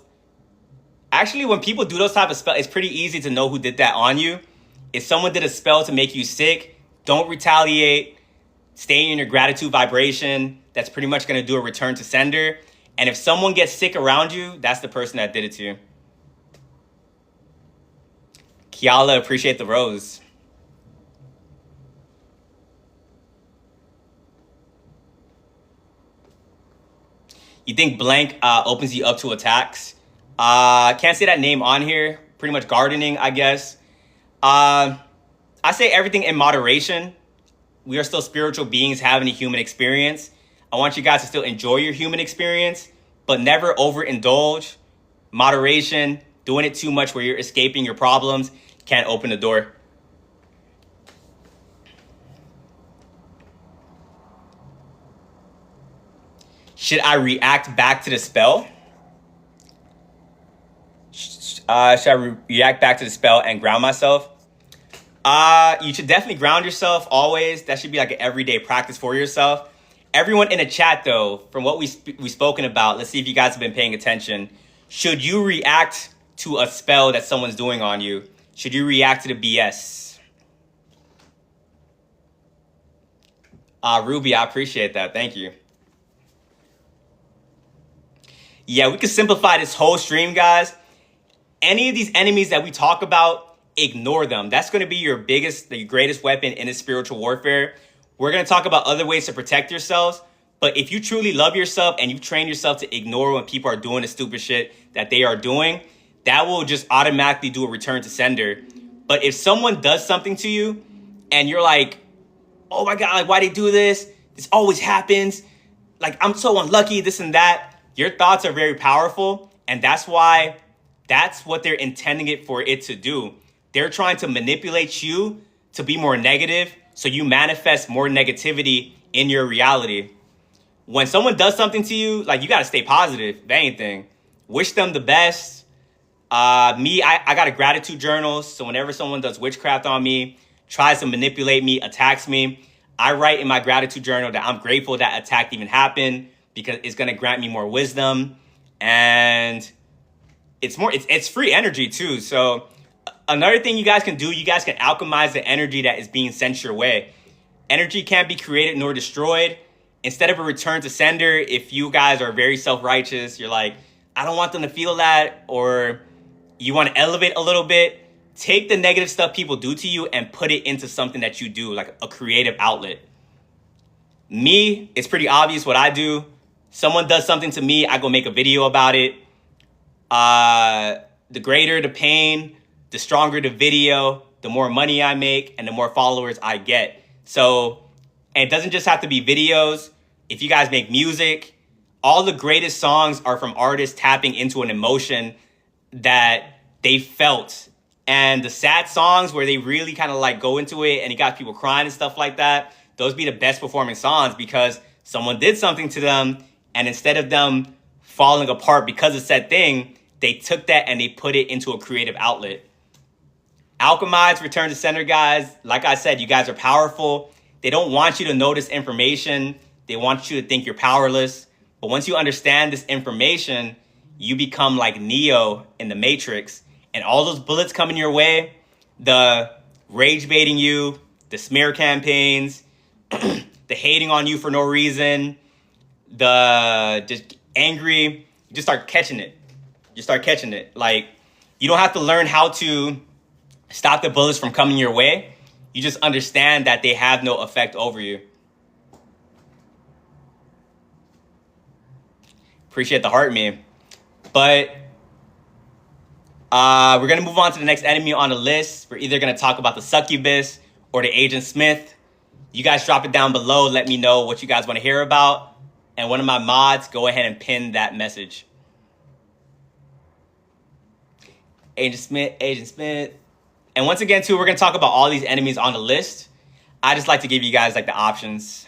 actually, when people do those type of spells, it's pretty easy to know who did that on you. If someone did a spell to make you sick, don't retaliate. Stay in your gratitude vibration. That's pretty much going to do a return to sender. And if someone gets sick around you, that's the person that did it to you. Kiala, appreciate the rose. You think blank opens you up to attacks? Can't say that name on here. Pretty much gardening, I guess. I say everything in moderation. We are still spiritual beings having a human experience. I want you guys to still enjoy your human experience, but never overindulge. Moderation, doing it too much where you're escaping your problems, can't open the door. Should I react back to the spell? Should I react back to the spell and ground myself? You should definitely ground yourself always. That should be like an everyday practice for yourself. Everyone in the chat, though, from what we've spoken about, let's see if you guys have been paying attention. Should you react to a spell that someone's doing on you? Should you react to the BS? Ruby, I appreciate that. Thank you. Yeah, we can simplify this whole stream, guys. Any of these enemies that we talk about, ignore them. That's going to be your greatest weapon in this spiritual warfare. We're going to talk about other ways to protect yourselves. But if you truly love yourself and you train yourself to ignore when people are doing the stupid shit that they are doing, that will just automatically do a return to sender. But if someone does something to you and you're like, oh my God, like, why they do this? This always happens. Like, I'm so unlucky, this and that. Your thoughts are very powerful. And that's what they're intending it for it to do. they're trying to manipulate you to be more negative, so you manifest more negativity in your reality. When someone does something to you, like, you got to stay positive, if anything. Wish them the best. I got a gratitude journal, so whenever someone does witchcraft on me, tries to manipulate me, attacks me, I write in my gratitude journal that I'm grateful that attack even happened, because it's going to grant me more wisdom, and it's free energy too. So another thing you guys can do, you guys can alchemize the energy that is being sent your way. Energy can't be created nor destroyed. Instead of a return to sender, if you guys are very self-righteous, you're like, I don't want them to feel that, or you want to elevate a little bit, take the negative stuff people do to you and put it into something that you do, like a creative outlet. Me, it's pretty obvious what I do. Someone does something to me, I go make a video about it. The greater the pain, the stronger the video, the more money I make, and the more followers I get. So, and it doesn't just have to be videos. If you guys make music, all the greatest songs are from artists tapping into an emotion that they felt. And the sad songs where they really kind of like go into it and you got people crying and stuff like that, those be the best performing songs, because someone did something to them, and instead of them falling apart because of said thing, they took that and they put it into a creative outlet. Alchemize, return to sender, guys. Like I said, you guys are powerful. They don't want you to know this information. They want you to think you're powerless. But once you understand this information, you become like Neo in the Matrix. And all those bullets coming your way, the rage baiting you, the smear campaigns, the hating on you for no reason, the just angry, you just start catching it. You start catching it. Like, you don't have to learn how to stop the bullets from coming your way. You just understand that they have no effect over you. Appreciate the heart meme. But we're going to move on to the next enemy on the list. We're either going to talk about the succubus or the Agent Smith. You guys drop it down below. Let me know what you guys want to hear about. And one of my mods, go ahead and pin that message. Agent Smith, Agent Smith. And once again, too, we're going to talk about all these enemies on the list. I just like to give you guys like the options.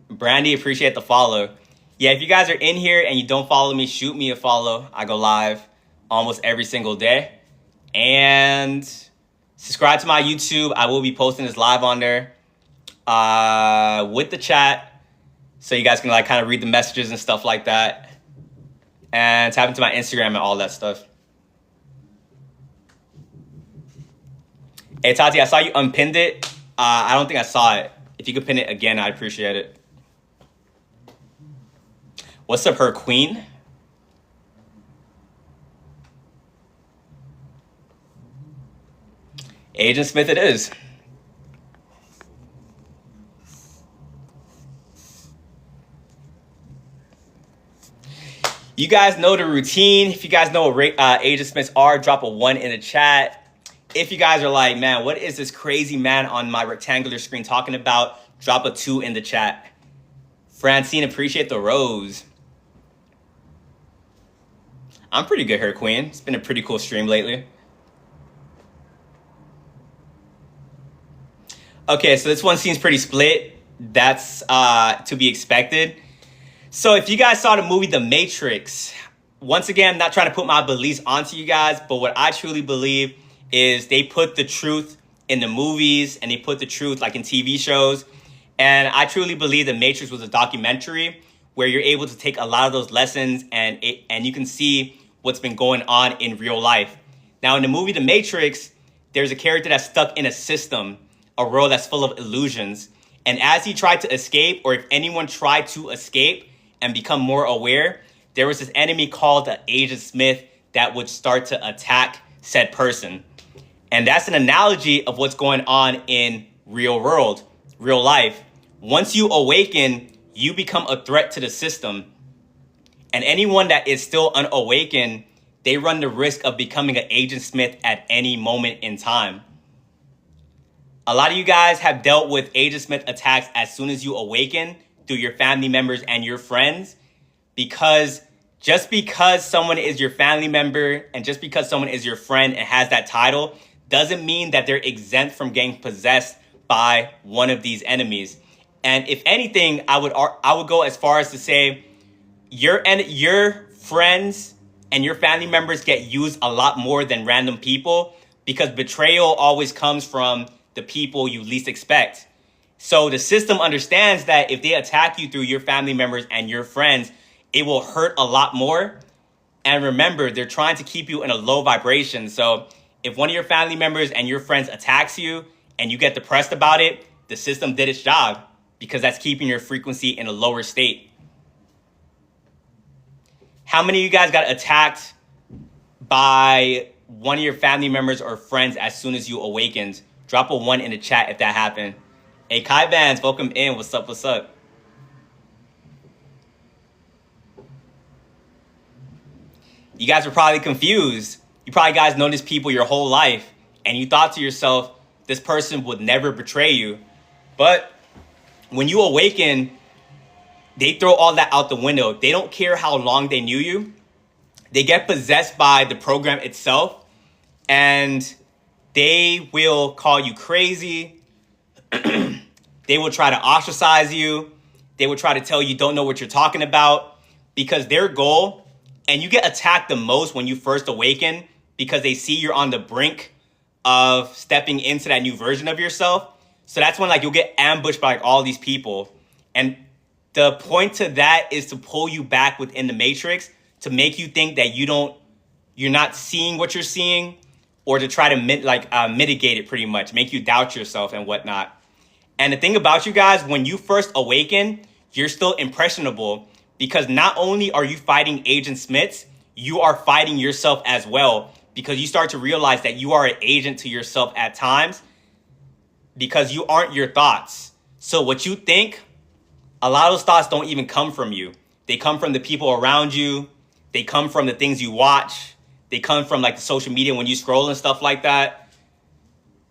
Brandy, appreciate the follow. Yeah, if you guys are in here and you don't follow me, shoot me a follow. I go live almost every single day. And subscribe to my YouTube. I will be posting this live on there with the chat, so you guys can like kind of read the messages and stuff like that. And tap into my Instagram and all that stuff. Hey, Tati, I saw you unpinned it. I don't think I saw it. If you could pin it again, I'd appreciate it. What's up, her queen? Agent Smith it is. You guys know the routine. If you guys know what Agent Smiths are, drop a 1 in the chat. If you guys are like, man, what is this crazy man on my rectangular screen talking about? Drop a 2 in the chat. Francine, appreciate the rose. I'm pretty good, her queen. It's been a pretty cool stream lately. Okay, so this one seems pretty split. That's to be expected. So if you guys saw the movie The Matrix, once again, I'm not trying to put my beliefs onto you guys, but what I truly believe is they put the truth in the movies and they put the truth like in TV shows. And I truly believe The Matrix was a documentary where you're able to take a lot of those lessons and you can see what's been going on in real life. Now, in the movie The Matrix, there's a character that's stuck in a system, a world that's full of illusions. And as he tried to escape, or if anyone tried to escape and become more aware, there was this enemy called the Agent Smith that would start to attack said person. And that's an analogy of what's going on in real world, real life. Once you awaken, you become a threat to the system. And anyone that is still unawakened, they run the risk of becoming an Agent Smith at any moment in time. A lot of you guys have dealt with Agent Smith attacks as soon as you awaken through your family members and your friends, because just because someone is your family member and just because someone is your friend and has that title doesn't mean that they're exempt from getting possessed by one of these enemies. And if anything, I would go as far as to say your friends and your family members get used a lot more than random people, because betrayal always comes from the people you least expect. So the system understands that if they attack you through your family members and your friends, it will hurt a lot more. And remember, they're trying to keep you in a low vibration. So if one of your family members and your friends attacks you and you get depressed about it, the system did its job, because that's keeping your frequency in a lower state. How many of you guys got attacked by one of your family members or friends as soon as you awakened? Drop a 1 in the chat if that happened. Hey, Kai Vans, welcome in. What's up? What's up? You guys are probably confused. You probably guys know these people your whole life, and you thought to yourself, this person would never betray you. But when you awaken, they throw all that out the window. They don't care how long they knew you. They get possessed by the program itself, and they will call you crazy. They will try to ostracize you. They will try to tell you don't know what you're talking about, because their goal, and you get attacked the most when you first awaken, because they see you're on the brink of stepping into that new version of yourself. So that's when like you'll get ambushed by like all these people. And the point to that is to pull you back within the matrix, to make you think that you're not seeing what you're seeing, or to try to mitigate it, pretty much, make you doubt yourself and whatnot. And the thing about you guys, when you first awaken, you're still impressionable, because not only are you fighting Agent Smiths, you are fighting yourself as well, because you start to realize that you are an agent to yourself at times, because you aren't your thoughts. So what you think, a lot of those thoughts don't even come from you. They come from the people around you. They come from the things you watch. They come from like the social media when you scroll and stuff like that.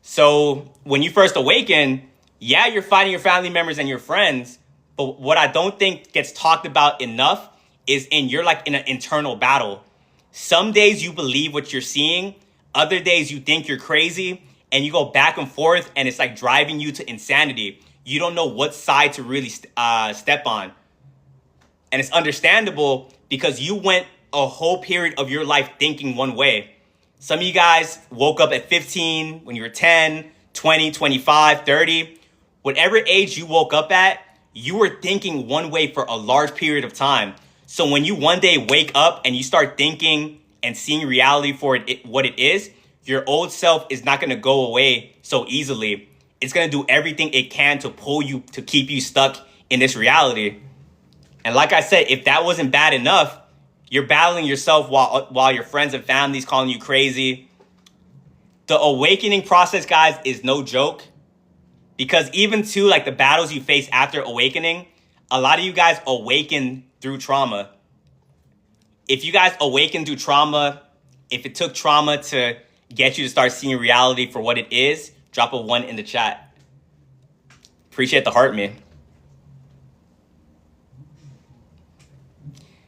So when you first awaken, yeah, you're fighting your family members and your friends. But what I don't think gets talked about enough is you're like in an internal battle. Some days you believe what you're seeing. Other days you think you're crazy, and you go back and forth, and it's like driving you to insanity. You don't know what side to really step on. And it's understandable, because you went a whole period of your life thinking one way. Some of you guys woke up at 15, when you were 10, 20, 25, 30. Whatever age you woke up at, you were thinking one way for a large period of time. So when you one day wake up and you start thinking and seeing reality for what it is, your old self is not going to go away so easily. It's going to do everything it can to pull you, to keep you stuck in this reality. And like I said, if that wasn't bad enough, you're battling yourself while your friends and family's calling you crazy. The awakening process, guys, is no joke. Because even to like the battles you face after awakening, a lot of you guys awaken through trauma. If you guys awaken through trauma, if it took trauma to get you to start seeing reality for what it is, drop a 1 in the chat. Appreciate the heart, man.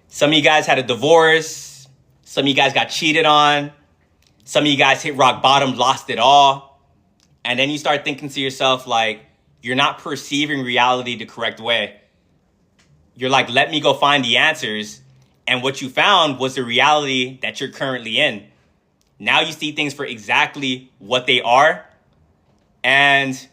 Some of you guys had a divorce. Some of you guys got cheated on. Some of you guys hit rock bottom, lost it all. And then you start thinking to yourself, like, you're not perceiving reality the correct way. You're like, let me go find the answers. And what you found was the reality that you're currently in. Now you see things for exactly what they are. And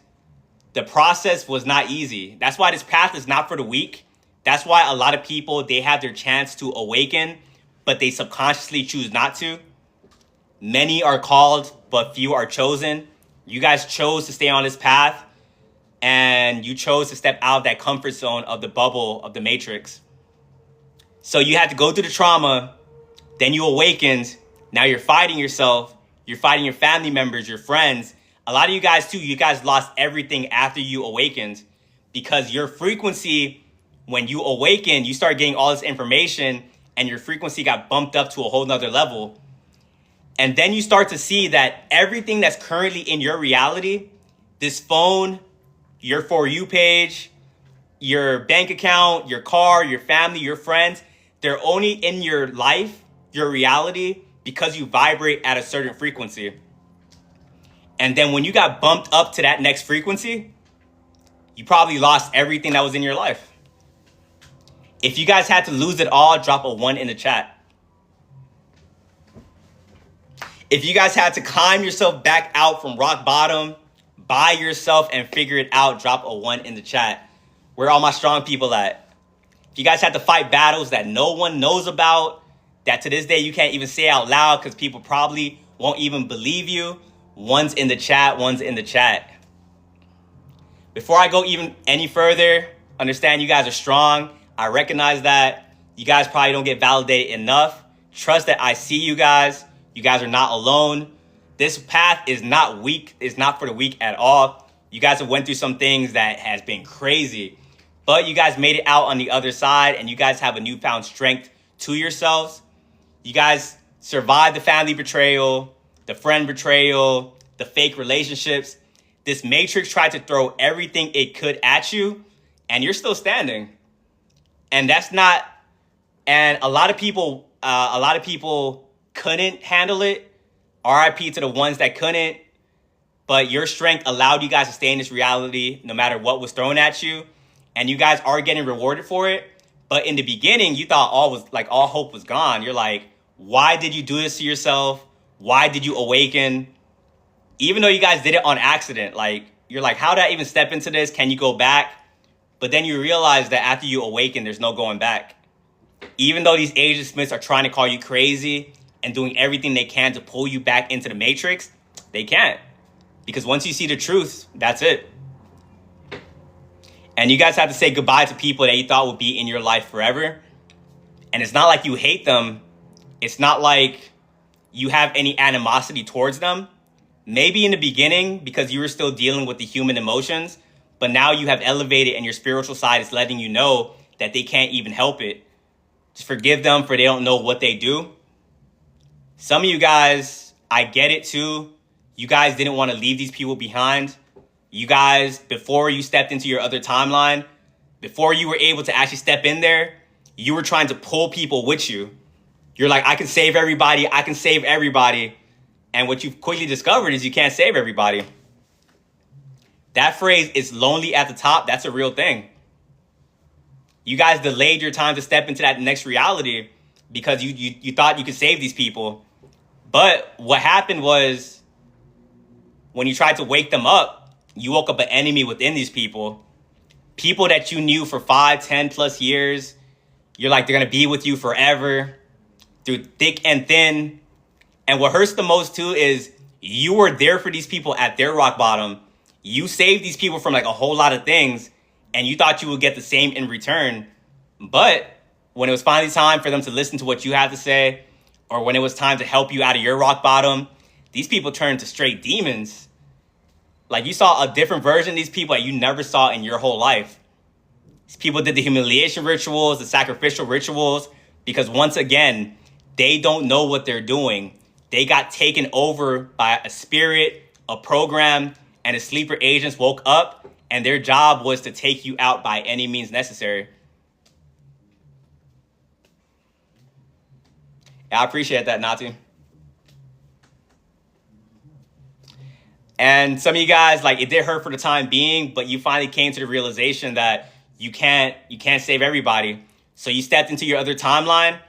the process was not easy. That's why this path is not for the weak. That's why a lot of people, they have their chance to awaken, but they subconsciously choose not to. Many are called, but few are chosen. You guys chose to stay on this path, and you chose to step out of that comfort zone of the bubble of the matrix. So you had to go through the trauma, then you awakened. Now you're fighting yourself. You're fighting your family members, your friends. A lot of you guys too, you guys lost everything after you awakened, because your frequency, when you awaken, you start getting all this information, and your frequency got bumped up to a whole nother level. And then you start to see that everything that's currently in your reality, this phone, your For You page, your bank account, your car, your family, your friends, they're only in your life, your reality, because you vibrate at a certain frequency. And then when you got bumped up to that next frequency, you probably lost everything that was in your life. If you guys had to lose it all, drop a 1 in the chat. If you guys had to climb yourself back out from rock bottom by yourself and figure it out, drop a 1 in the chat. Where are all my strong people at? If you guys had to fight battles that no one knows about, that to this day you can't even say out loud because people probably won't even believe you, 1's in the chat, 1's in the chat. Before I go even any further, understand you guys are strong. I recognize that. You guys probably don't get validated enough. Trust that I see you guys. You guys are not alone. This path is not weak. It's not for the weak at all. You guys have went through some things that has been crazy. But you guys made it out on the other side, and you guys have a newfound strength to yourselves. You guys survived the family betrayal, the friend betrayal, the fake relationships. This matrix tried to throw everything it could at you, and you're still standing. And that's not, and a lot of people couldn't handle it. RIP to the ones that couldn't. But your strength allowed you guys to stay in this reality no matter what was thrown at you. And you guys are getting rewarded for it. But in the beginning, you thought all hope was gone. You're like, why did you do this to yourself? Why did you awaken? Even though you guys did it on accident, you're like, how did I even step into this? Can you go back? But then you realize that after you awaken, there's no going back. Even though these Agent Smiths are trying to call you crazy and doing everything they can to pull you back into the matrix, they can't. Because once you see the truth, that's it. And you guys have to say goodbye to people that you thought would be in your life forever. And it's not like you hate them. It's not like you have any animosity towards them. Maybe in the beginning, because you were still dealing with the human emotions, but now you have elevated and your spiritual side is letting you know that they can't even help it. Just forgive them for they don't know what they do. Some of you guys, I get it too. You guys didn't want to leave these people behind. You guys, before you stepped into your other timeline, before you were able to actually step in there, you were trying to pull people with you. You're like, I can save everybody. I can save everybody. And what you've quickly discovered is you can't save everybody. That phrase is lonely at the top. That's a real thing. You guys delayed your time to step into that next reality because you thought you could save these people. But what happened was when you tried to wake them up, you woke up an enemy within these people. People that you knew for 5, 10 plus years. You're like, they're going to be with you forever through thick and thin. And what hurts the most too is you were there for these people at their rock bottom. You saved these people from a whole lot of things and you thought you would get the same in return. But when it was finally time for them to listen to what you had to say, or when it was time to help you out of your rock bottom, these people turned to straight demons. You saw a different version of these people that you never saw in your whole life. These people did the humiliation rituals, the sacrificial rituals, because once again, they don't know what they're doing. They got taken over by a spirit, a program, and the sleeper agents woke up, and their job was to take you out by any means necessary. Yeah, I appreciate that, Natu. And some of you guys, it did hurt for the time being, but you finally came to the realization that you can't save everybody. So you stepped into your other timeline.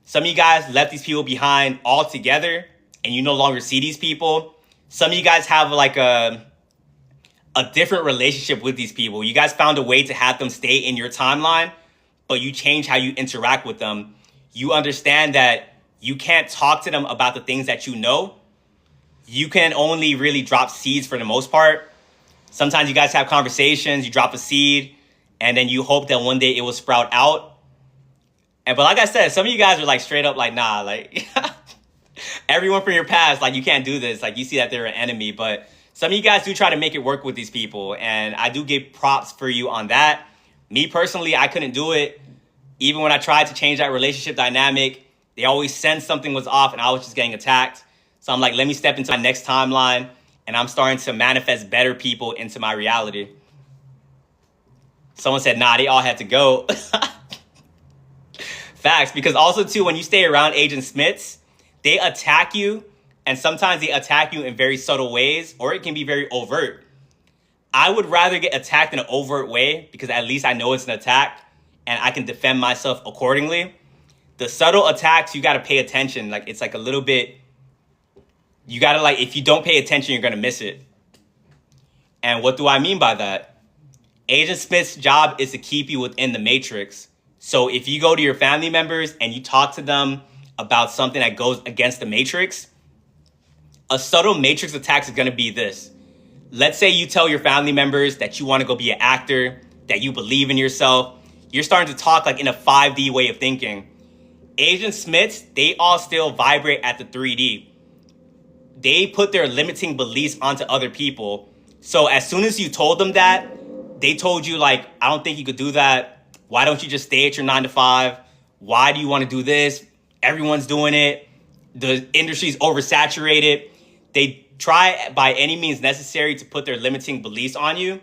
Some of you guys left these people behind altogether, and you no longer see these people. Some of you guys have a different relationship with these people. You guys found a way to have them stay in your timeline, but you change how you interact with them. You understand that you can't talk to them about the things that you know. You can only really drop seeds for the most part. Sometimes you guys have conversations, you drop a seed, and then you hope that one day it will sprout out. But like I said, some of you guys are straight up nah, everyone from your past, you can't do this. You see that they're an enemy, but some of you guys do try to make it work with these people. And I do give props for you on that. Me personally, I couldn't do it. Even when I tried to change that relationship dynamic, they always sensed something was off and I was just getting attacked. So I'm like, let me step into my next timeline, and I'm starting to manifest better people into my reality. Someone said, nah, they all had to go. Facts, because also too, when you stay around Agent Smiths, they attack you and sometimes they attack you in very subtle ways, or it can be very overt. I would rather get attacked in an overt way because at least I know it's an attack and I can defend myself accordingly. The subtle attacks, you got to pay attention. Like, it's like a little bit, you got to, like, if you don't pay attention, you're going to miss it. And what do I mean by that? Agent Smith's job is to keep you within the matrix. So if you go to your family members and you talk to them about something that goes against the matrix, a subtle matrix attack is going to be this. Let's say you tell your family members that you want to go be an actor, that you believe in yourself. You're starting to talk like in a 5D way of thinking. Agent Smiths, they all still vibrate at the 3D. They put their limiting beliefs onto other people. So as soon as you told them that, they told you like, I don't think you could do that. Why don't you just stay at your 9 to 5? Why do you want to do this? Everyone's doing it. The industry's oversaturated. They try by any means necessary to put their limiting beliefs on you.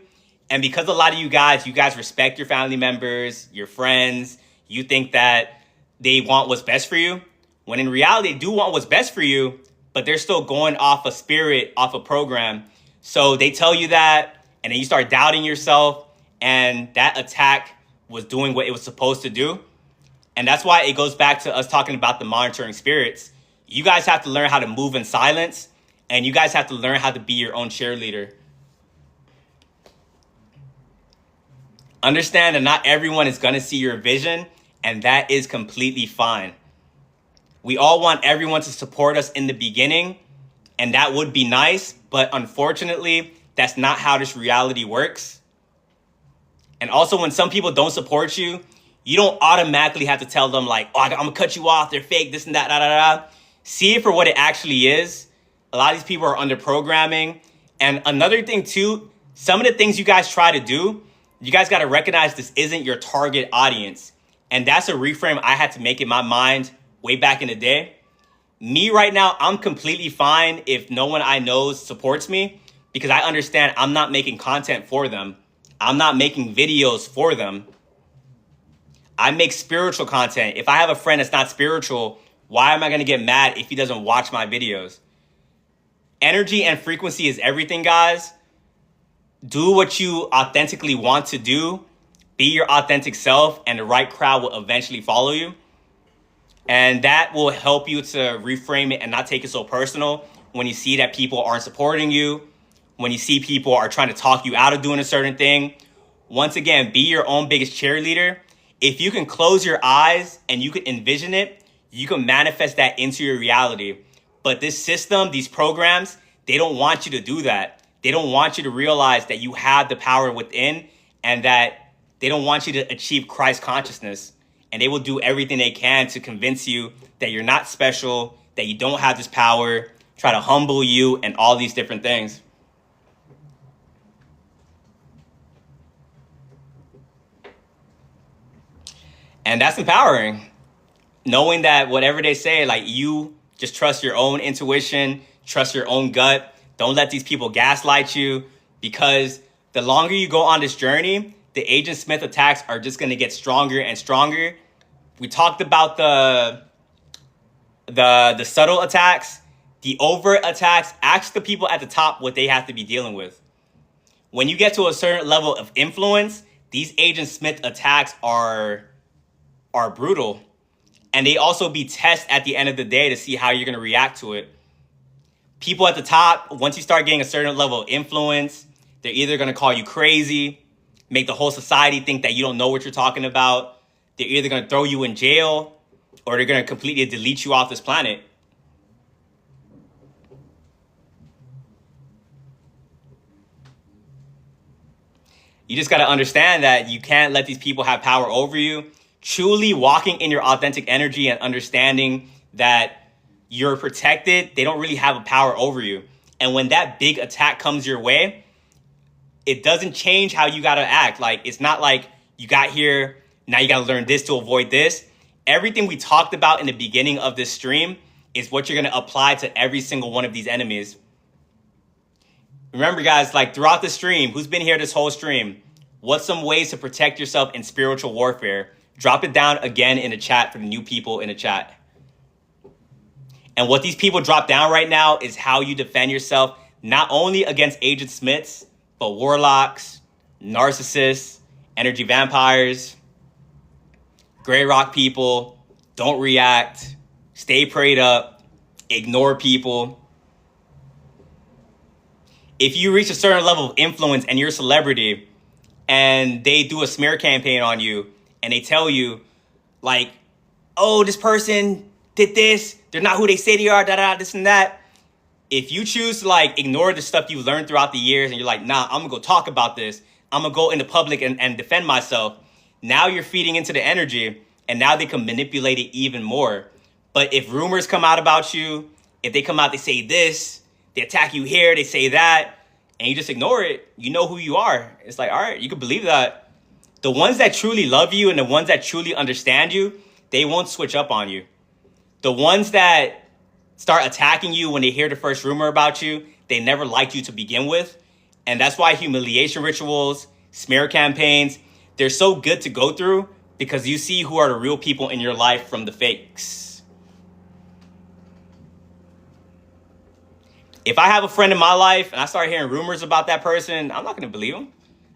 And because a lot of you guys respect your family members, your friends, you think that they want what's best for you, when in reality, they do want what's best for you, but they're still going off a spirit, off a program. So they tell you that, and then you start doubting yourself, and that attack was doing what it was supposed to do. And that's why it goes back to us talking about the monitoring spirits. You guys have to learn how to move in silence, and you guys have to learn how to be your own cheerleader. Understand that not everyone is going to see your vision, and that is completely fine. We all want everyone to support us in the beginning, and that would be nice, but unfortunately, that's not how this reality works. And also, when some people don't support you, you don't automatically have to tell them like, oh, I'm gonna cut you off, they're fake, this and that, da, da, da. See it for what it actually is. A lot of these people are under programming. And another thing too, some of the things you guys try to do, you guys gotta recognize this isn't your target audience. And that's a reframe I had to make in my mind way back in the day. Me right now, I'm completely fine if no one I know supports me because I understand I'm not making content for them. I'm not making videos for them. I make spiritual content. If I have a friend that's not spiritual, why am I going to get mad if he doesn't watch my videos? Energy and frequency is everything, guys. Do what you authentically want to do. Be your authentic self, and the right crowd will eventually follow you. And that will help you to reframe it and not take it so personal when you see that people aren't supporting you, when you see people are trying to talk you out of doing a certain thing. Once again, be your own biggest cheerleader. If you can close your eyes and you can envision it, you can manifest that into your reality. But this system, these programs, they don't want you to do that. They don't want you to realize that you have the power within, and that they don't want you to achieve Christ consciousness. And they will do everything they can to convince you that you're not special, that you don't have this power, try to humble you, and all these different things. And that's empowering. Knowing that whatever they say, like, you just trust your own intuition, trust your own gut. Don't let these people gaslight you, because the longer you go on this journey, the Agent Smith attacks are just going to get stronger and stronger. We talked about the subtle attacks, the overt attacks. Ask the people at the top what they have to be dealing with. When you get to a certain level of influence, these Agent Smith attacks are brutal. And they also be tests at the end of the day to see how you're going to react to it. People at the top, once you start getting a certain level of influence, they're either going to call you crazy, make the whole society think that you don't know what you're talking about. They're either going to throw you in jail, or they're going to completely delete you off this planet. You just got to understand that you can't let these people have power over you. Truly walking in your authentic energy and understanding that you're protected, they don't really have a power over you. And when that big attack comes your way, it doesn't change how you got to act. Like, it's not like you got here, now you got to learn this to avoid this. Everything we talked about in the beginning of this stream is what you're going to apply to every single one of these enemies. Remember, guys, like, throughout the stream, who's been here this whole stream? What's some ways to protect yourself in spiritual warfare? Drop it down again in the chat for the new people in the chat. And what these people drop down right now is how you defend yourself, not only against Agent Smiths, but warlocks, narcissists, energy vampires, gray rock people. Don't react, stay prayed up, ignore people. If you reach a certain level of influence and you're a celebrity and they do a smear campaign on you and they tell you like, oh, this person did this, they're not who they say they are, this and that. If you choose to like ignore the stuff you've learned throughout the years and you're like, nah, I'm gonna go talk about this, I'm gonna go into public and defend myself, now you're feeding into the energy and now they can manipulate it even more. But if rumors come out about you, if they come out, they say this, they attack you here, they say that, and you just ignore it, you know who you are. It's like, all right, you can believe that. The ones that truly love you and the ones that truly understand you, they won't switch up on you. The ones that start attacking you when they hear the first rumor about you, they never liked you to begin with. And that's why humiliation rituals, smear campaigns, they're so good to go through because you see who are the real people in your life from the fakes. If I have a friend in my life and I start hearing rumors about that person, I'm not going to believe them.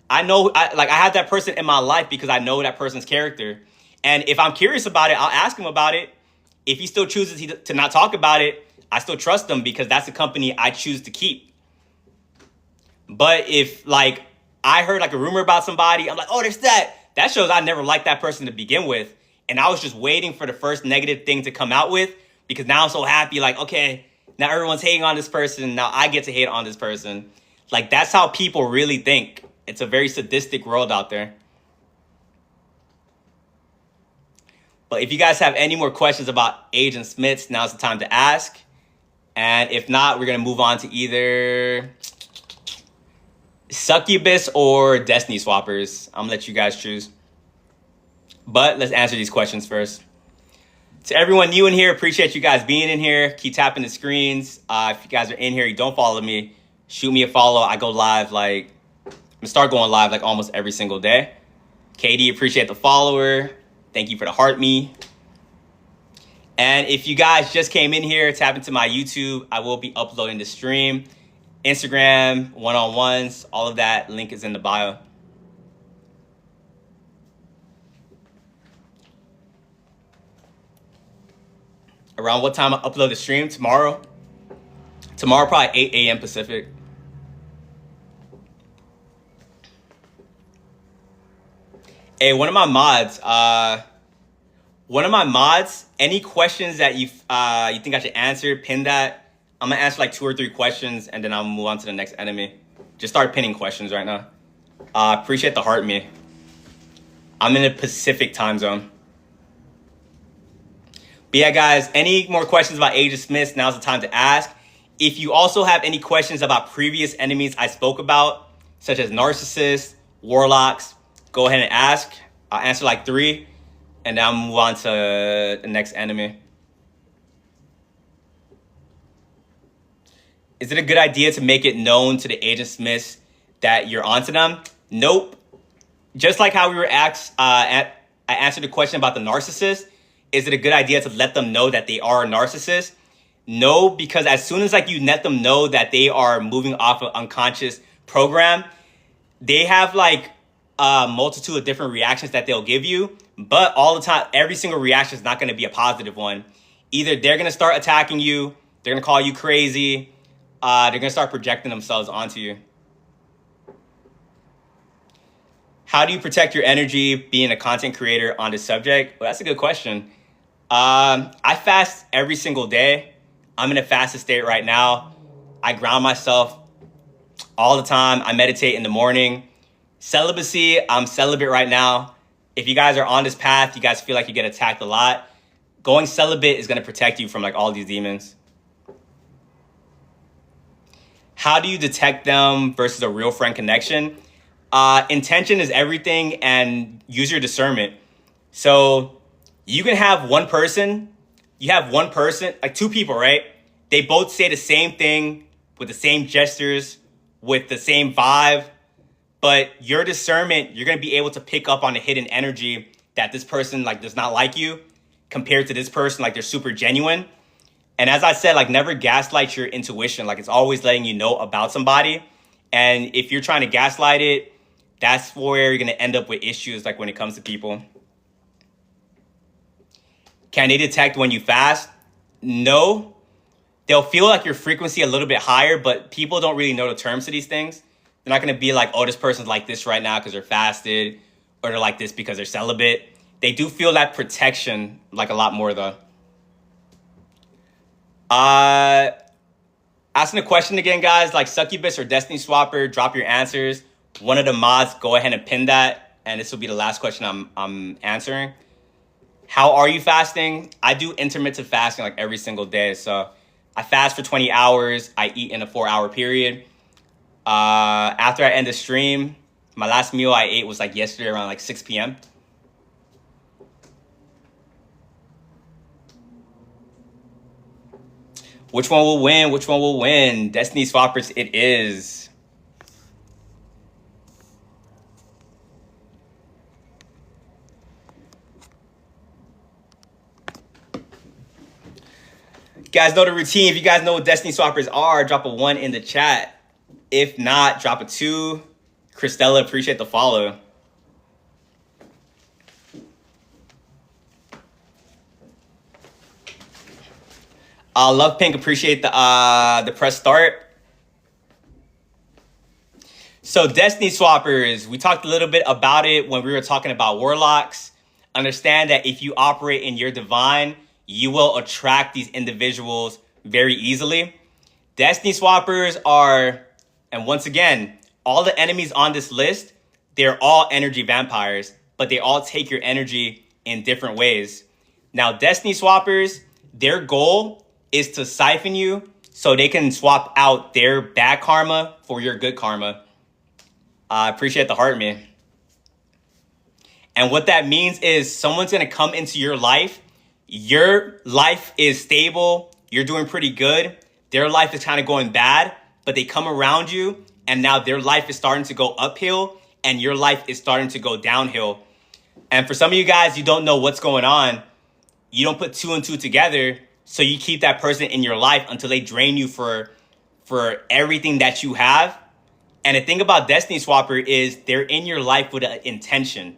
I know, I have that person in my life because I know that person's character. And if I'm curious about it, I'll ask him about it. If he still chooses to not talk about it, I still trust him because that's the company I choose to keep. But if like I heard like a rumor about somebody, I'm like, oh, there's that. That shows I never liked that person to begin with. And I was just waiting for the first negative thing to come out with because now I'm so happy. Like, okay, now everyone's hating on this person. Now I get to hate on this person. Like, that's how people really think. It's a very sadistic world out there. But if you guys have any more questions about Agent Smiths, now's the time to ask. And if not, we're going to move on to either Succubus or Destiny Swappers. I'm going to let you guys choose. But let's answer these questions first. To everyone new in here, appreciate you guys being in here. Keep tapping the screens. If you guys are in here, you don't follow me, shoot me a follow. I go live I'm gonna start going live like almost every single day. KD, appreciate the follower. Thank you for the heart me. And if you guys just came in here, tap into my YouTube. I will be uploading the stream, Instagram, one-on-ones, all of that. Link is in the bio. Around what time I upload the stream? Tomorrow? Tomorrow, probably 8 a.m. Pacific. Hey, one of my mods, any questions that you think I should answer, pin that. I'm gonna answer like 2 or 3 questions and then I'll move on to the next enemy. Just start pinning questions right now. Appreciate the heart me. I'm in a Pacific time zone. But yeah, guys, any more questions about Agent Smith, now's the time to ask. If you also have any questions about previous enemies I spoke about, such as narcissists, warlocks, go ahead and ask. I'll answer like 3, and then I'll move on to the next enemy. Is it a good idea to make it known to the Agent Smiths that you're onto them? Nope. Just like how we were asked, I answered the question about the narcissist. Is it a good idea to let them know that they are a narcissist? No, because as soon as like you let them know that they are moving off an unconscious program, they have like a multitude of different reactions that they'll give you. But all the time, every single reaction is not going to be a positive one. Either they're going to start attacking you, they're going to call you crazy, they're going to start projecting themselves onto you. How do you protect your energy being a content creator on this subject? Well, that's a good question. I fast every single day. I'm in a fasted state right now. I ground myself all the time. I meditate in the morning. Celibacy, I'm celibate right now. If you guys are on this path, you guys feel like you get attacked a lot, going celibate is going to protect you from like all these demons. How do you detect them versus a real friend connection? Intention is everything, and use your discernment. So you can have one person, like 2 people, right? They both say the same thing with the same gestures, with the same vibe, but your discernment, you're going to be able to pick up on the hidden energy that this person like does not like you compared to this person, like they're super genuine. And as I said, like never gaslight your intuition. Like it's always letting you know about somebody. And if you're trying to gaslight it, that's where you're going to end up with issues like when it comes to people. Can they detect when you fast? No. They'll feel like your frequency a little bit higher, but people don't really know the terms to these things. They're not going to be like, oh, this person's like this right now because they're fasted, or they're like this because they're celibate. They do feel that protection like a lot more though. Asking the question again, guys, like succubus or destiny swapper, drop your answers. One of the mods, go ahead and pin that. And this will be the last question I'm answering. How are you fasting? I do intermittent fasting like every single day. So I fast for 20 hours. I eat in a 4-hour period. After I end the stream, my last meal I ate was like yesterday around like 6 p.m. Which one will win? Which one will win? Destiny Swappers, it is. You guys know the routine. If you guys know what Destiny Swappers are, drop a 1 in the chat. If not, drop a 2. Christella, appreciate the follow. Love Pink, appreciate the press start. So Destiny Swappers, we talked a little bit about it when we were talking about warlocks. Understand that if you operate in your divine, you will attract these individuals very easily. Destiny Swappers are, and once again, all the enemies on this list, they're all energy vampires, but they all take your energy in different ways. Now, Destiny Swappers, their goal is to siphon you so they can swap out their bad karma for your good karma. I appreciate the heart, man. And what that means is someone's going to come into your life. Your life is stable. You're doing pretty good. Their life is kind of going bad, but they come around you and now their life is starting to go uphill and your life is starting to go downhill. And for some of you guys, you don't know what's going on. You don't put 2 and 2 together. So you keep that person in your life until they drain you for everything that you have. And the thing about Destiny Swapper is they're in your life with an intention.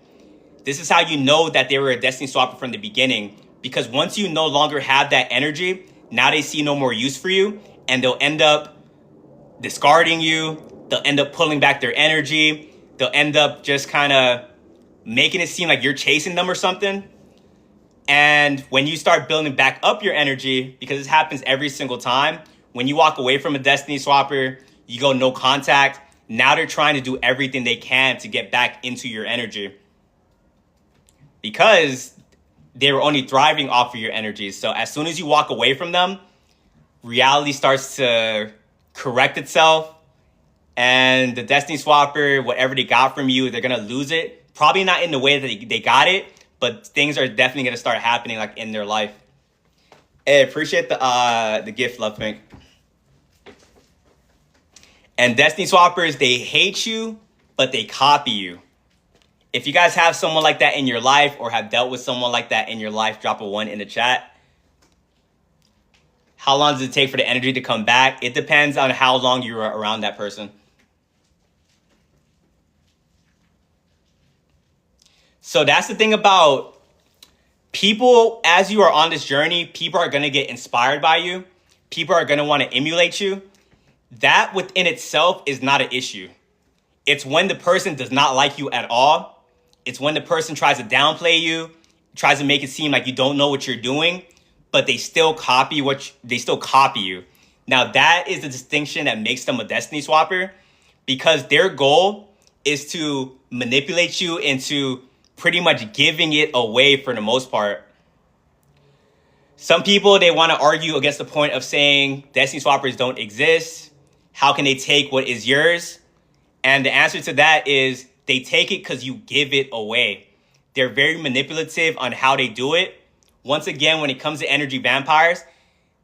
This is how you know that they were a Destiny Swapper from the beginning. Because once you no longer have that energy, now they see no more use for you. And they'll end up discarding you. They'll end up pulling back their energy. They'll end up just kind of making it seem like you're chasing them or something. And when you start building back up your energy, because this happens every single time, when you walk away from a Destiny Swapper, you go no contact. Now they're trying to do everything they can to get back into your energy because they were only thriving off of your energy. So as soon as you walk away from them, reality starts to correct itself. And the Destiny Swapper, whatever they got from you, they're going to lose it. Probably not in the way that they got it, but things are definitely going to start happening like in their life. Hey, appreciate the gift, Love Pink. And Destiny Swappers, they hate you, but they copy you. If you guys have someone like that in your life or have dealt with someone like that in your life, drop a 1 in the chat. How long does it take for the energy to come back? It depends on how long you were around that person. So that's the thing about people. As you are on this journey, people are going to get inspired by you. People are going to want to emulate you. That within itself is not an issue. It's when the person does not like you at all. It's when the person tries to downplay you, tries to make it seem like you don't know what you're doing, but they still copy you. Now that is the distinction that makes them a Destiny Swapper, because their goal is to manipulate you into pretty much giving it away for the most part. Some people, they want to argue against the point of saying Destiny Swappers don't exist. How can they take what is yours? And the answer to that is they take it because you give it away. They're very manipulative on how they do it. Once again, when it comes to energy vampires,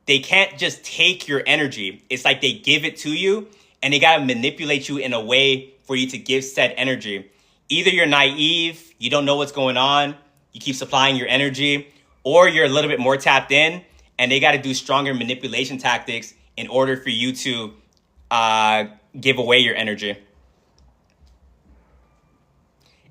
they can't just take your energy. It's like they give it to you and they got to manipulate you in a way for you to give said energy. Either you're naive, you don't know what's going on, you keep supplying your energy, or you're a little bit more tapped in and they got to do stronger manipulation tactics in order for you to give away your energy.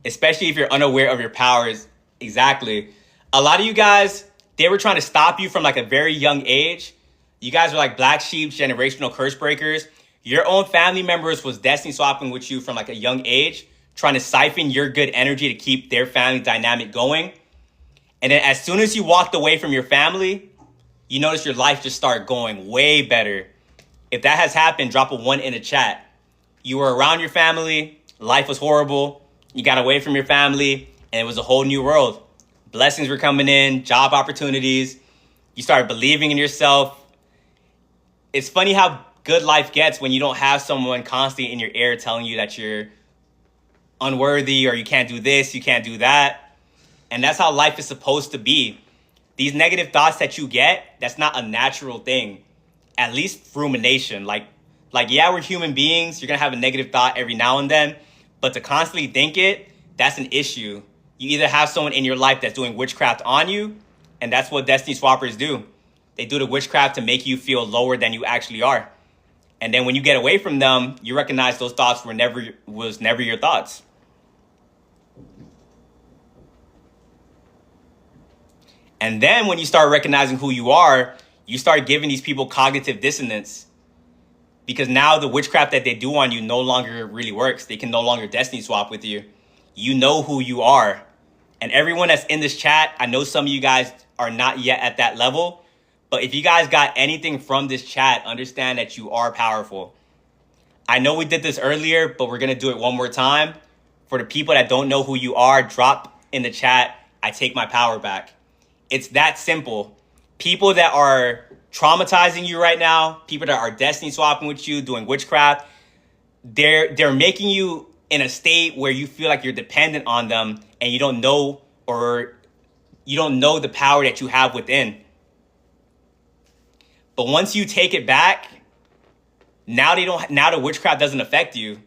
Especially if you're unaware of your powers. Exactly. A lot of you guys, they were trying to stop you from like a very young age. You guys are like black sheep, generational curse breakers. Your own family members was destiny swapping with you from like a young age, trying to siphon your good energy to keep their family dynamic going. And then as soon as you walked away from your family, you notice your life just started going way better. If that has happened, drop a 1 in the chat. You were around your family, life was horrible, you got away from your family, and it was a whole new world. Blessings were coming in, job opportunities, you started believing in yourself. It's funny how good life gets when you don't have someone constantly in your ear telling you that you're unworthy or you can't do this, you can't do that. And that's how life is supposed to be. These negative thoughts that you get, that's not a natural thing. At least rumination. Like yeah, we're human beings. You're going to have a negative thought every now and then. But to constantly think it, that's an issue. You either have someone in your life that's doing witchcraft on you, and that's what Destiny Swappers do. They do the witchcraft to make you feel lower than you actually are. And then when you get away from them, you recognize those thoughts was never your thoughts. And then when you start recognizing who you are, you start giving these people cognitive dissonance. Because now the witchcraft that they do on you no longer really works. They can no longer destiny swap with you. You know who you are. And everyone that's in this chat, I know some of you guys are not yet at that level. But if you guys got anything from this chat, understand that you are powerful. I know we did this earlier, but we're going to do it one more time. For the people that don't know who you are, drop in the chat, I take my power back. It's that simple. People that are traumatizing you right now, people that are destiny swapping with you, doing witchcraft, they're making you in a state where you feel like you're dependent on them and you don't know the power that you have within. But once you take it back, now the witchcraft doesn't affect you.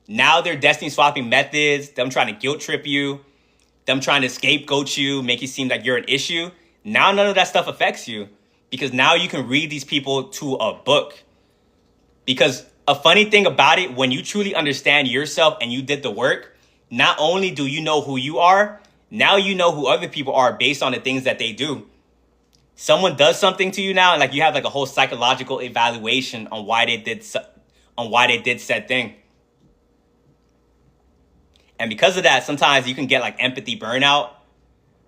Now their destiny swapping methods, them trying to guilt trip you, them trying to scapegoat you, make you seem like you're an issue. Now none of that stuff affects you because now you can read these people to a book. Because a funny thing about it, when you truly understand yourself and you did the work, not only do you know who you are, now you know who other people are based on the things that they do. Someone does something to you now, and like you have like a whole psychological evaluation on why they did said thing. And because of that, sometimes you can get like empathy burnout,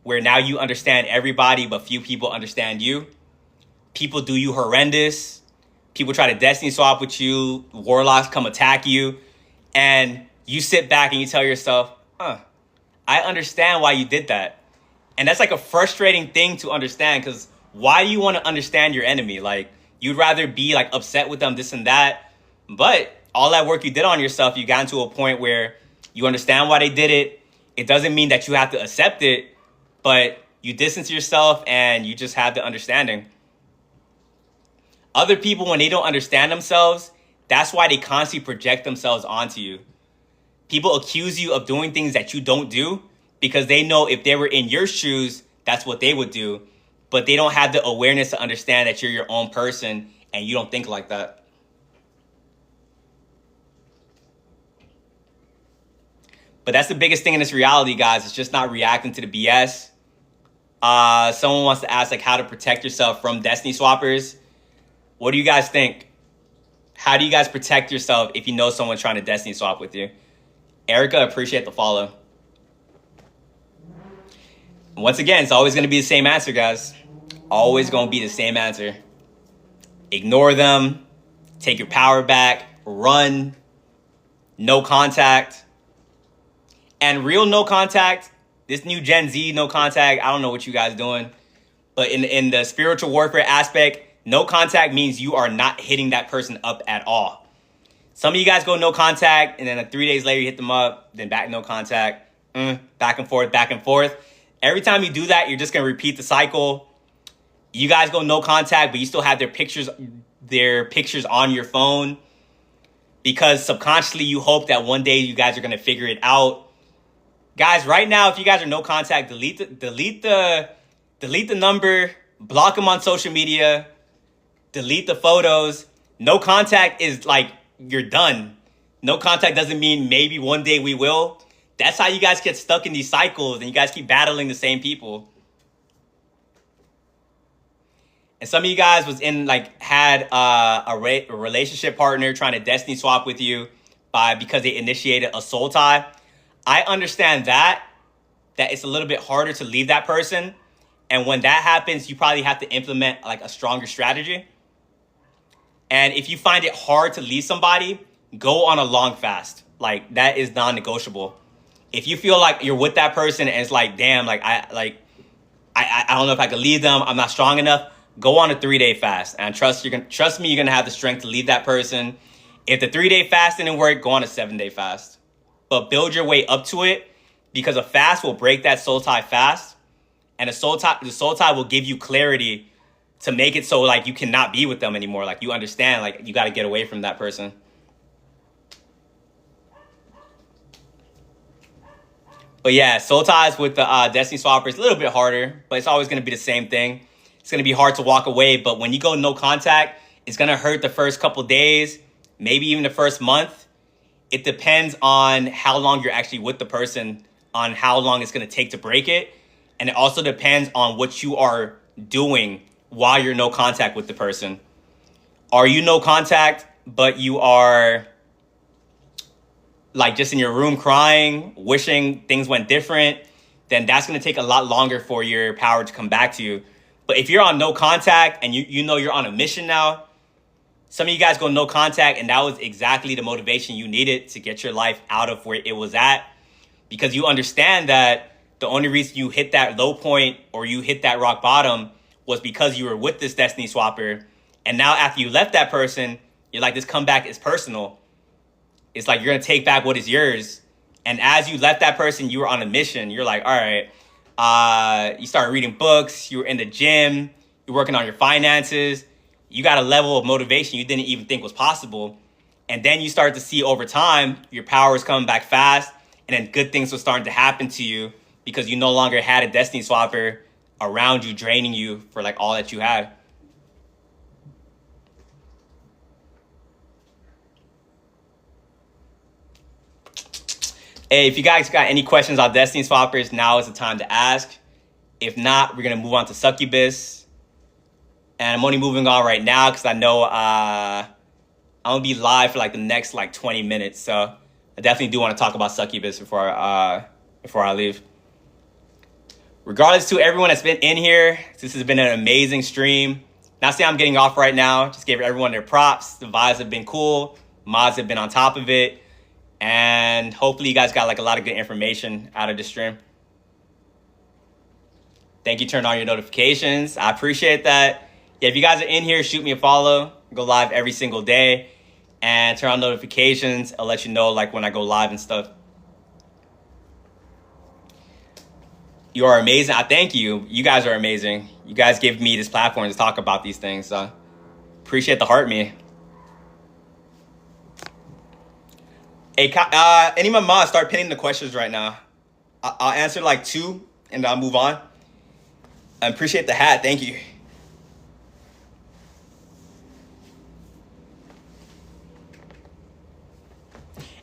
where now you understand everybody, but few people understand you. People do you horrendous. People try to destiny swap with you. Warlocks come attack you. And you sit back and you tell yourself, I understand why you did that. And that's like a frustrating thing to understand, because why do you want to understand your enemy? Like, you'd rather be like upset with them, this and that. But all that work you did on yourself, you got to a point where you understand why they did it. It doesn't mean that you have to accept it, but you distance yourself and you just have the understanding. Other people, when they don't understand themselves, that's why they constantly project themselves onto you. People accuse you of doing things that you don't do because they know if they were in your shoes, that's what they would do. But they don't have the awareness to understand that you're your own person and you don't think like that. But that's the biggest thing in this reality, guys. It's just not reacting to the BS. Someone wants to ask like how to protect yourself from destiny swappers. What do you guys think? How do you guys protect yourself if you know someone's trying to destiny swap with you? Erica, appreciate the follow. Once again, it's always going to be the same answer, guys. Always going to be the same answer. Ignore them. Take your power back. Run. No contact. And real no contact, this new Gen Z no contact, I don't know what you guys doing. But in the spiritual warfare aspect, no contact means you are not hitting that person up at all. Some of you guys go no contact, and then like 3 days later you hit them up, then back no contact, back and forth, back and forth. Every time you do that, you're just going to repeat the cycle. You guys go no contact, but you still have their pictures on your phone because subconsciously you hope that one day you guys are going to figure it out. Guys, right now, if you guys are no contact, delete the number, block them on social media, delete the photos. No contact is like you're done. No contact doesn't mean maybe one day we will. That's how you guys get stuck in these cycles and you guys keep battling the same people. And some of you guys was in like had a relationship partner trying to destiny swap with you because they initiated a soul tie. I understand that it's a little bit harder to leave that person. And when that happens, you probably have to implement like a stronger strategy. And if you find it hard to leave somebody, go on a long fast. Like that is non-negotiable. If you feel like you're with that person and it's like, damn, like I don't know if I can leave them, I'm not strong enough, go on a 3-day fast. And trust me, you're gonna have the strength to leave that person. If the 3-day fast didn't work, go on a 7-day fast. But build your way up to it, because a fast will break that soul tie fast. And the soul tie will give you clarity to make it so like you cannot be with them anymore. Like you understand, like you got to get away from that person. But yeah, soul ties with the Destiny Swapper is a little bit harder, but it's always going to be the same thing. It's going to be hard to walk away, but when you go no contact, it's going to hurt the first couple days, maybe even the first month. It depends on how long you're actually with the person, on how long it's going to take to break it. And it also depends on what you are doing while you're no contact with the person. Are you no contact, but you are like just in your room crying, wishing things went different, then that's going to take a lot longer for your power to come back to you. But if you're on no contact and you know you're on a mission now, some of you guys go no contact and that was exactly the motivation you needed to get your life out of where it was at, because you understand that the only reason you hit that low point or you hit that rock bottom was because you were with this Destiny Swapper. And now after you left that person, you're like, this comeback is personal. It's like you're going to take back what is yours. And as you left that person, you were on a mission. You're like, all right, you started reading books. You were in the gym. You're working on your finances. You got a level of motivation you didn't even think was possible. And then you start to see over time, your power is coming back fast. And then good things were starting to happen to you because you no longer had a Destiny Swapper around you, draining you for like all that you had. Hey, if you guys got any questions on Destiny Swappers, now is the time to ask. If not, we're going to move on to Succubus. And I'm only moving on right now because I know I'm going to be live for like the next like 20 minutes. So I definitely do want to talk about Succubus before I leave. Regardless to everyone that's been in here, this has been an amazing stream. Not saying I'm getting off right now. Just gave everyone their props. The vibes have been cool. Mods have been on top of it. And hopefully you guys got like a lot of good information out of this stream. Thank you. Turn on your notifications. I appreciate that. Yeah, if you guys are in here, shoot me a follow. Go live every single day. And turn on notifications. I'll let you know like when I go live and stuff. You are amazing. I thank you. You guys are amazing. You guys give me this platform to talk about these things. So appreciate the heart me. Hey, any of my mods, start pinning the questions right now. I'll answer like 2 and I'll move on. I appreciate the hat. Thank you.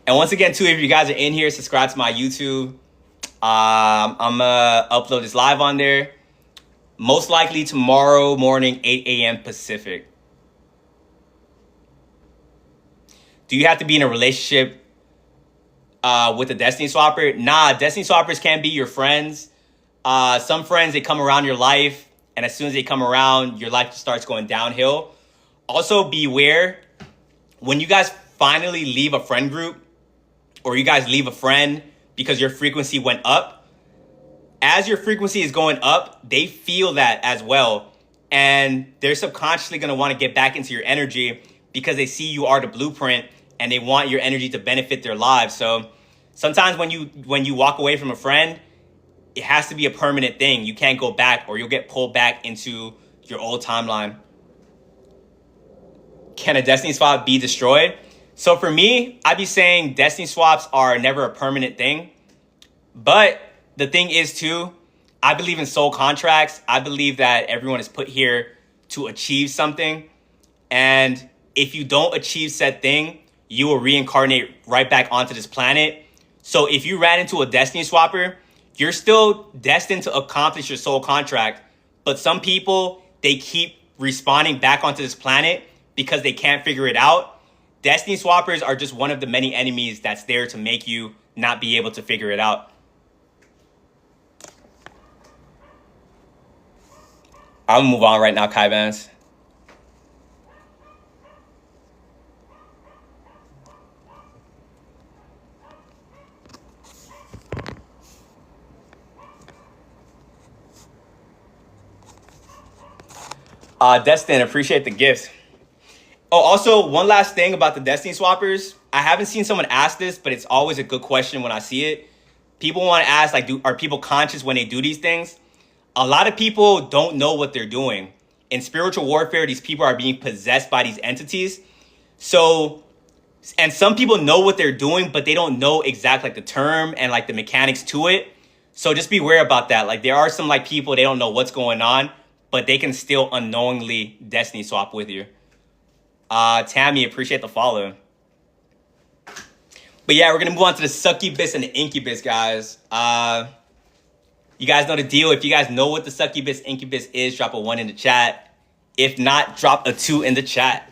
And once again, too, if you guys are in here, subscribe to my YouTube. I'm going to upload this live on there. Most likely tomorrow morning, 8 a.m. Pacific. Do you have to be in a relationship with a Destiny Swapper? Nah, Destiny Swappers can be your friends. Some friends, they come around your life, and as soon as they come around, your life just starts going downhill. Also, beware when you guys finally leave a friend group, or you guys leave a friend because your frequency went up. As your frequency is going up, they feel that as well, and they're subconsciously going to want to get back into your energy because they see you are the blueprint, and they want your energy to benefit their lives. So sometimes when you walk away from a friend, it has to be a permanent thing. You can't go back or you'll get pulled back into your old timeline. Can a Destiny Swap be destroyed? So for me, I'd be saying Destiny Swaps are never a permanent thing. But the thing is too, I believe in soul contracts. I believe that everyone is put here to achieve something. And if you don't achieve said thing, you will reincarnate right back onto this planet. So if you ran into a destiny swapper, you're still destined to accomplish your soul contract. But some people, they keep respawning back onto this planet because they can't figure it out. Destiny swappers are just one of the many enemies that's there to make you not be able to figure it out. I'll move on right now, Kai Vance. Destin, appreciate the gifts. Oh, also, one last thing about the Destiny Swappers. I haven't seen someone ask this, but it's always a good question when I see it. People want to ask, like, are people conscious when they do these things? A lot of people don't know what they're doing. In spiritual warfare, these people are being possessed by these entities. So, and some people know what they're doing, but they don't know exactly like the term and like the mechanics to it. So just be aware about that. Like there are some like people, they don't know what's going on, but they can still unknowingly Destiny swap with you. Tammy, appreciate the follow. But yeah, we're gonna move on to the succubus and the incubus, guys. You guys know the deal. If you guys know what the succubus incubus is, drop a 1 in the chat. If not, drop a 2 in the chat.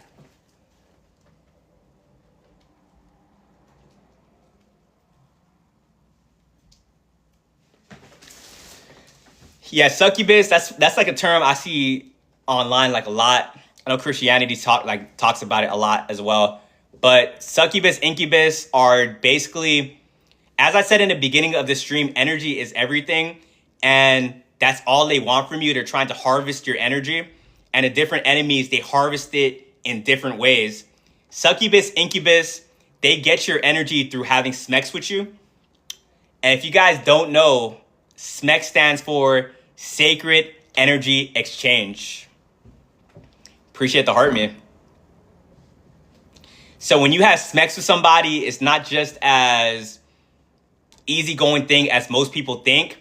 Yeah, succubus, that's like a term I see online like a lot. I know Christianity talks about it a lot as well. But succubus, incubus are basically, as I said in the beginning of the stream, energy is everything. And that's all they want from you. They're trying to harvest your energy. And the different enemies, they harvest it in different ways. Succubus, incubus, they get your energy through having SMEX with you. And if you guys don't know, SMEX stands for Sacred Energy Exchange. Appreciate the heart, man. So when you have SMEX with somebody, it's not just as easygoing thing as most people think.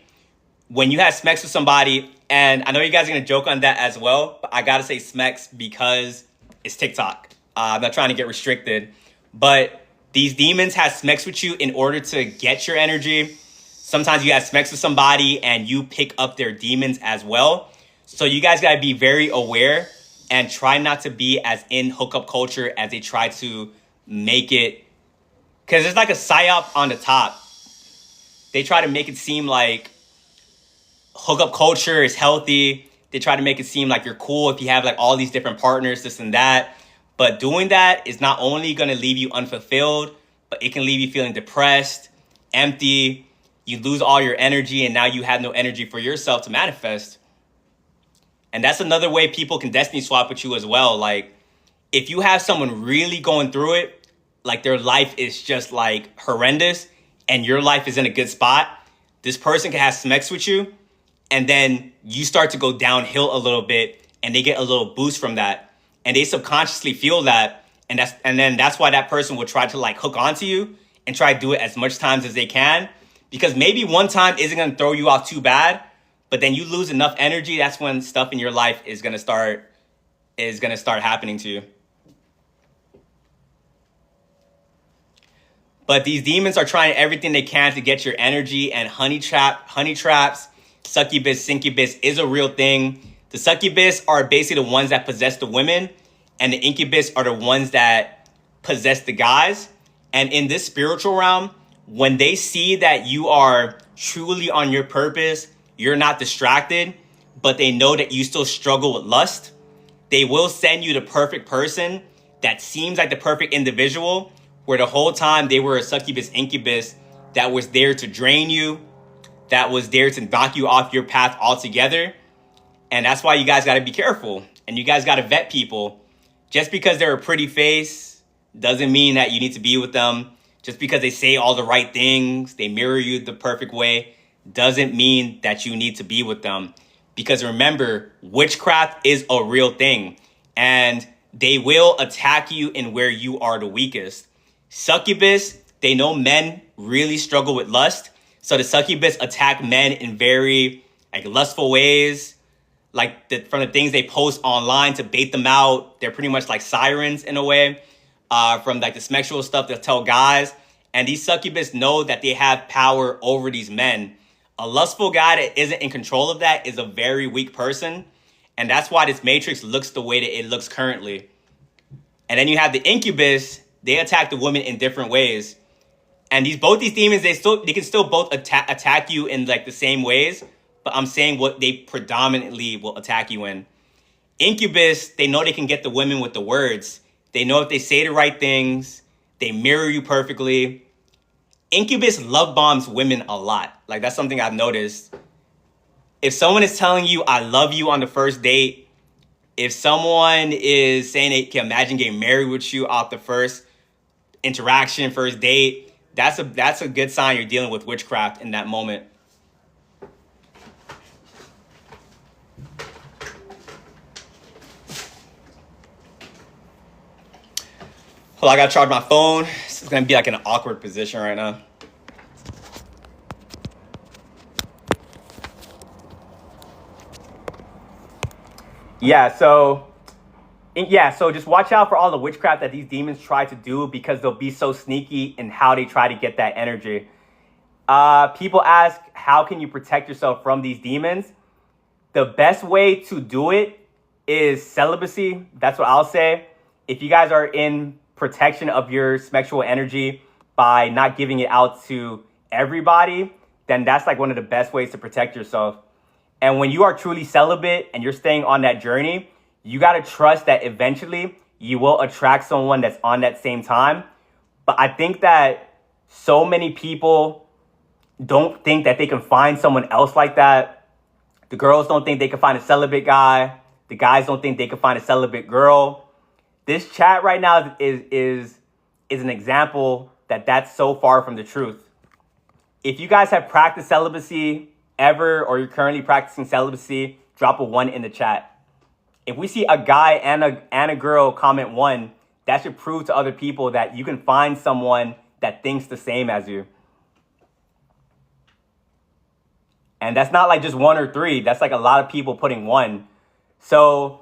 When you have SMEX with somebody, and I know you guys are going to joke on that as well, but I got to say SMEX because it's TikTok. I'm not trying to get restricted, but these demons have SMEX with you in order to get your energy. Sometimes you have SMEX with somebody and you pick up their demons as well. So you guys got to be very aware and try not to be as in hookup culture as they try to make it. Because there's like a psyop on the top. They try to make it seem like hookup culture is healthy. They try to make it seem like you're cool if you have like all these different partners, this and that. But doing that is not only going to leave you unfulfilled, but it can leave you feeling depressed, empty. You lose all your energy and now you have no energy for yourself to manifest. And that's another way people can destiny swap with you as well. Like if you have someone really going through it, like their life is just like horrendous and your life is in a good spot, this person can have SMEX with you. And then you start to go downhill a little bit and they get a little boost from that. And they subconsciously feel that. And then that's why that person will try to like hook onto you and try to do it as much times as they can. Because maybe one time isn't going to throw you off too bad, but then you lose enough energy. That's when stuff in your life is going to start happening to you. But these demons are trying everything they can to get your energy, and honey traps, succubus, incubus is a real thing. The succubus are basically the ones that possess the women, and the incubus are the ones that possess the guys. And in this spiritual realm, when they see that you are truly on your purpose, you're not distracted, but they know that you still struggle with lust, they will send you the perfect person that seems like the perfect individual, where the whole time they were a succubus, incubus that was there to drain you, that was there to knock you off your path altogether. And that's why you guys got to be careful. And you guys got to vet people. Just because they're a pretty face doesn't mean that you need to be with them. Just because they say all the right things, they mirror you the perfect way, doesn't mean that you need to be with them. Because remember, witchcraft is a real thing. And they will attack you in where you are the weakest. Succubus, they know men really struggle with lust. So the succubus attack men in very, like lustful ways, like from the things they post online to bait them out. They're pretty much like sirens in a way, from like the sexual stuff they'll tell guys. And these succubus know that they have power over these men. A lustful guy that isn't in control of that is a very weak person. And that's why this matrix looks the way that it looks currently. And then you have the incubus. They attack the women in different ways. And both these demons, they can still both attack you in like the same ways. But I'm saying what they predominantly will attack you in. Incubus, they know they can get the women with the words. They know if they say the right things, they mirror you perfectly. Incubus love bombs women a lot. Like, that's something I've noticed. If someone is telling you, I love you on the first date, if someone is saying they can imagine getting married with you off the first interaction, first date, that's a good sign you're dealing with witchcraft in that moment. Well, I gotta charge my phone. It's gonna be like in an awkward position right now. So just watch out for all the witchcraft that these demons try to do, because they'll be so sneaky in how they try to get that energy. People ask, how can you protect yourself from these demons? The best way to do it is celibacy. That's what I'll say. If you guys are in protection of your sexual energy by not giving it out to everybody, then that's like one of the best ways to protect yourself. And when you are truly celibate and you're staying on that journey, you got to trust that eventually you will attract someone that's on that same time. But I think that so many people don't think that they can find someone else like that. The girls don't think they can find a celibate guy. The guys don't think they can find a celibate girl. This chat right now is an example that that's so far from the truth. If you guys have practiced celibacy ever, or you're currently practicing celibacy, drop a 1 in the chat. If we see a guy and a girl comment 1, that should prove to other people that you can find someone that thinks the same as you. And that's not like just 1 or 3. That's like a lot of people putting 1. So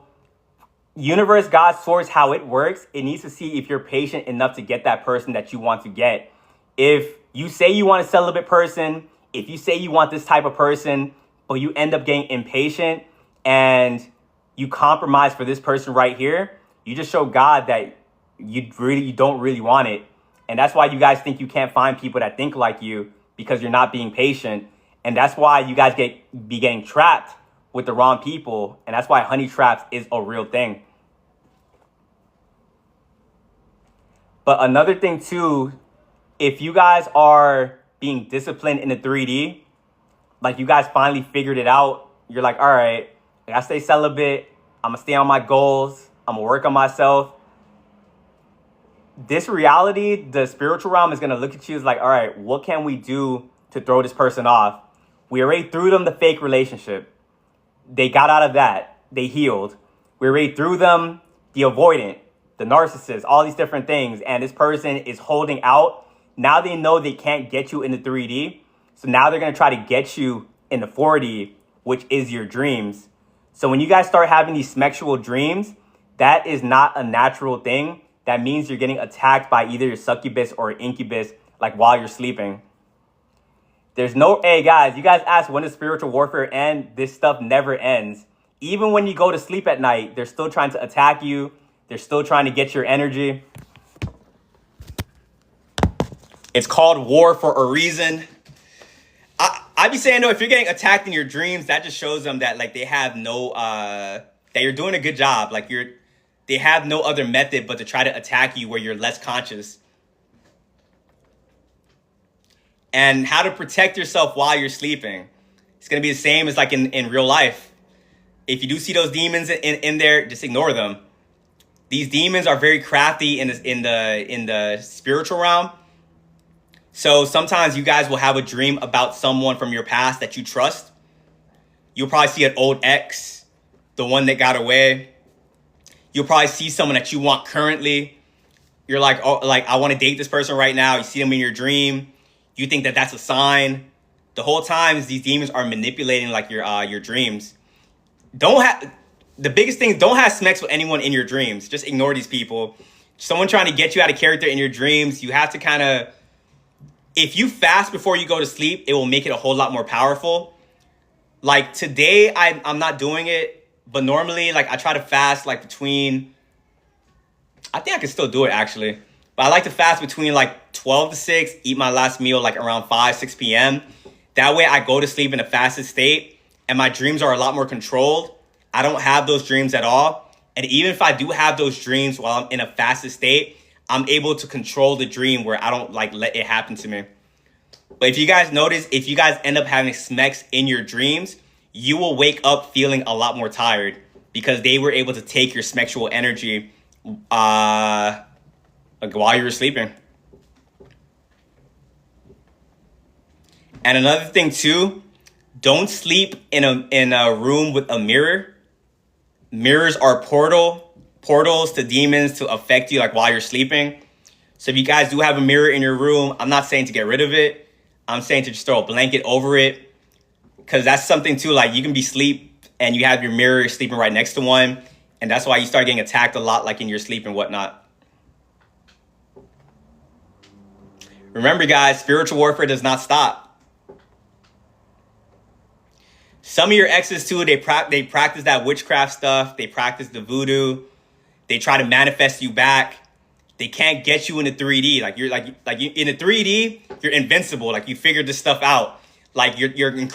universe, God, source, how it works, it needs to see if you're patient enough to get that person that you want to get. If you say you want a celibate person, if you say you want this type of person, but you end up getting impatient and you compromise for this person right here, you just show God that you don't really want it. And that's why you guys think you can't find people that think like you, because you're not being patient. And that's why you guys be getting trapped with the wrong people. And that's why honey traps is a real thing. But another thing too, if you guys are being disciplined in the 3D, like you guys finally figured it out, you're like, all right, I stay celibate, I'm gonna stay on my goals, I'm gonna work on myself. This reality, the spiritual realm, is gonna look at you as like, all right, what can we do to throw this person off? We already threw them the fake relationship. They got out of that. They healed. We already threw them the avoidant, the narcissist, all these different things. And this person is holding out. Now they know they can't get you in the 3D. So now they're going to try to get you in the 4D, which is your dreams. So when you guys start having these sexual dreams, that is not a natural thing. That means you're getting attacked by either your succubus or incubus, like while you're sleeping. Hey guys, you guys ask when does spiritual warfare end? This stuff never ends. Even when you go to sleep at night, they're still trying to attack you. They're still trying to get your energy. It's called war for a reason. I be saying though, if you're getting attacked in your dreams, that just shows them that like they have no, that you're doing a good job. Like they have no other method but to try to attack you where you're less conscious. And how to protect yourself while you're sleeping. It's going to be the same as like in real life. If you do see those demons in there, just ignore them. These demons are very crafty in the spiritual realm. So sometimes you guys will have a dream about someone from your past that you trust. You'll probably see an old ex, the one that got away. You'll probably see someone that you want currently. You're like, oh, like I want to date this person right now. You see them in your dream. You think that that's a sign. the whole time these demons are manipulating like your dreams. Don't have the biggest thing. Don't have sex with anyone in your dreams. Just ignore these people. Someone trying to get you out of character in your dreams. You have to kind of, if you fast before you go to sleep, it will make it a whole lot more powerful. Like today, I'm not doing it, but normally like I try to fast like between, I think I can still do it actually, but I like to fast between like 12 to 6, eat my last meal like around 5, 6 p.m. That way I go to sleep in a fasted state and my dreams are a lot more controlled. I don't have those dreams at all. And even if I do have those dreams while I'm in a fasted state, I'm able to control the dream where I don't like let it happen to me. But if you guys notice, if you guys end up having smex in your dreams, you will wake up feeling a lot more tired because they were able to take your smexual energy like while you were sleeping. And another thing too, don't sleep in a room with a mirror. Mirrors are portals to demons to affect you like while you're sleeping. So if you guys do have a mirror in your room, I'm not saying to get rid of it. I'm saying to just throw a blanket over it. Because that's something too, like you can be asleep and you have your mirror sleeping right next to one. And that's why you start getting attacked a lot like in your sleep and whatnot. Remember guys, spiritual warfare does not stop. Some of your exes too, they practice that witchcraft stuff. They practice the voodoo. They try to manifest you back. They can't get you into 3D. Like you're in a 3D, you're invincible. Like you figured this stuff out. Like you're in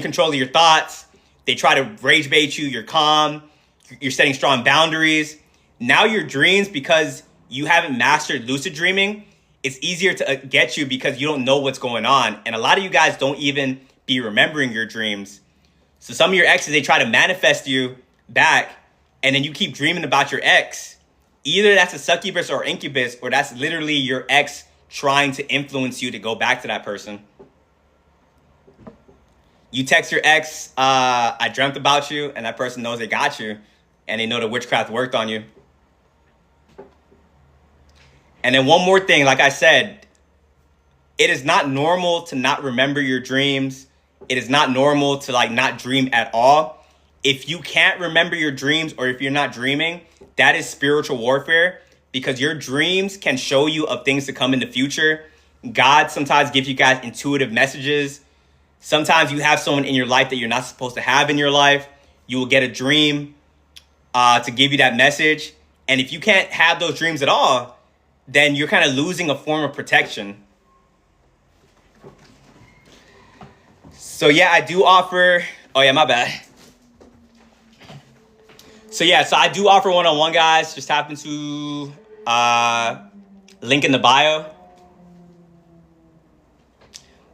control of your thoughts. They try to rage bait you. You're calm. You're setting strong boundaries. Now your dreams, because you haven't mastered lucid dreaming, it's easier to get you because you don't know what's going on. And a lot of you guys don't even be remembering your dreams. So some of your exes, they try to manifest you back, and then you keep dreaming about your ex. Either that's a succubus or incubus, or that's literally your ex trying to influence you to go back to that person. You text your ex, I dreamt about you, and that person knows they got you, and they know the witchcraft worked on you. And then one more thing, like I said, it is not normal to not remember your dreams. It is not normal to like not dream at all. If you can't remember your dreams or if you're not dreaming, that is spiritual warfare because your dreams can show you of things to come in the future. God sometimes gives you guys intuitive messages. Sometimes you have someone in your life that you're not supposed to have in your life. You will get a dream to give you that message. And if you can't have those dreams at all, then you're kind of losing a form of protection. So yeah, I do offer, oh yeah, my bad. So yeah, so I do offer one-on-one guys. Just happen to link in the bio.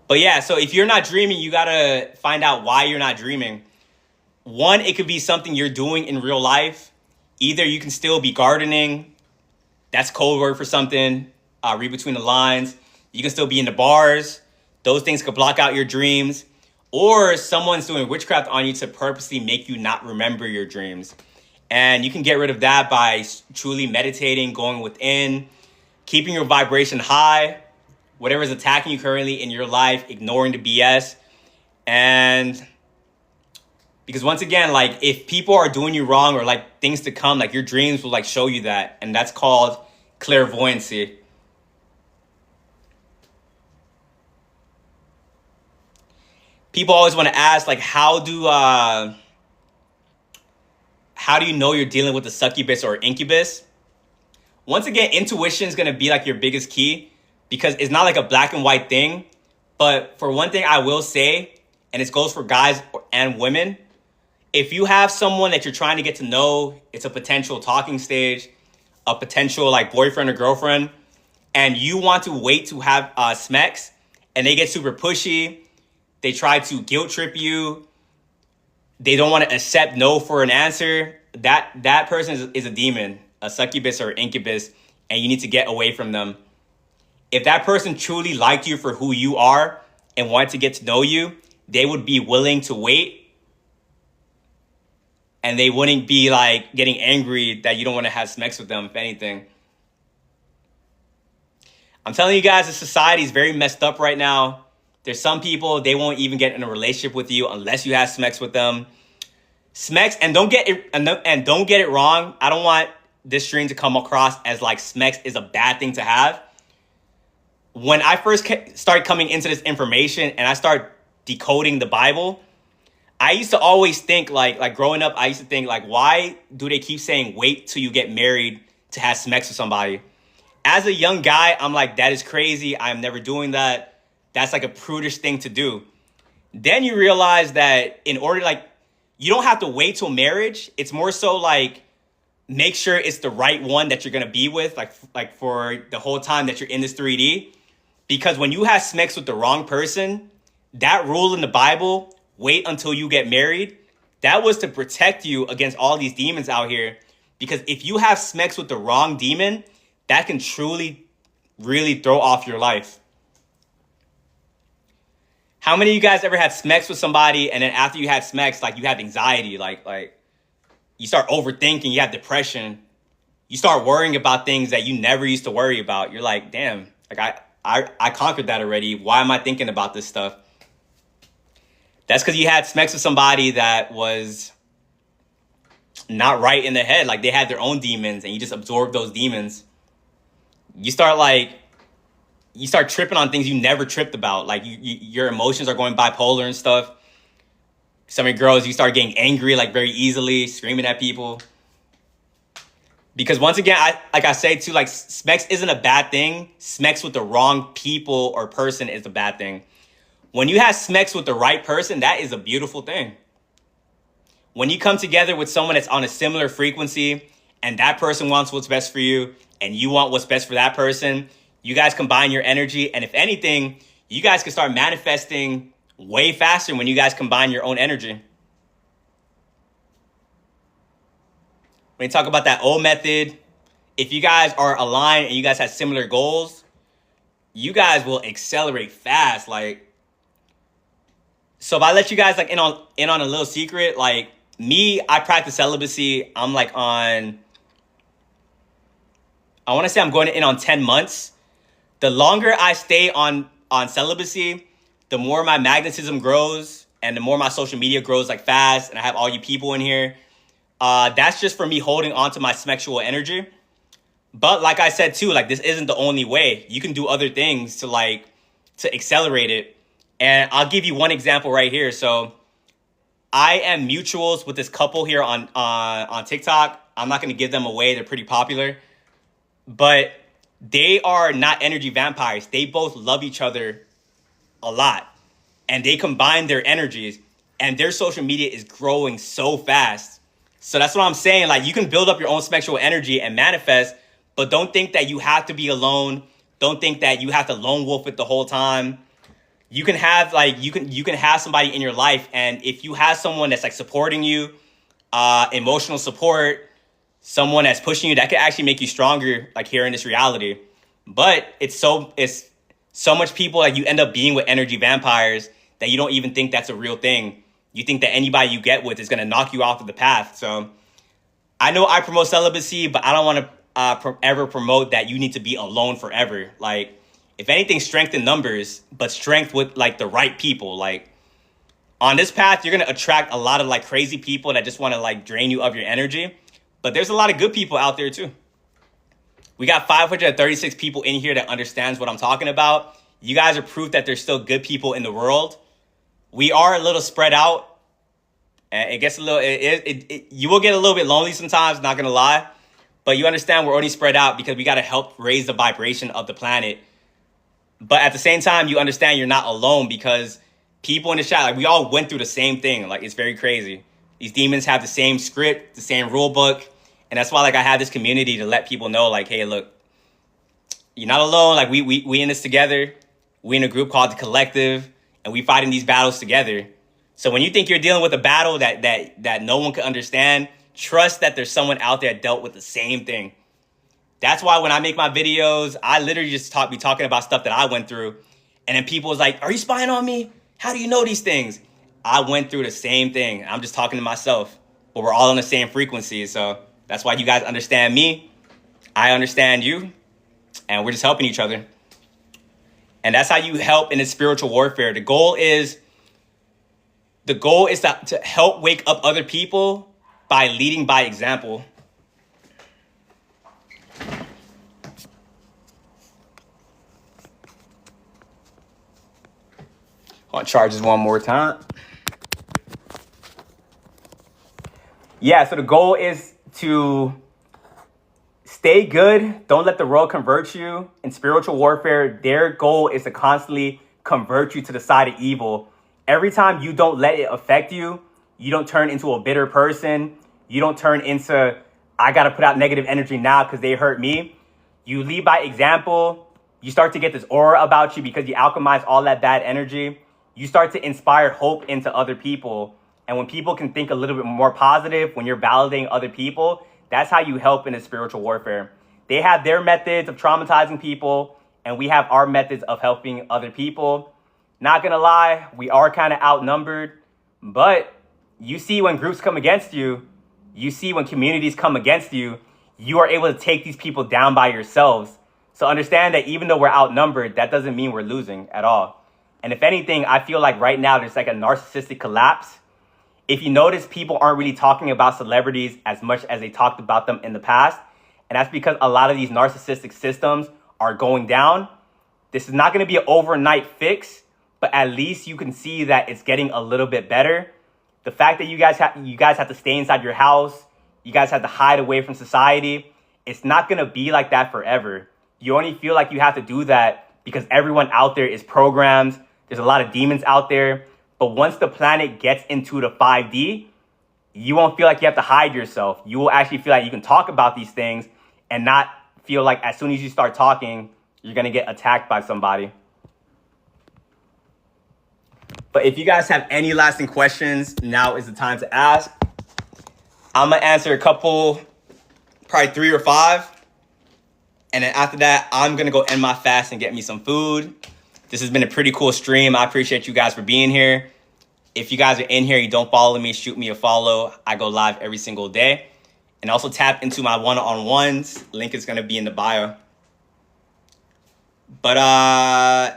But yeah, so if you're not dreaming, you gotta find out why you're not dreaming. One, it could be something you're doing in real life. Either you can still be gardening. That's code word for something. Read between the lines. You can still be in the bars. Those things could block out your dreams. Or someone's doing witchcraft on you to purposely make you not remember your dreams. And you can get rid of that by truly meditating, going within, keeping your vibration high, whatever is attacking you currently in your life, ignoring the BS. And because once again, like if people are doing you wrong or like things to come, like your dreams will like show you that. And that's called clairvoyancy. People always want to ask, like, how do you know you're dealing with a succubus or incubus? Once again, intuition is going to be like your biggest key because it's not like a black and white thing. But for one thing I will say, and it goes for guys and women, if you have someone that you're trying to get to know, it's a potential talking stage, a potential like boyfriend or girlfriend, and you want to wait to have smex, and they get super pushy, they try to guilt trip you, they don't want to accept no for an answer, that person is a demon, a succubus or incubus, and you need to get away from them. If that person truly liked you for who you are and wanted to get to know you, they would be willing to wait, and they wouldn't be like getting angry that you don't want to have sex with them, if anything. I'm telling you guys, the society is very messed up right now. There's some people, they won't even get in a relationship with you unless you have Smex with them. Smex, and don't get it wrong. I don't want this stream to come across as like Smex is a bad thing to have. When I first started coming into this information and I start decoding the Bible, I used to always think like growing up, I used to think like, why do they keep saying wait till you get married to have Smex with somebody? As a young guy, I'm like, that is crazy. I'm never doing that. That's like a prudish thing to do. Then you realize that in order, like, you don't have to wait till marriage. It's more so like, make sure it's the right one that you're going to be with, like for the whole time that you're in this 3D. Because when you have Smex with the wrong person, that rule in the Bible, wait until you get married, that was to protect you against all these demons out here. Because if you have Smex with the wrong demon, that can truly, really throw off your life. How many of you guys ever had Smex with somebody and then after you had Smex, like you have anxiety, like you start overthinking, you have depression, you start worrying about things that you never used to worry about. You're like, damn, like I conquered that already. Why am I thinking about this stuff? That's because you had Smex with somebody that was not right in the head. Like they had their own demons and you just absorbed those demons. You start tripping on things you never tripped about. Like your emotions are going bipolar and stuff. Some of your girls, you start getting angry like very easily, screaming at people. Because once again, like I say too, like Smex isn't a bad thing. Smex with the wrong people or person is a bad thing. When you have Smex with the right person, that is a beautiful thing. When you come together with someone that's on a similar frequency and that person wants what's best for you and you want what's best for that person, you guys combine your energy. And if anything, you guys can start manifesting way faster when you guys combine your own energy. When you talk about that old method, if you guys are aligned and you guys have similar goals, you guys will accelerate fast. Like, so if I let you guys like in on a little secret, like me, I practice celibacy. I'm like I want to say I'm going in on 10 months. The longer I stay on celibacy, the more my magnetism grows and the more my social media grows like fast. And I have all you people in here. That's just for me holding on to my sexual energy. But like I said too, like this isn't the only way. You can do other things to accelerate it. And I'll give you one example right here. So I am mutuals with this couple here on TikTok. I'm not going to give them away. They're pretty popular. But they are not energy vampires. They both love each other a lot. And they combine their energies. And their social media is growing so fast. So that's what I'm saying. Like, you can build up your own sexual energy and manifest. But don't think that you have to be alone. Don't think that you have to lone wolf it the whole time. You can have you can have somebody in your life. And if you have someone that's like supporting you, emotional support, someone that's pushing you, that could actually make you stronger, like here in this reality. But it's so much people like you end up being with energy vampires that you don't even think that's a real thing. You think that anybody you get with is going to knock you off of the path. So I know I promote celibacy, but I don't want to ever promote that you need to be alone forever. Like, if anything, strength in numbers, but strength with like the right people. Like on this path, you're going to attract a lot of like crazy people that just want to like drain you of your energy. But there's a lot of good people out there too. We got 536 people in here that understands what I'm talking about. You guys are proof that there's still good people in the world. We are a little spread out. And it gets a little, you will get a little bit lonely sometimes, not going to lie. But you understand we're only spread out because we got to help raise the vibration of the planet. But at the same time, you understand you're not alone because people in the chat, like we all went through the same thing. Like, it's very crazy. These demons have the same script, the same rule book. And that's why like I have this community to let people know like, hey, look, you're not alone. Like we in this together. We in a group called The Collective and we fighting these battles together. So when you think you're dealing with a battle that no one can understand, trust that there's someone out there that dealt with the same thing. That's why when I make my videos, I literally just be talking about stuff that I went through. And then people was like, are you spying on me? How do you know these things? I went through the same thing. I'm just talking to myself, but we're all on the same frequency. So that's why you guys understand me. I understand you. And we're just helping each other. And that's how you help in the spiritual warfare. The goal is to help wake up other people by leading by example. I'll charge this one more time. Yeah, so the goal is to stay good. Don't let the world convert you. In spiritual warfare, their goal is to constantly convert you to the side of evil. Every time you don't let it affect you, you don't turn into a bitter person. You don't turn into, I got to put out negative energy now because they hurt me. You lead by example. You start to get this aura about you because you alchemize all that bad energy. You start to inspire hope into other people. And when people can think a little bit more positive, when you're validating other people, that's how you help in a spiritual warfare. They have their methods of traumatizing people, and we have our methods of helping other people. Not gonna lie, we are kind of outnumbered, but you see when groups come against you, you see when communities come against you, you are able to take these people down by yourselves. So understand that even though we're outnumbered, that doesn't mean we're losing at all. And if anything, I feel like right now there's like a narcissistic collapse. If you notice, people aren't really talking about celebrities as much as they talked about them in the past. And that's because a lot of these narcissistic systems are going down. This is not going to be an overnight fix, but at least you can see that it's getting a little bit better. The fact that you guys have to stay inside your house, you guys have to hide away from society, it's not going to be like that forever. You only feel like you have to do that because everyone out there is programmed. There's a lot of demons out there. But once the planet gets into the 5D, you won't feel like you have to hide yourself. You will actually feel like you can talk about these things and not feel like as soon as you start talking, you're going to get attacked by somebody. But if you guys have any lasting questions, now is the time to ask. I'm going to answer a couple, probably 3 or 5. And then after that, I'm going to go end my fast and get me some food. This has been a pretty cool stream. I appreciate you guys for being here. If you guys are in here, you don't follow me, shoot me a follow. I go live every single day. And also tap into my one-on-ones. Link is going to be in the bio. But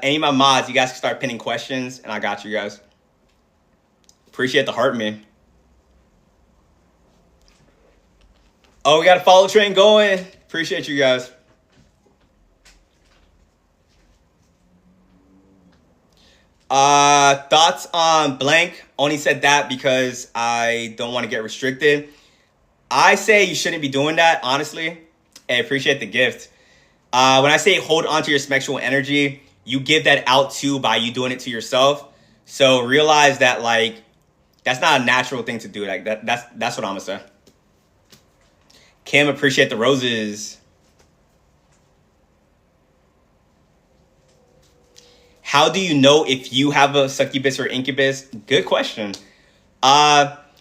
any of my mods, you guys can start pinning questions, and I got you guys. Appreciate the heart, man. Oh, we got a follow train going. Appreciate you guys. Thoughts on blank? Only said that because I don't want to get restricted. I say you shouldn't be doing that, honestly. I appreciate the gift. When I say hold on to your sexual energy, you give that out too by you doing it to yourself. So realize that like that's not a natural thing to do. Like that's what I'm gonna say. Kim, appreciate the roses. How do you know if you have a succubus or incubus? Good question.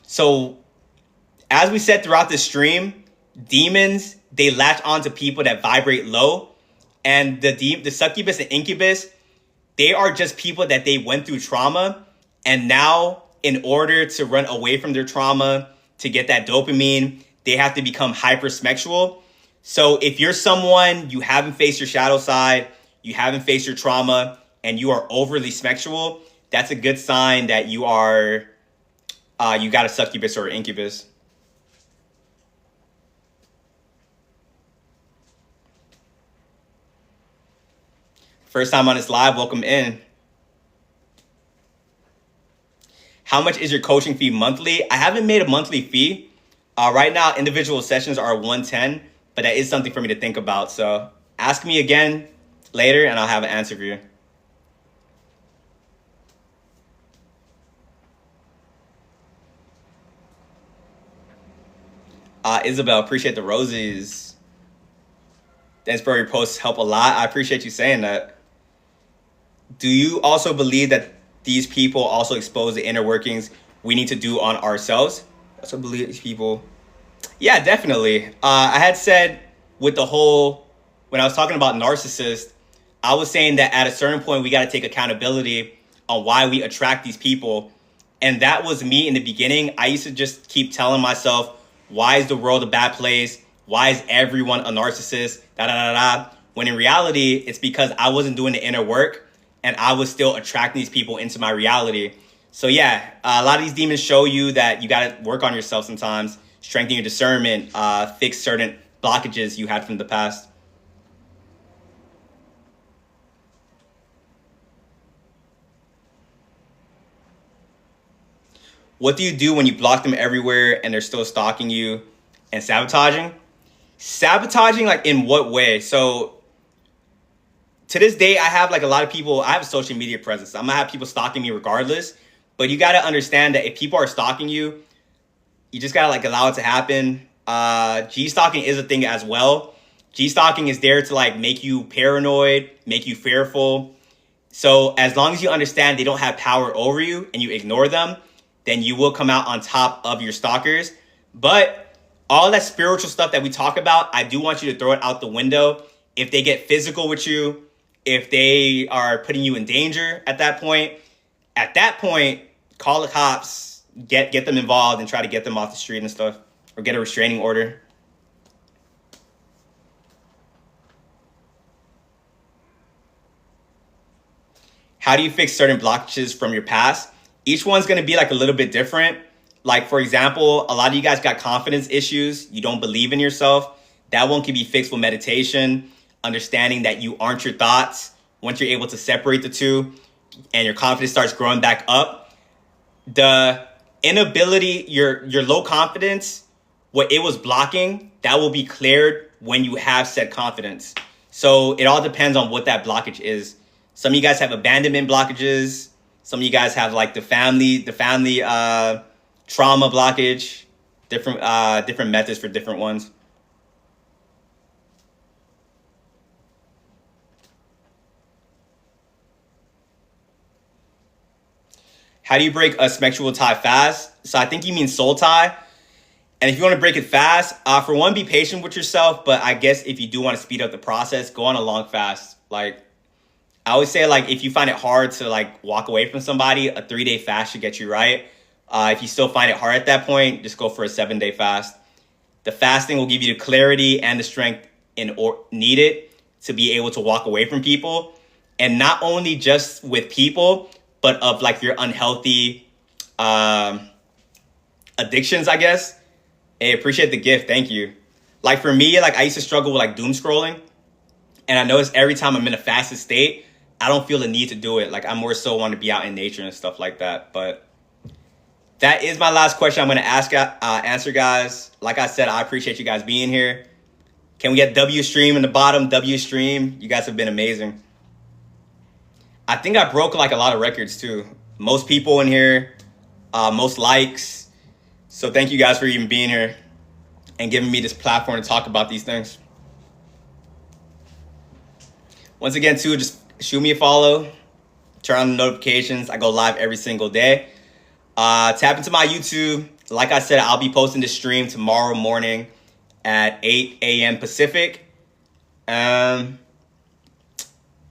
So as we said throughout the stream, demons, they latch on to people that vibrate low. And the succubus and incubus, they are just people that they went through trauma. And now in order to run away from their trauma, to get that dopamine, they have to become hypersexual. So if you're someone, you haven't faced your shadow side, you haven't faced your trauma, and you are overly sexual, that's a good sign that you are, you got a succubus or incubus. First time on this live, welcome in. How much is your coaching fee monthly? I haven't made a monthly fee. Right now, individual sessions are $110, but that is something for me to think about. So ask me again later and I'll have an answer for you. Isabel, appreciate the roses. The inspiring posts help a lot. I appreciate you saying that. Do you also believe that these people also expose the inner workings we need to do on ourselves? I also believe these people. Yeah, definitely. I had said with the whole, when I was talking about narcissists, I was saying that at a certain point, we got to take accountability on why we attract these people. And that was me in the beginning. I used to just keep telling myself, why is the world a bad place? Why is everyone a narcissist? When in reality, it's because I wasn't doing the inner work. and I was still attracting these people into my reality. So yeah, a lot of these demons show you that you got to work on yourself sometimes, strengthen your discernment, fix certain blockages you had from the past. What do you do when you block them everywhere and they're still stalking you and sabotaging? Sabotaging, like in what way? So to this day, I have like a lot of people, I have a social media presence. I'm gonna have people stalking me regardless. But you gotta understand that if people are stalking you, you just gotta like allow it to happen. G-stalking is a thing as well. G-stalking is there to like make you paranoid, make you fearful. So as long as you understand they don't have power over you and you ignore them, then you will come out on top of your stalkers. But all that spiritual stuff that we talk about, I do want you to throw it out the window. If they get physical with you, if they are putting you in danger at that point, call the cops, get them involved and try to get them off the street and stuff, or get a restraining order. How do you fix certain blockages from your past? Each one's going to be like a little bit different. Like, for example, a lot of you guys got confidence issues. You don't believe in yourself. That one can be fixed with meditation, understanding that you aren't your thoughts. Once you're able to separate the two and your confidence starts growing back up, the inability, your low confidence, what it was blocking, that will be cleared when you have said confidence. So it all depends on what that blockage is. Some of you guys have abandonment blockages. Some of you guys have like the family trauma blockage. Different methods for different ones. How do you break a sexual tie fast? So I think you mean soul tie. And if you want to break it fast, for one, be patient with yourself. But I guess if you do want to speed up the process, go on a long fast. Like, I always say, like, if you find it hard to like walk away from somebody, a 3-day fast should get you right. If you still find it hard at that point, just go for a 7-day fast. The fasting will give you the clarity and the strength needed to be able to walk away from people. And not only just with people, but of like your unhealthy addictions, I guess. Hey, appreciate the gift. Thank you. Like for me, like I used to struggle with like doom scrolling. And I notice every time I'm in a fasted state, I don't feel the need to do it. Like I more so want to be out in nature and stuff like that. But that is my last question I'm going to answer, guys. Like I said, I appreciate you guys being here. Can we get W Stream in the bottom? W Stream. You guys have been amazing. I think I broke like a lot of records too. Most people in here, most likes. So thank you guys for even being here and giving me this platform to talk about these things. Once again, too, just shoot me a follow. Turn on the notifications. I go live every single day. Tap into my YouTube. Like I said, I'll be posting this stream tomorrow morning at 8 a.m. Pacific.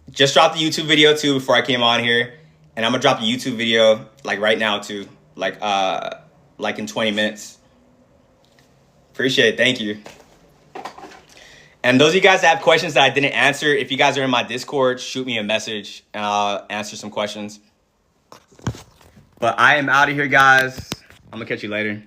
Just dropped the YouTube video too before I came on here. And I'm gonna drop a YouTube video like right now too. Like in 20 minutes. Appreciate it. Thank you. And those of you guys that have questions that I didn't answer, if you guys are in my Discord, shoot me a message and I'll answer some questions. But I am out of here, guys. I'm gonna catch you later.